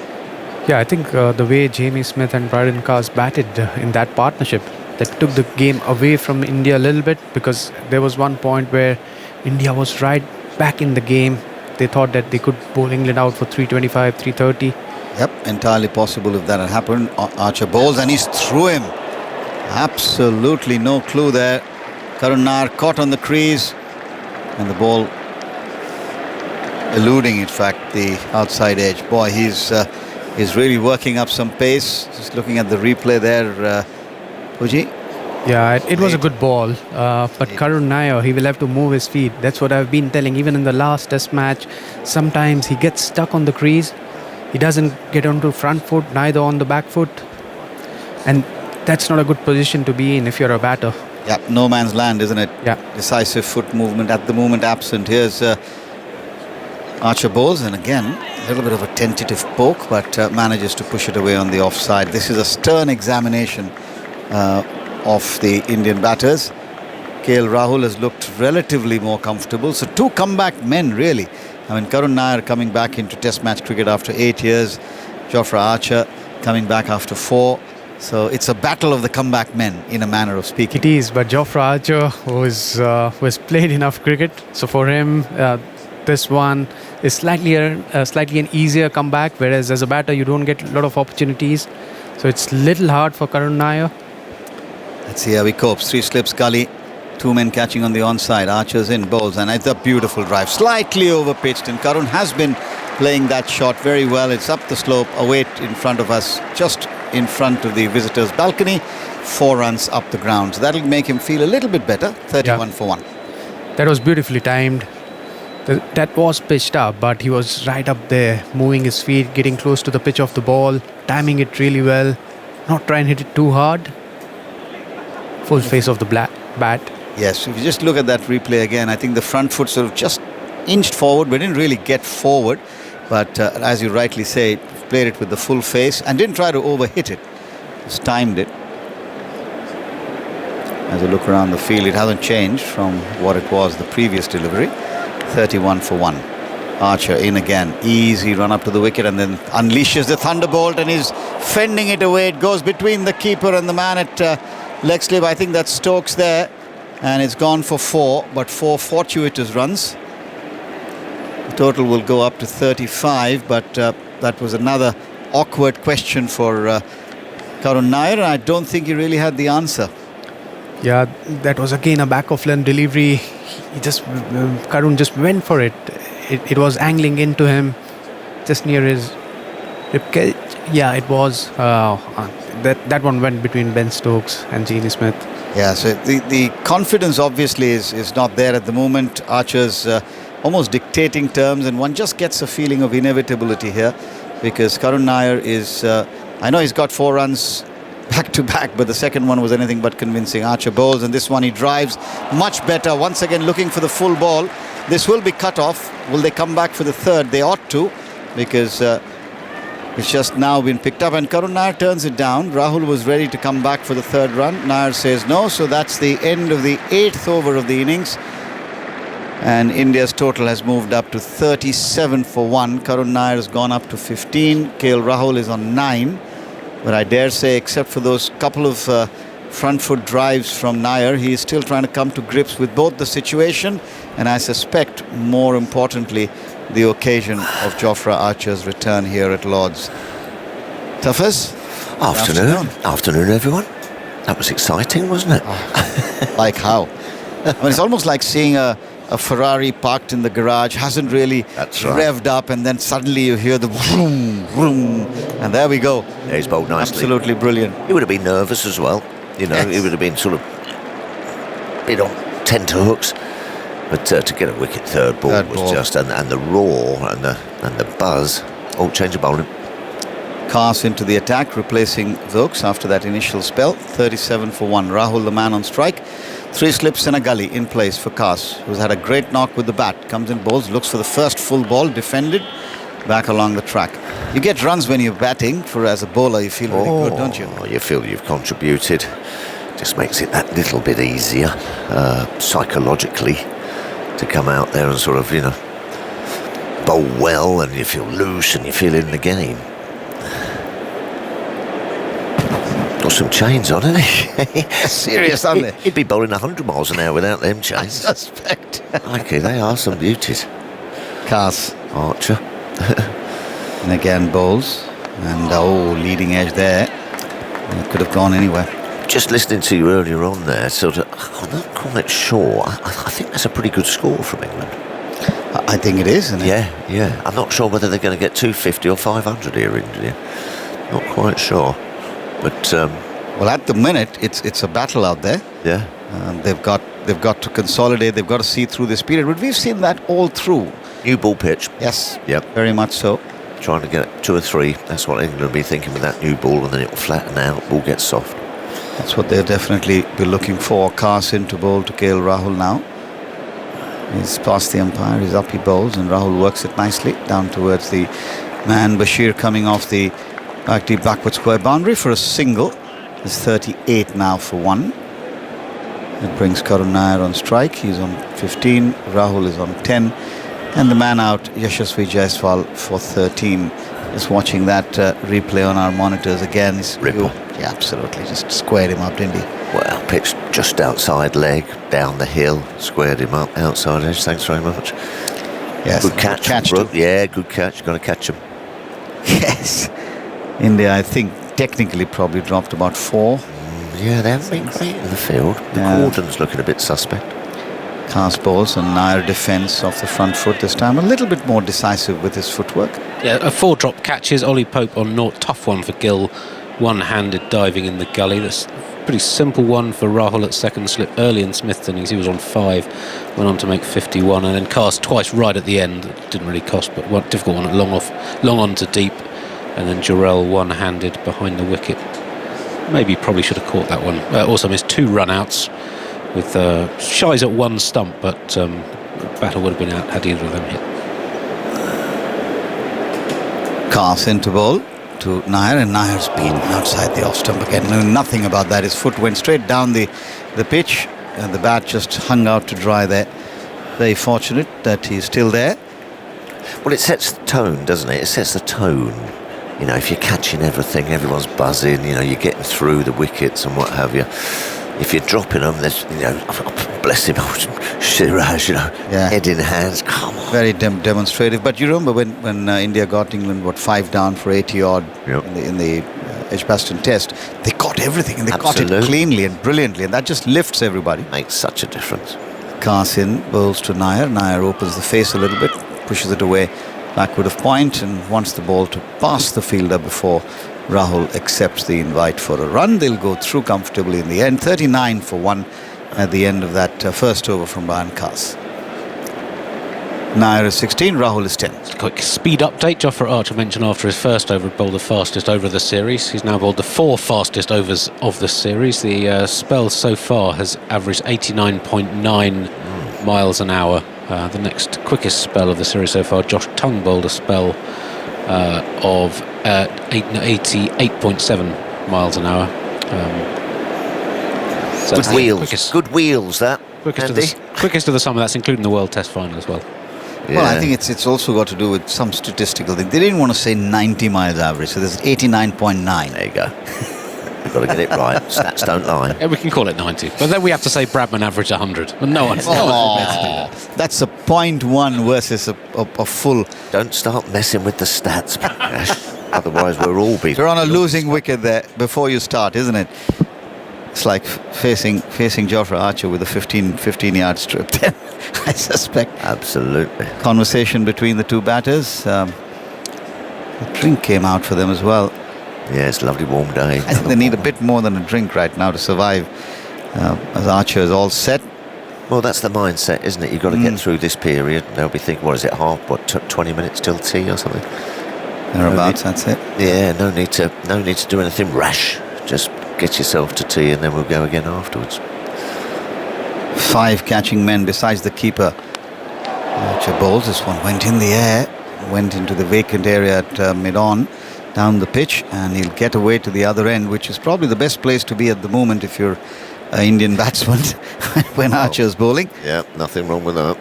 Yeah, I think the way Jamie Smith and Brydon Cars batted in that partnership, that took the game away from India a little bit, because there was one point where India was right back in the game. They thought that they could bowl England out for 325, 330. Yep, entirely possible if that had happened. Archer bowls and he's through him. Absolutely no clue there. Karun Nair caught on the crease, and the ball eluding, in fact, the outside edge. Boy, he's really working up some pace. Just looking at the replay there, Puji. Yeah, it was a good ball, but Karun Nair, he will have to move his feet. That's what I've been telling. Even in the last test match, sometimes he gets stuck on the crease. He doesn't get onto front foot, neither on the back foot. And that's not a good position to be in if you're a batter. Yeah, no man's land, isn't it? Yeah. Decisive foot movement at the moment absent. Here's Archer bowls, and again a little bit of a tentative poke, but manages to push it away on the offside. This is a stern examination of the Indian batters. KL Rahul has looked relatively more comfortable. So two comeback men, really. I mean, Karun Nair coming back into Test match cricket after 8 years. Jofra Archer coming back after 4. So it's a battle of the comeback men, in a manner of speaking. It is, but Jofra Archer was played enough cricket. So for him, this one is slightly an easier comeback, whereas as a batter, you don't get a lot of opportunities. So it's a little hard for Karun Nair. Let's see how he copes. 3 slips gully. 2 men catching on the onside. Archer's in, bowls, and it's a beautiful drive. Slightly over-pitched, and Karun has been playing that shot very well. It's up the slope, away in front of us, just in front of the visitors' balcony. 4 runs up the ground. So that'll make him feel a little bit better. 31 for 1. That was beautifully timed. That was pitched up, but he was right up there, moving his feet, getting close to the pitch of the ball, timing it really well, not trying to hit it too hard. Full face of the bat. Yes, if you just look at that replay again, I think the front foot sort of just inched forward, but didn't really get forward. But as you rightly say, played it with the full face and didn't try to overhit it. Just timed it. As you look around the field, it hasn't changed from what it was the previous delivery. 31 for 1. Archer in again. Easy run up to the wicket and then unleashes the thunderbolt and is fending it away. It goes between the keeper and the man at leg slip. I think that's Stokes there. And it's gone for 4, but 4 fortuitous runs. The total will go up to 35, but that was another awkward question for Karun Nair, and I don't think he really had the answer. Yeah, that was again a back of lane delivery. Karun just went for it. It was angling into him, just near his ribcage. Yeah, it was. That one went between Ben Stokes and Genie Smith. Yeah, so the confidence obviously is not there at the moment. Archer's almost dictating terms, and one just gets a feeling of inevitability here, because Karun Nair is, I know he's got 4 runs back to back, but the second one was anything but convincing. Archer bowls, and this one he drives much better. Once again looking for the full ball. This will be cut off. Will they come back for the third? They ought to, because it's just now been picked up, and Karun Nair turns it down. Rahul was ready to come back for the third run. Nair says no, so that's the end of the 8th over of the innings. And India's total has moved up to 37 for 1. Karun Nair has gone up to 15. KL Rahul is on 9. But I dare say, except for those couple of front foot drives from Nair, he is still trying to come to grips with both the situation and, I suspect, more importantly, the occasion of Jofra Archer's return here at Lord's. Tafaz? Afternoon, everyone. That was exciting, wasn't it? Like how? I mean, it's almost like seeing a Ferrari parked in the garage, hasn't really revved up, and then suddenly you hear the vroom, vroom, and there we go. Yeah, he's bowled nicely. Absolutely brilliant. He would have been nervous as well. You know, he would have been sort of bit on tenterhooks. But to get a wicket third ball was just, and the roar and the buzz. Oh, change of bowling. Khas into the attack, replacing Stokes after that initial spell. 37 for 1. Rahul, the man on strike. 3 slips and a gully in place for Khas, who's had a great knock with the bat. Comes in, bowls, looks for the first full ball, defended, back along the track. You get runs when you're batting. As a bowler, you feel very good, don't you? You feel you've contributed. Just makes it that little bit easier psychologically to come out there and sort of, you know, bowl well, and you feel loose and you feel in the game. Got some chains on, hasn't he? Serious, aren't they? He'd be bowling 100 miles an hour without them chains. I suspect. Okay, they are some beauties. Khas. Archer. And again bowls. And leading edge there. It could have gone anywhere. Just listening to you earlier on there, sort of, I'm not quite sure. I think that's a pretty good score from England. I think it is, isn't it? Yeah. I'm not sure whether they're going to get 250 or 500 here in India. Not quite sure. But well, at the minute, it's a battle out there. Yeah. They've got to consolidate. They've got to see through this period. But we've seen that all through. New ball pitch. Yes. Yep. Very much so. Trying to get 2 or 3. That's what England will be thinking with that new ball, and then it will flatten out. Ball gets soft. That's what they'll definitely be looking for. Carson to bowl to KL Rahul now. He's past the umpire, he's up, he bowls, and Rahul works it nicely down towards the man. Bashir coming off the deep backward square boundary for a single. It's 38 now for 1. It brings Karun Nair on strike. He's on 15, Rahul is on 10, and the man out, Yashasvi Jaiswal, for 13. Just watching that replay on our monitors again. Ripple. Yeah, absolutely. Just squared him up, didn't he? Well, pitched just outside leg, down the hill, squared him up, outside edge. Thanks very much. Yes, good catch, Brooke. Yeah, good catch. Got to catch him. Yes. India, I think, technically probably dropped about 4. Yeah, they haven't been great in the field. The cordon's looking a bit suspect. Cast balls and Nair defence off the front foot this time. A little bit more decisive with his footwork. Yeah, 4 drop catches. Ollie Pope on naught. Tough one for Gill. One-handed diving in the gully. That's a pretty simple one for Rahul at second slip early in Smith's innings. He was on 5, went on to make 51, and then cast twice right at the end. It didn't really cost, but one difficult one at long on to deep, and then Jarrell one-handed behind the wicket. Maybe probably should have caught that one. Also missed 2 run-outs with shies at 1 stump, but battle would have been out had either of them hit. Cast into ball to Nair, and Nair's been outside the off stump again. Knew nothing about that. His foot went straight down the pitch, and the bat just hung out to dry there. Very fortunate that he's still there. Well, it sets the tone, doesn't it? It sets the tone. You know, if you're catching everything, everyone's buzzing, you know, you're getting through the wickets and what have you. If you're dropping them, there's, you know, bless him, Siraj, you know, head in hands, come on. Very demonstrative. But you remember when India got England, 5 down for 80 odd in the Edgbaston Test, they caught everything and they caught it cleanly and brilliantly, and that just lifts everybody. Makes such a difference. Carson bowls to Nair. Nair opens the face a little bit, pushes it away backward of point, and wants the ball to pass the fielder before Rahul accepts the invite for a run. They'll go through comfortably in the end. 39 for 1 at the end of that first over from Brian Kaas. Nair is 16, Rahul is 10. Quick speed update. Jofra Archer mentioned after his first over bowled the fastest over of the series. He's now bowled the 4 fastest overs of the series. The spell so far has averaged 89.9 miles an hour. The next quickest spell of the series so far, Josh Tongue bowled a spell of 88.7 miles an hour. So good wheels. Good wheels, that. Quickest of the summer. That's including the World Test final as well. Yeah. Well, I think it's also got to do with some statistical thing. They didn't want to say 90 miles average, so there's 89.9. There you go. You've got to get it right. Stats don't lie. Yeah, we can call it 90. But then we have to say Bradman averaged 100. But no one's prepared to do that. That's a 0.1 versus a full. Don't start messing with the stats. Otherwise, we'll all be... You're on a losing wicket there before you start, isn't it? It's like facing Jofra Archer with a 15-yard strip. I suspect. Absolutely. Conversation between the two batters. A drink came out for them as well. Yeah, it's a lovely warm day. I think they need a bit more than a drink right now to survive, as Archer is all set. Well, that's the mindset, isn't it? You've got to get through this period. They'll be thinking, what is it, 20 minutes till tea or something? Thereabouts, that's it. Yeah, no need to do anything rash. Just get yourself to tea and then we'll go again afterwards. 5 catching men besides the keeper. Archer bowls. This one went in the air, went into the vacant area at mid-on, down the pitch, and he'll get away to the other end, which is probably the best place to be at the moment if you're an Indian batsman when Archer's bowling. Yeah, nothing wrong with that.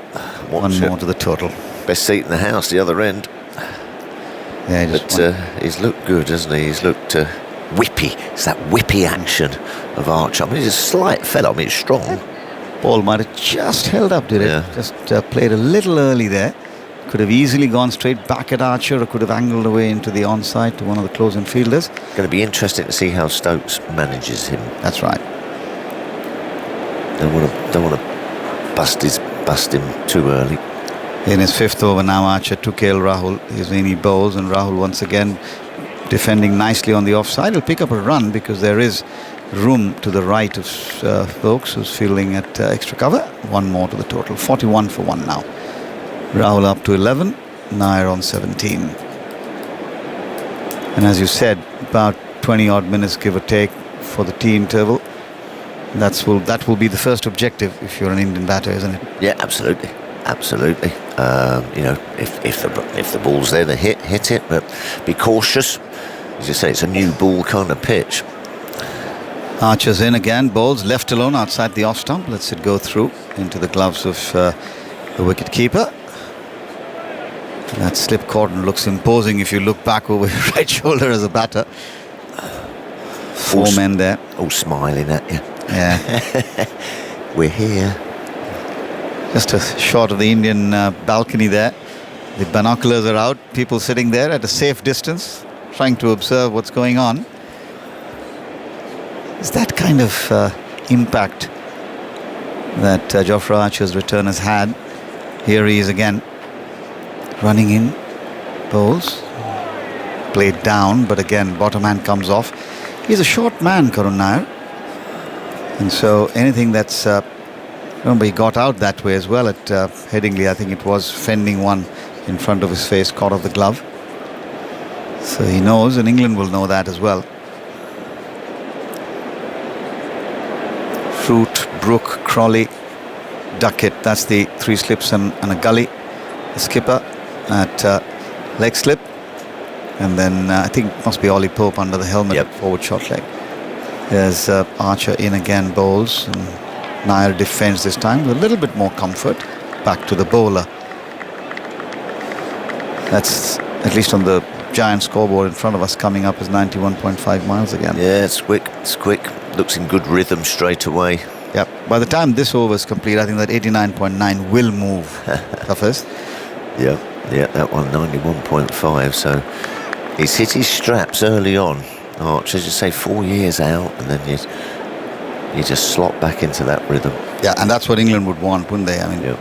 One more to the total. Best seat in the house, the other end. Yeah, but he's looked good, hasn't he? He's looked whippy. It's that whippy action of Archer. I mean, he's a slight fellow. I mean, he's strong. Ball might have just held up, did it? Yeah. Just played a little early there. Could have easily gone straight back at Archer, or could have angled away into the onside to one of the close-in fielders. Going to be interesting to see how Stokes manages him. That's right. Don't want to bust him too early. In his 5th over now, Archer to KL Rahul. He bowls, and Rahul once again defending nicely on the offside. He'll pick up a run because there is room to the right of Stokes, who's fielding at extra cover. One more to the total. 41 for 1 now. Rahul up to 11, Nair on 17. And as you said, about 20 odd minutes give or take for the tea interval. That will be the first objective if you're an Indian batter, isn't it? Yeah, absolutely. If the ball's there, they hit it, but be cautious. As you say, it's a new ball kind of pitch. Archer's in again, bowls left alone outside the off stump, lets it go through into the gloves of the wicket keeper. That slip cordon looks imposing if you look back over your right shoulder as a batter. Four men there. All smiling at you. Yeah. We're here. Just a shot of the Indian balcony there. The binoculars are out, people sitting there at a safe distance, trying to observe what's going on. Is that kind of impact that Jofra Archer's return has had? Here he is again, running in, bowls, played down, but again bottom hand comes off. He's a short man, Karun Nair, and so anything that's remember he got out that way as well at Headingley. I think it was fending one in front of his face, caught off the glove. So he knows, and England will know that as well. Fruit, Brook, Crawley, Duckett, that's the 3 slips and a gully. The skipper at leg slip, and then I think it must be Ollie Pope under the helmet at forward short leg. There's Archer in again, bowls, and Nair defends this time with a little bit more comfort. Back to the bowler. That's at least on the giant scoreboard in front of us, coming up as 91.5 miles again. Yeah, it's quick. Looks in good rhythm straight away. Yep. By the time this over is complete, I think that 89.9 will move. Toughest. Yeah, that one 91.5. So he's hit his straps early on. Archer, as you say, 4 years out, and then you just slot back into that rhythm. Yeah, and that's what England would want, wouldn't they? I mean,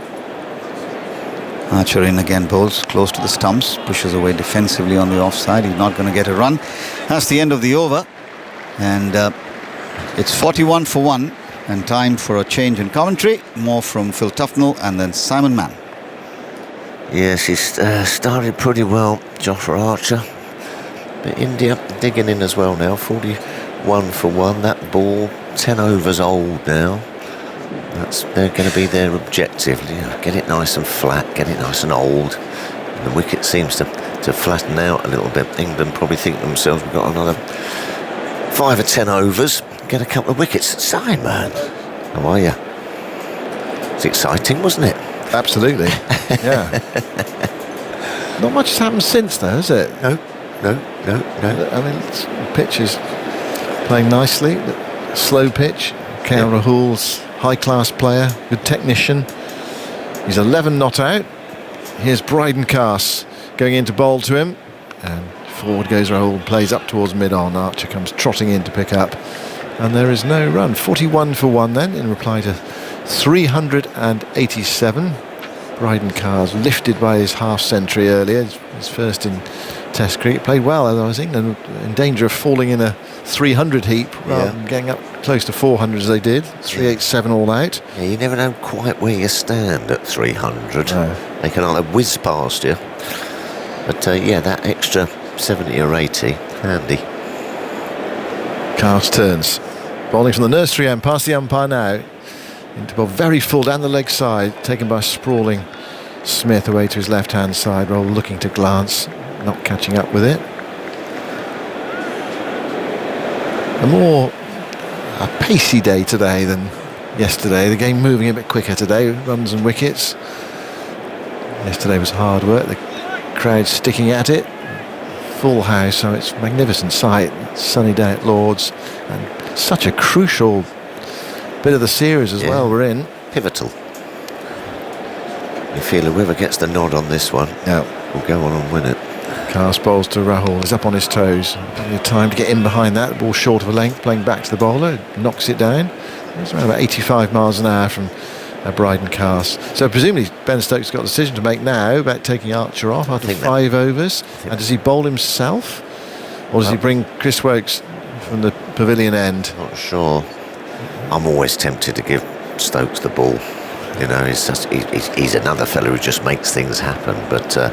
Archer in again, bowls close to the stumps, pushes away defensively on the offside. He's not going to get a run. That's the end of the over, and it's 41 for 1, and time for a change in commentary. More from Phil Tufnell and then Simon Mann. Yes, he's started pretty well, Jofra Archer. But India digging in as well now. 41 for 1. That ball 10 overs old now. They're going to be their objective. Get it nice and flat, get it nice and old. And the wicket seems to flatten out a little bit. England probably think to themselves, we've got another 5 or 10 overs, get a couple of wickets. Simon, how are you? It's exciting, wasn't it? Absolutely. Yeah. Not much has happened since, though, has it? No. I mean, the pitch is playing nicely. Slow pitch. KL Rahul's high-class player, good technician. He's 11 not out. Here's Bryden Carse going in to bowl to him, and forward goes Rahul, plays up towards mid-on. Archer comes trotting in to pick up, and there is no run. 41 for 1 then, in reply to 387. Bryden Carse lifted by his half-century earlier, his first in Test cricket. Played well, otherwise England in danger of falling in a 300 heap rather than getting up close to 400 as they did. 387 all out. Yeah, you never know quite where you stand at 300. No. They can either whiz past you, but that extra 70 or 80, handy. Carse turns, bowling from the nursery end, past the umpire now, into ball very full down the leg side, taken by sprawling Smith away to his left hand side. Rahul looking to glance, not catching up with it. A pacey day today than yesterday. The game moving a bit quicker today, runs and wickets. Yesterday was hard work, the crowd sticking at it. Full house, so it's a magnificent sight. Sunny day at Lord's, and such a crucial bit of the series as well we're in. Pivotal. You feel whoever gets the nod on this one will go on and win it. Carse bowls to Rahul, he's up on his toes. Plenty of time to get in behind that. The ball short of a length, playing back to the bowler, knocks it down. It's around about 85 miles an hour from Bryden Carse. So presumably Ben Stokes got a decision to make now about taking Archer off after 5 overs. And does he bowl himself, or does he bring Chris Wokes from the pavilion end? Not sure. I'm always tempted to give Stokes the ball. You know, he's another fellow who just makes things happen. But I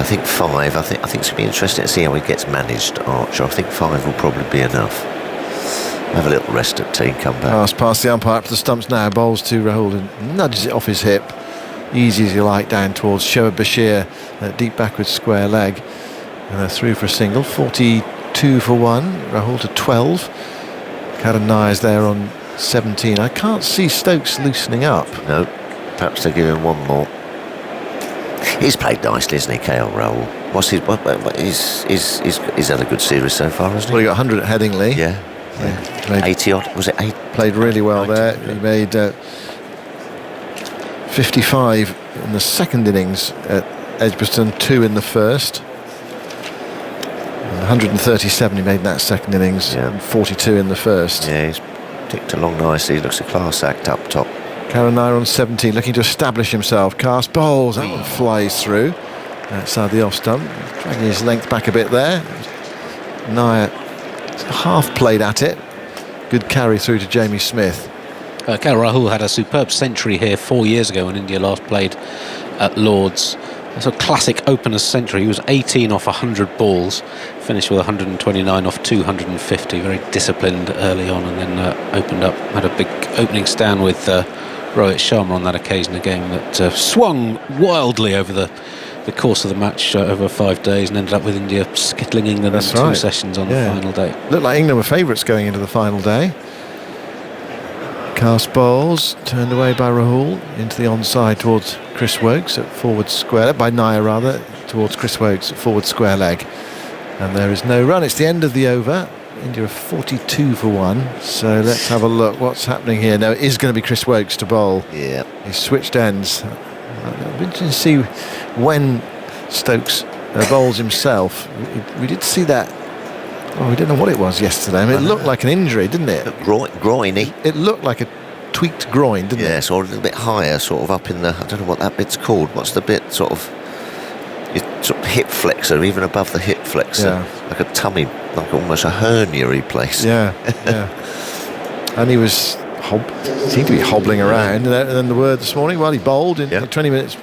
think 5. I think it's going to be interesting to see how he gets managed, Archer. I think 5 will probably be enough. have a little rest at tea, come back. Pass past the umpire up to the stumps now. Bowls to Rahul and nudges it off his hip. Easy as you like down towards Shoaib Bashir. Deep backwards square leg. And they're through for a single. 42 for 1. Rahul to 12. Karan Nair's there on 17. I can't see Stokes loosening up. No, perhaps they'll give him one more. He's played nicely, isn't he, KL Rahul? He's had a good series so far, hasn't he? Well, he got 100 at Headingley. Yeah. 80 odd, was it 8? Played really well there. He made 55 in the second innings at Edgbaston, 2 in the first. 137 he made in that second innings, and 42 in the first. Yeah, he's ticked along nicely. Looks a class act up top. Karan Nair on 17, looking to establish himself. Cast bowls, that one flies through outside the off stump, dragging his length back a bit there. Nair half played at it. Good carry through to Jamie Smith. KL Rahul had a superb century here 4 years ago when India last played at Lord's. That's a classic opener's century. He was 18 off 100 balls, finished with 129 off 250. Very disciplined early on, and then opened up, had a big opening stand with Rohit Sharma on that occasion, a game that swung wildly over the course of the match over 5 days, and ended up with India skittling England in 2 sessions on the final day. Looked like England were favourites going into the final day. Cast bowls, turned away by Rahul into the onside towards Chris Wokes at forward square, by Nair rather, towards Chris Wokes at forward square leg. And there is no run. It's the end of the over. India are 42 for 1. So let's have a look what's happening here. Now it is going to be Chris Wokes to bowl. Yeah. He's switched ends. I'd be interested to see when Stokes bowls himself. We did see that. Oh, we didn't know what it was yesterday. I mean, it looked like an injury, didn't it? Groiny. It looked like a tweaked groin, didn't it? Yes, or a little bit higher, sort of up in the, I don't know what that bit's called. What's the bit, sort of hip flexor, even above the hip flexor, like a tummy, like almost a hernia place. Yeah. And he was seemed to be hobbling around. And then the word this morning, well, he bowled in 20 minutes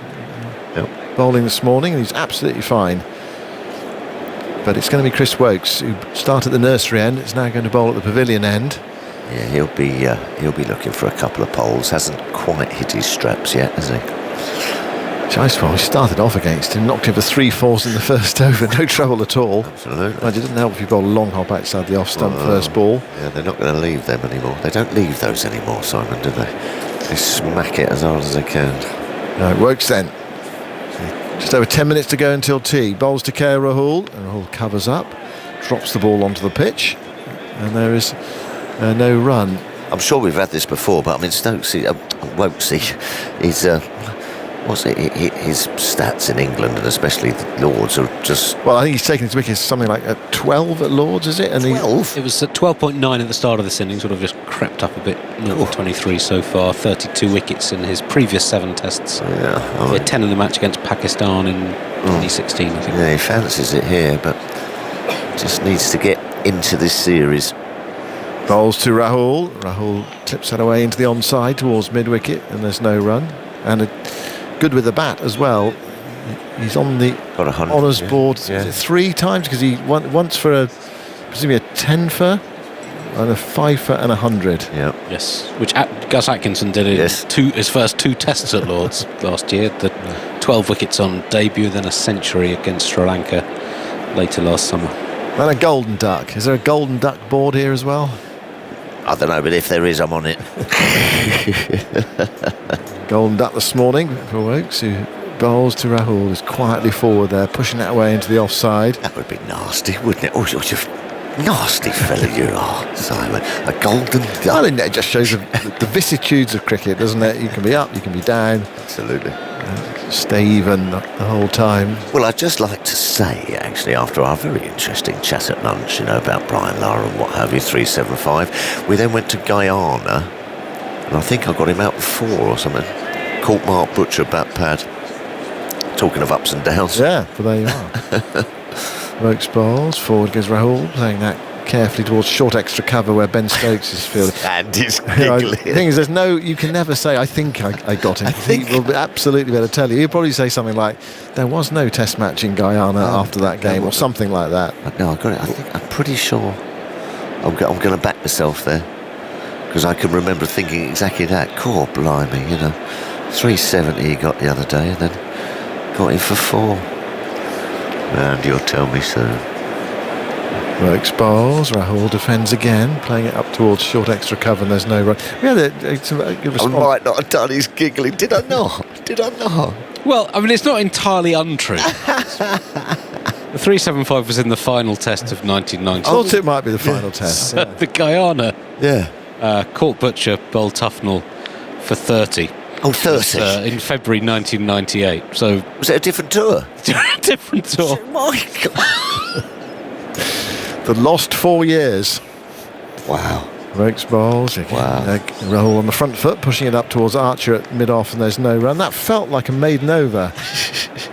bowling this morning, and he's absolutely fine. But it's going to be Chris Wokes, who started at the nursery end. It's now going to bowl at the pavilion end. Yeah, he'll be looking for a couple of poles. Hasn't quite hit his straps yet, has he? Jaiswal, he started off against him, knocked him for 3 fours in the first over, no trouble at all. Absolutely. It didn't help if you bowled a long hop outside the off stump first ball. Yeah, they're not going to leave them anymore. They don't leave those anymore, Simon, do they? They smack it as hard as they can. No, Wokes then. Just over 10 minutes to go until tea. Bowls to KL Rahul, and Rahul covers up, drops the ball onto the pitch, and there is no run. I'm sure we've had this before, but I mean, Wokesy is his stats in England, and especially the Lords, are just... Well, I think he's taken his wickets something like at 12 at Lords, is it? And 12? It was at 12.9 at the start of this inning, sort of just crept up a bit. 23 so far, 32 wickets in his previous 7 tests. Yeah. He had 10 in the match against Pakistan in 2016, I think. Yeah, he fancies it here, but just needs to get into this series. Bowls to Rahul. Rahul clips that away into the onside towards mid-wicket, and there's no run. And good with the bat as well. He's on the honours board 3 times, because he once for presumably a 10 for and a 5 for and 100. Yeah. Yes, which Gus Atkinson did his first 2 tests at Lords last year. The 12 wickets on debut, then a century against Sri Lanka later last summer. And a golden duck. Is there a golden duck board here as well? I don't know, but if there is, I'm on it. Golden duck this morning for Wokes, who bowls to Rahul, is quietly forward there, pushing that away into the offside. That would be nasty, wouldn't it? Oh, you're nasty fella you are, Simon. A golden duck. Well, it just shows the vicissitudes of cricket, doesn't it? You can be up, you can be down. Absolutely. Stay even the whole time. Well, I'd just like to say, actually, after our very interesting chat at lunch, about Brian Lara and what have you, 375, we then went to Guyana, and I think I got him out for 4 or something. Caught Mark Butcher bat pad. Talking of ups and downs. Yeah, but there you are. Wokes bowls, forward goes Rahul, playing that carefully towards short extra cover where Ben Stokes is fielding. And he's giggling. The thing is, you can never say, I think I got him. He will absolutely be able to tell you. He'll probably say something like, there was no test match in Guyana after that game, or something like that. No, I got it. I'm pretty sure I'm going to back myself there, because I can remember thinking exactly that. Core blimey, 370 he got the other day, and then got him for 4. And you'll tell me soon. Rokes bowls, Rahul defends again, playing it up towards short extra cover, and there's no run. We had a good response. I might not have done his giggling, did I not? Well, I mean, it's not entirely untrue. The 375 was in the final test of 1990. I thought it might be the final test. Yeah. The Guyana. Yeah. Court Butcher bowled Tufnell for 30. Oh, 30? In February 1998. So was it a different tour? Different tour. My God. The lost 4 years. Wow. Rokes bowls. Wow. Rahul on the front foot, pushing it up towards Archer at mid-off, and there's no run. That felt like a maiden over.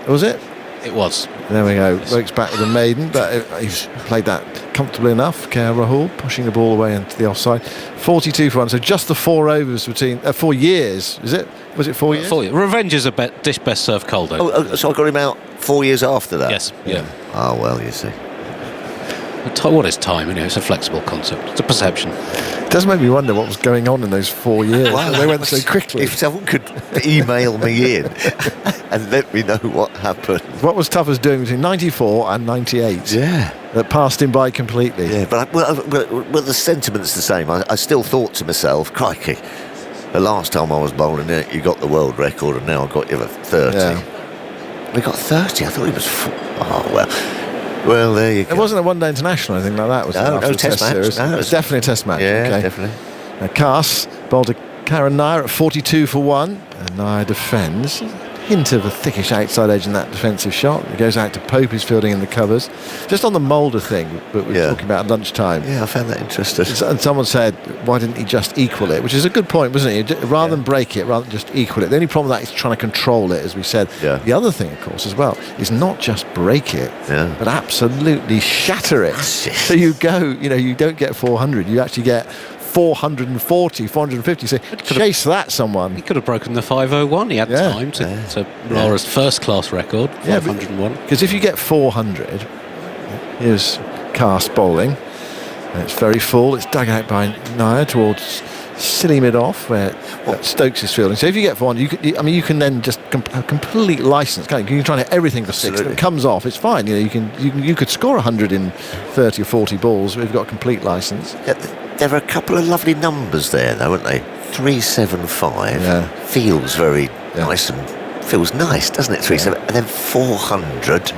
Was it? It was. There we go. Rokes back with a maiden, but he's played that comfortably enough. Rahul pushing the ball away into the offside. 42 for 1. So just the 4 overs between 4 years. Is it? Was it 4 years? 4 years. Revenge is a dish best served cold. So I got him out 4 years after that. Yes. Yeah. Oh well, you see. What is time? It's a flexible concept. It's a perception. It does make me wonder what was going on in those 4 years. Wow, they went so quickly. If someone could email me in and let me know what happened. What was Tuffers doing between 94 and 98? Yeah. That passed him by completely. Yeah, but the sentiment's the same. I still thought to myself, crikey, the last time I was bowling it, you got the world record, and now I got you a 30. Yeah. We got 30. I thought he was 4. Oh, well. Well, there you go. It wasn't a one-day international or anything like that, was it? No, test match. Series? No, it was definitely a test match. Yeah, okay. definitely. Cass bowled to Karen Nair at 42 for 1. And Nair defends. Hint of a thickish outside edge in that defensive shot. It goes out to Pope, who's fielding in the covers. Just on the Mulder thing that we were talking about at lunchtime. Yeah, I found that interesting. And someone said, why didn't he just equal it? Which is a good point, wasn't it? Rather than break it, rather than just equal it. The only problem with that is trying to control it, as we said. Yeah. The other thing, of course, as well, is not just break it, but absolutely shatter it. So you go, you don't get 400, you actually get 440, 450. So chase that, someone. He could have broken the 501. He had time to Laura's first-class record, 501. Because if you get 400, here's Cass bowling. And it's very full. It's dug out by Nair towards silly mid-off where Stokes is fielding. So if you get 400, you can then just have complete license. You can try and hit everything for 6. If it comes off, it's fine. You could score 100 in 30 or 40 balls if you've got a complete license. There are a couple of lovely numbers there, though, aren't they? 375 feels very nice and feels nice, doesn't it? 37, and then 400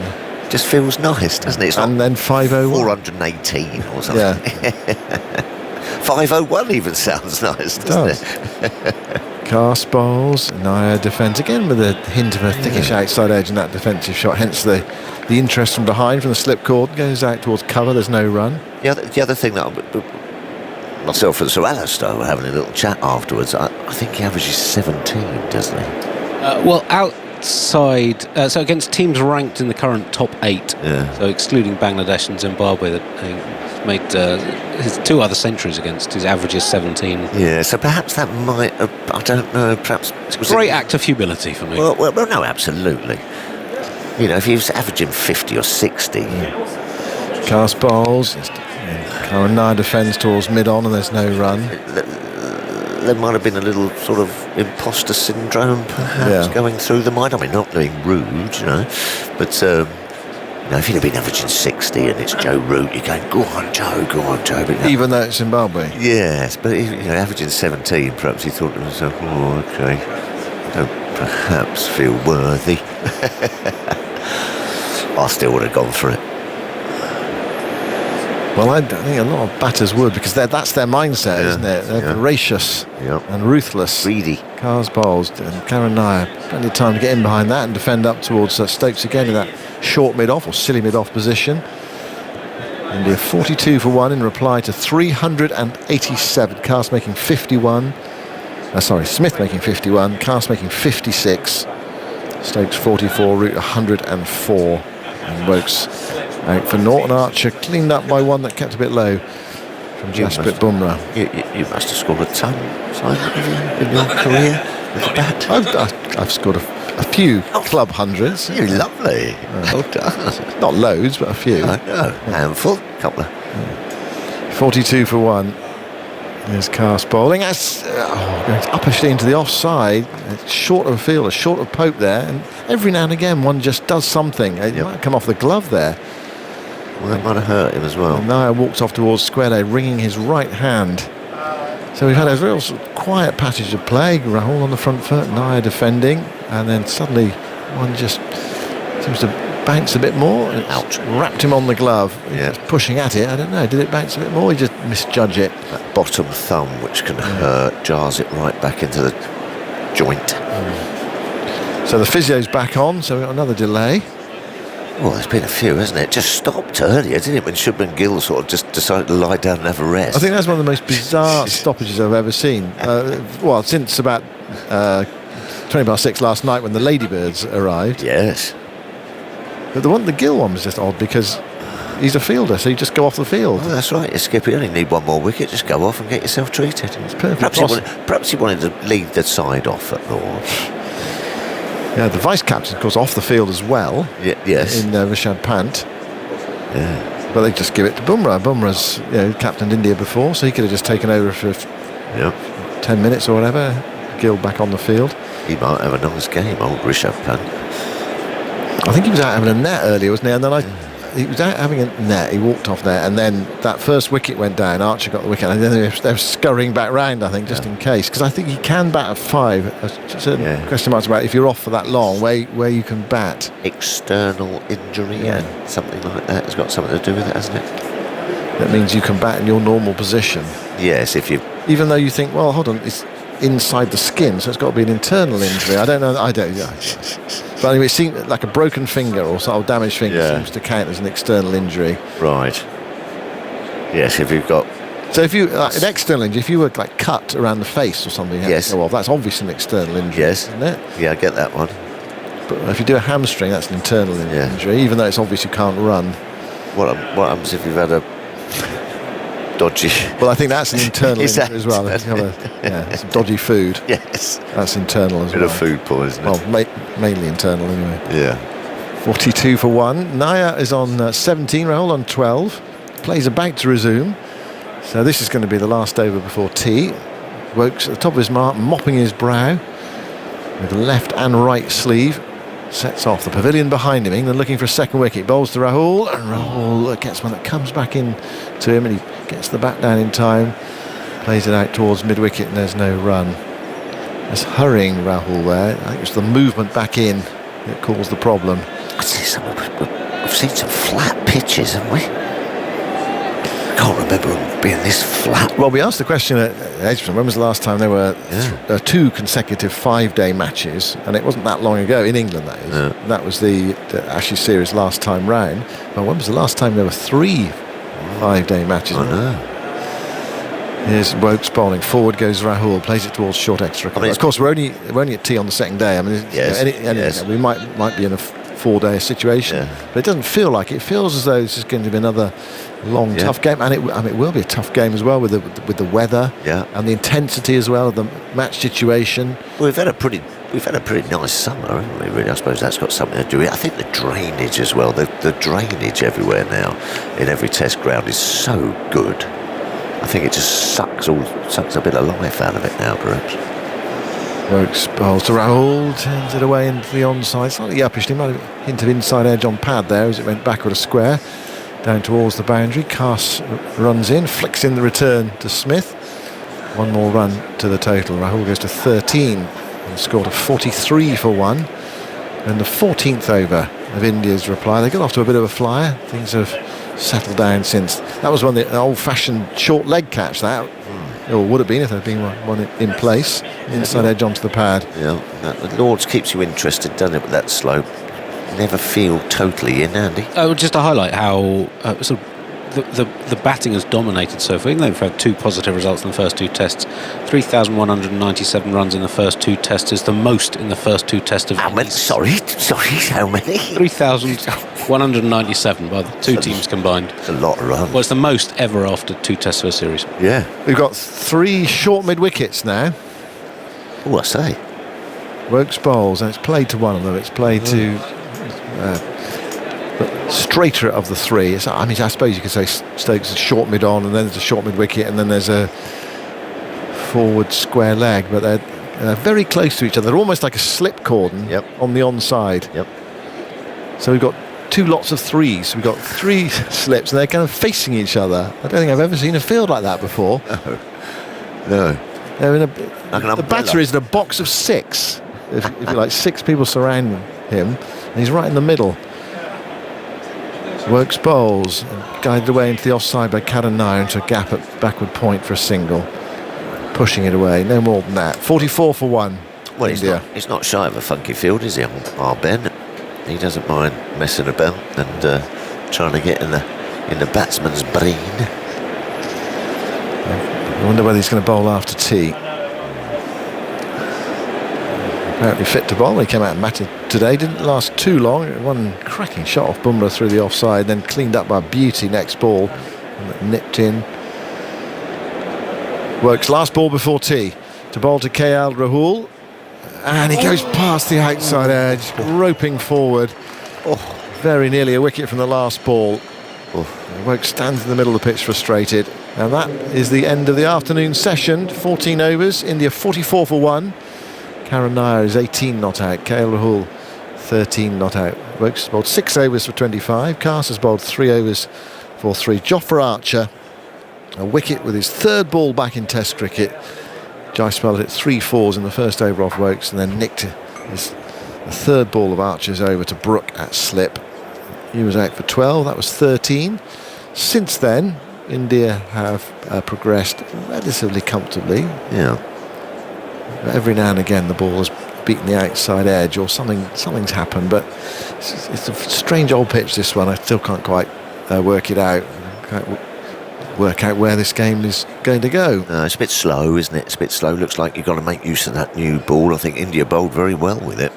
just feels nice, doesn't it? It's and then 501, 418 or something. 501 even sounds nice, doesn't it? Cass bowls, Nair defends again with a hint of a thickish outside edge in that defensive shot. Hence the interest from behind from the slip cord goes out towards cover. There's no run. The other thing that myself and Sir Alistair were having a little chat afterwards. I think he averages 17, doesn't he? Well, outside, so against teams ranked in the current top 8, so excluding Bangladesh and Zimbabwe, that made his 2 other centuries against, his average is 17. Yeah, so perhaps that might have, I don't know, perhaps... It's a great act of humility for me. Well, no, absolutely. If he was averaging 50 or 60... Cass bowls... Karen Nair defends towards mid-on and there's no run. There might have been a little sort of imposter syndrome perhaps going through the mind. I mean, not being rude, but if he'd have been averaging 60 and it's Joe Root, you're going, go on Joe. But even though it's Zimbabwe? Yes, but averaging 17, perhaps he thought to himself, oh, okay, I don't perhaps feel worthy. I still would have gone for it. Well, I think a lot of batters would, because that's their mindset, isn't it? They're voracious and ruthless. Greedy. Cass bowls and Karen Nair, plenty of time to get in behind that and defend up towards Stokes again in that short mid-off or silly mid-off position. India 42 for 1 in reply to 387. Cass making 51. Smith making 51. Cass making 56. Stokes 44. Root 104. And Rokes out for Norton. Archer cleaned up by 1 that kept a bit low from Jasprit Bumrah. You must have scored a ton, Simon, in your career with the bat. I've scored a few club hundreds. You're lovely. Well done. Not loads, but a few. I know. Handful, couple of. 42 for 1. There's cast bowling. That's going uppishly into the offside. It's short of field, short of Pope there. And every now and again, one just does something. It might come off the glove there. Well, that might have hurt him as well. And Naya walks off towards square leg, wringing his right hand. So we've had a real sort of quiet passage of play. Rahul on the front foot, Naya defending. And then suddenly one just seems to bounce a bit more. Ouch. Wrapped him on the glove. Yeah. Pushing at it. I don't know. Did it bounce a bit more? He just misjudge it. That bottom thumb, which can hurt, jars it right back into the joint. So the physio's back on. So we've got another delay. Well, there's been a few, hasn't it? Just stopped earlier, didn't it? When Shubman Gill sort of just decided to lie down and have a rest. I think that's one of the most bizarre stoppages I've ever seen. Well, since about 20 past 6 last night when the Ladybirds arrived. Yes. But the Gill one was just odd because he's a fielder, so you just go off the field. Oh, that's right, Skipper. You only need one more wicket. Just go off and get yourself treated. It's perfect. Perhaps he wanted to lead the side off at Lords. Yeah, the vice captain, of course, off the field as well. Yes. In Rishabh Pant. Yeah. But they just give it to Bumrah. Bumrah's captained India before, so he could have just taken over for 10 minutes or whatever. Gill back on the field. He might have a nice game, old Rishabh Pant. I think he was out having a net earlier, wasn't he? And then he was out having a net. He walked off there, and then that first wicket went down. Archer got the wicket, and then they were scurrying back round, I think, just in case. Because I think he can bat at 5. Certain question marks about if you're off for that long, where you can bat. External injury and something like that has got something to do with it, hasn't it? That means you can bat in your normal position. Yes, if you... Even though you think, well, hold on, it's inside the skin, so it's got to be an internal injury. I don't know. But anyway, it seemed like a broken finger or sort of damaged finger seems to count as an external injury. Right. Yes, if you've got... So if you an external injury, if you were like cut around the face or something, that's obviously an external injury, isn't it? Yeah, I get that one. But if you do a hamstring, that's an internal injury, even though it's obvious you can't run. What happens if you've had a dodgy... Well, I think that's an internal injury as well. If you have some dodgy food. Yes. That's internal as well. Bit of food poisoning. Well, mainly internal anyway. Yeah. 42 for 1. Naya is on 17, Rahul on 12. Play's about to resume. So this is going to be the last over before tea. Wokes at the top of his mark, mopping his brow with left and right sleeve. Sets off the pavilion behind him. England looking for a second wicket. Bowls to Rahul, and Rahul gets one that comes back in to him, and he gets the bat down in time. Plays it out towards mid-wicket, and there's no run. It's hurrying Rahul there. I think it's the movement back in that caused the problem. We've seen some flat pitches, haven't we? I can't remember them being this flat. Well, we asked the question at Edgbaston, when was the last time there were 2 consecutive 5-day matches, and it wasn't that long ago, in England that is. Yeah. That was the Ashes series last time round. But when was the last time there were 3 5-day matches? I know. Here's Wokes bowling. Forward goes Rahul, plays it towards short extra. Of course, we're only at tea on the second day. I mean, we might be in a 4-day situation, but it doesn't feel like it. It feels as though this is going to be another long, tough game, and it will be a tough game as well with the weather and the intensity as well of the match situation. Well, we've had a pretty nice summer, haven't we? Really, I suppose that's got something to do with it. I think the drainage as well. The drainage everywhere now in every test ground is so good. I think it just sucks a bit of life out of it now, perhaps. Wokes bowls to Rahul, turns it away into the onside, slightly uppish. He might have a hint of inside edge on pad there as it went backward a square, down towards the boundary. Cass runs in, flicks in the return to Smith. One more run to the total. Rahul goes to 13 and scored a 43 for 1. And the 14th over of India's reply. They got off to a bit of a flyer. Things have settled down since. That was an old-fashioned short leg catch, that. Or would have been if there had been one in place. Inside edge onto the pad. Yeah, the Lords keeps you interested, doesn't it, with that slope? Never feel totally in, Andy. Just to highlight how the batting has dominated so far. Even though we've had 2 positive results in the first 2 tests, 3,197 runs in the first 2 tests is the most in the first 2 tests of... How many? Sorry, how many? 3,197 by the 2 teams combined. It's a lot of runs. Well, it's the most ever after 2 tests of a series. Yeah. We've got 3 short mid-wickets now. Oh, I say. Wokes bowls, and it's played to one of them. It's played to the straighter of the three. I mean, I suppose you could say Stokes is short mid on, and then there's a short mid wicket, and then there's a forward square leg, but they're very close to each other. They're almost like a slip cordon on the onside. So we've got 2 lots of threes. We've got 3 slips, and they're kind of facing each other. I don't think I've ever seen a field like that before. No. They're in like the batter is in a box of 6. If you like, 6 people surround him, and he's right in the middle. Works bowls, guided away into the offside by Karen Nair into a gap at backward point for a single. Pushing it away, no more than that. 44 for 1. Well, India. he's not shy of a funky field, is he, our Ben? He doesn't mind messing about and trying to get in the batsman's brain. I wonder whether he's going to bowl after tea. Apparently fit to bowl. He came out and matted today. Didn't last too long. One cracking shot off Bumrah through the offside, then cleaned up by beauty next ball. And nipped in. Works last ball before tea. To bowl to KL Rahul. And he goes past the outside edge, roping forward. Very nearly a wicket from the last ball. Woke stands in the middle of the pitch frustrated. And that is the end of the afternoon session. 14 overs, India 44 for 1. Karen Nair is 18 not out. KL Rahul 13 not out. Woke's bowled 6 overs for 25. Cars has bowled 3 overs for 3. Jofra Archer, a wicket with his 3rd ball back in Test cricket. Jaiswal hit 3 fours in the first over off Wokes, and then nicked the 3rd ball of Archer's over to Brook at slip. He was out for 12. That was 13. Since then, India have progressed relatively comfortably. Every now and again the ball has beaten the outside edge or something's happened, but it's a strange old pitch, this one. I still can't quite work it out. Work out where this game is going to go. It's a bit slow, isn't it? It's a bit slow. Looks like you've got to make use of that new ball. I think India bowled very well with it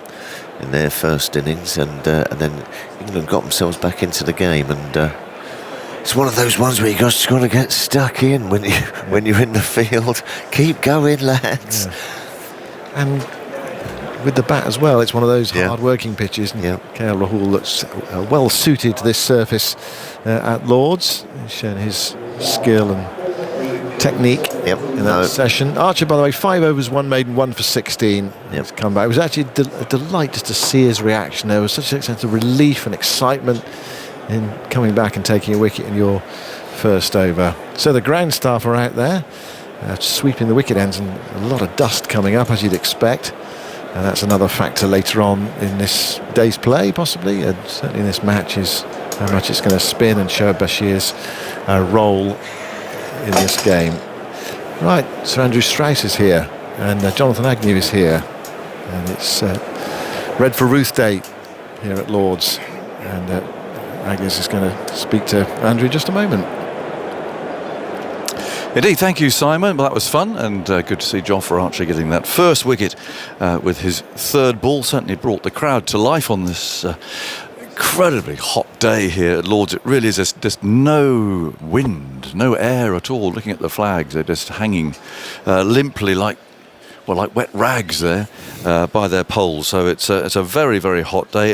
in their first innings, and then England got themselves back into the game, and it's one of those ones where you just got to get stuck in when you're in the field. Keep going, lads. And with the bat as well, it's one of those hard-working pitches. KL Rahul looks well suited to this surface at Lords. He's shown his skill and technique in that session. Archer, by the way, 5 overs, 1 maiden, 1 for 16. He's come back. It was actually a delight just to see his reaction. There was such a sense of relief and excitement in coming back and taking a wicket in your first over. So the ground staff are out there sweeping the wicket ends, and a lot of dust coming up, as you'd expect. And that's another factor later on in this day's play, possibly, and certainly in this match, is how much it's going to spin and show Bashir's role in this game. Right, Sir Andrew Strauss is here, and Jonathan Agnew is here, and it's Red for Ruth Day here at Lords, and Agnes is going to speak to Andrew in just a moment. Indeed, thank you, Simon. Well, that was fun, and good to see Jofra Archer getting that first wicket with his 3rd ball. Certainly brought the crowd to life on this incredibly hot day here at Lords. It really is just no wind, no air at all. Looking at the flags, they're just hanging limply like wet rags there by their poles. So it's a very, very hot day.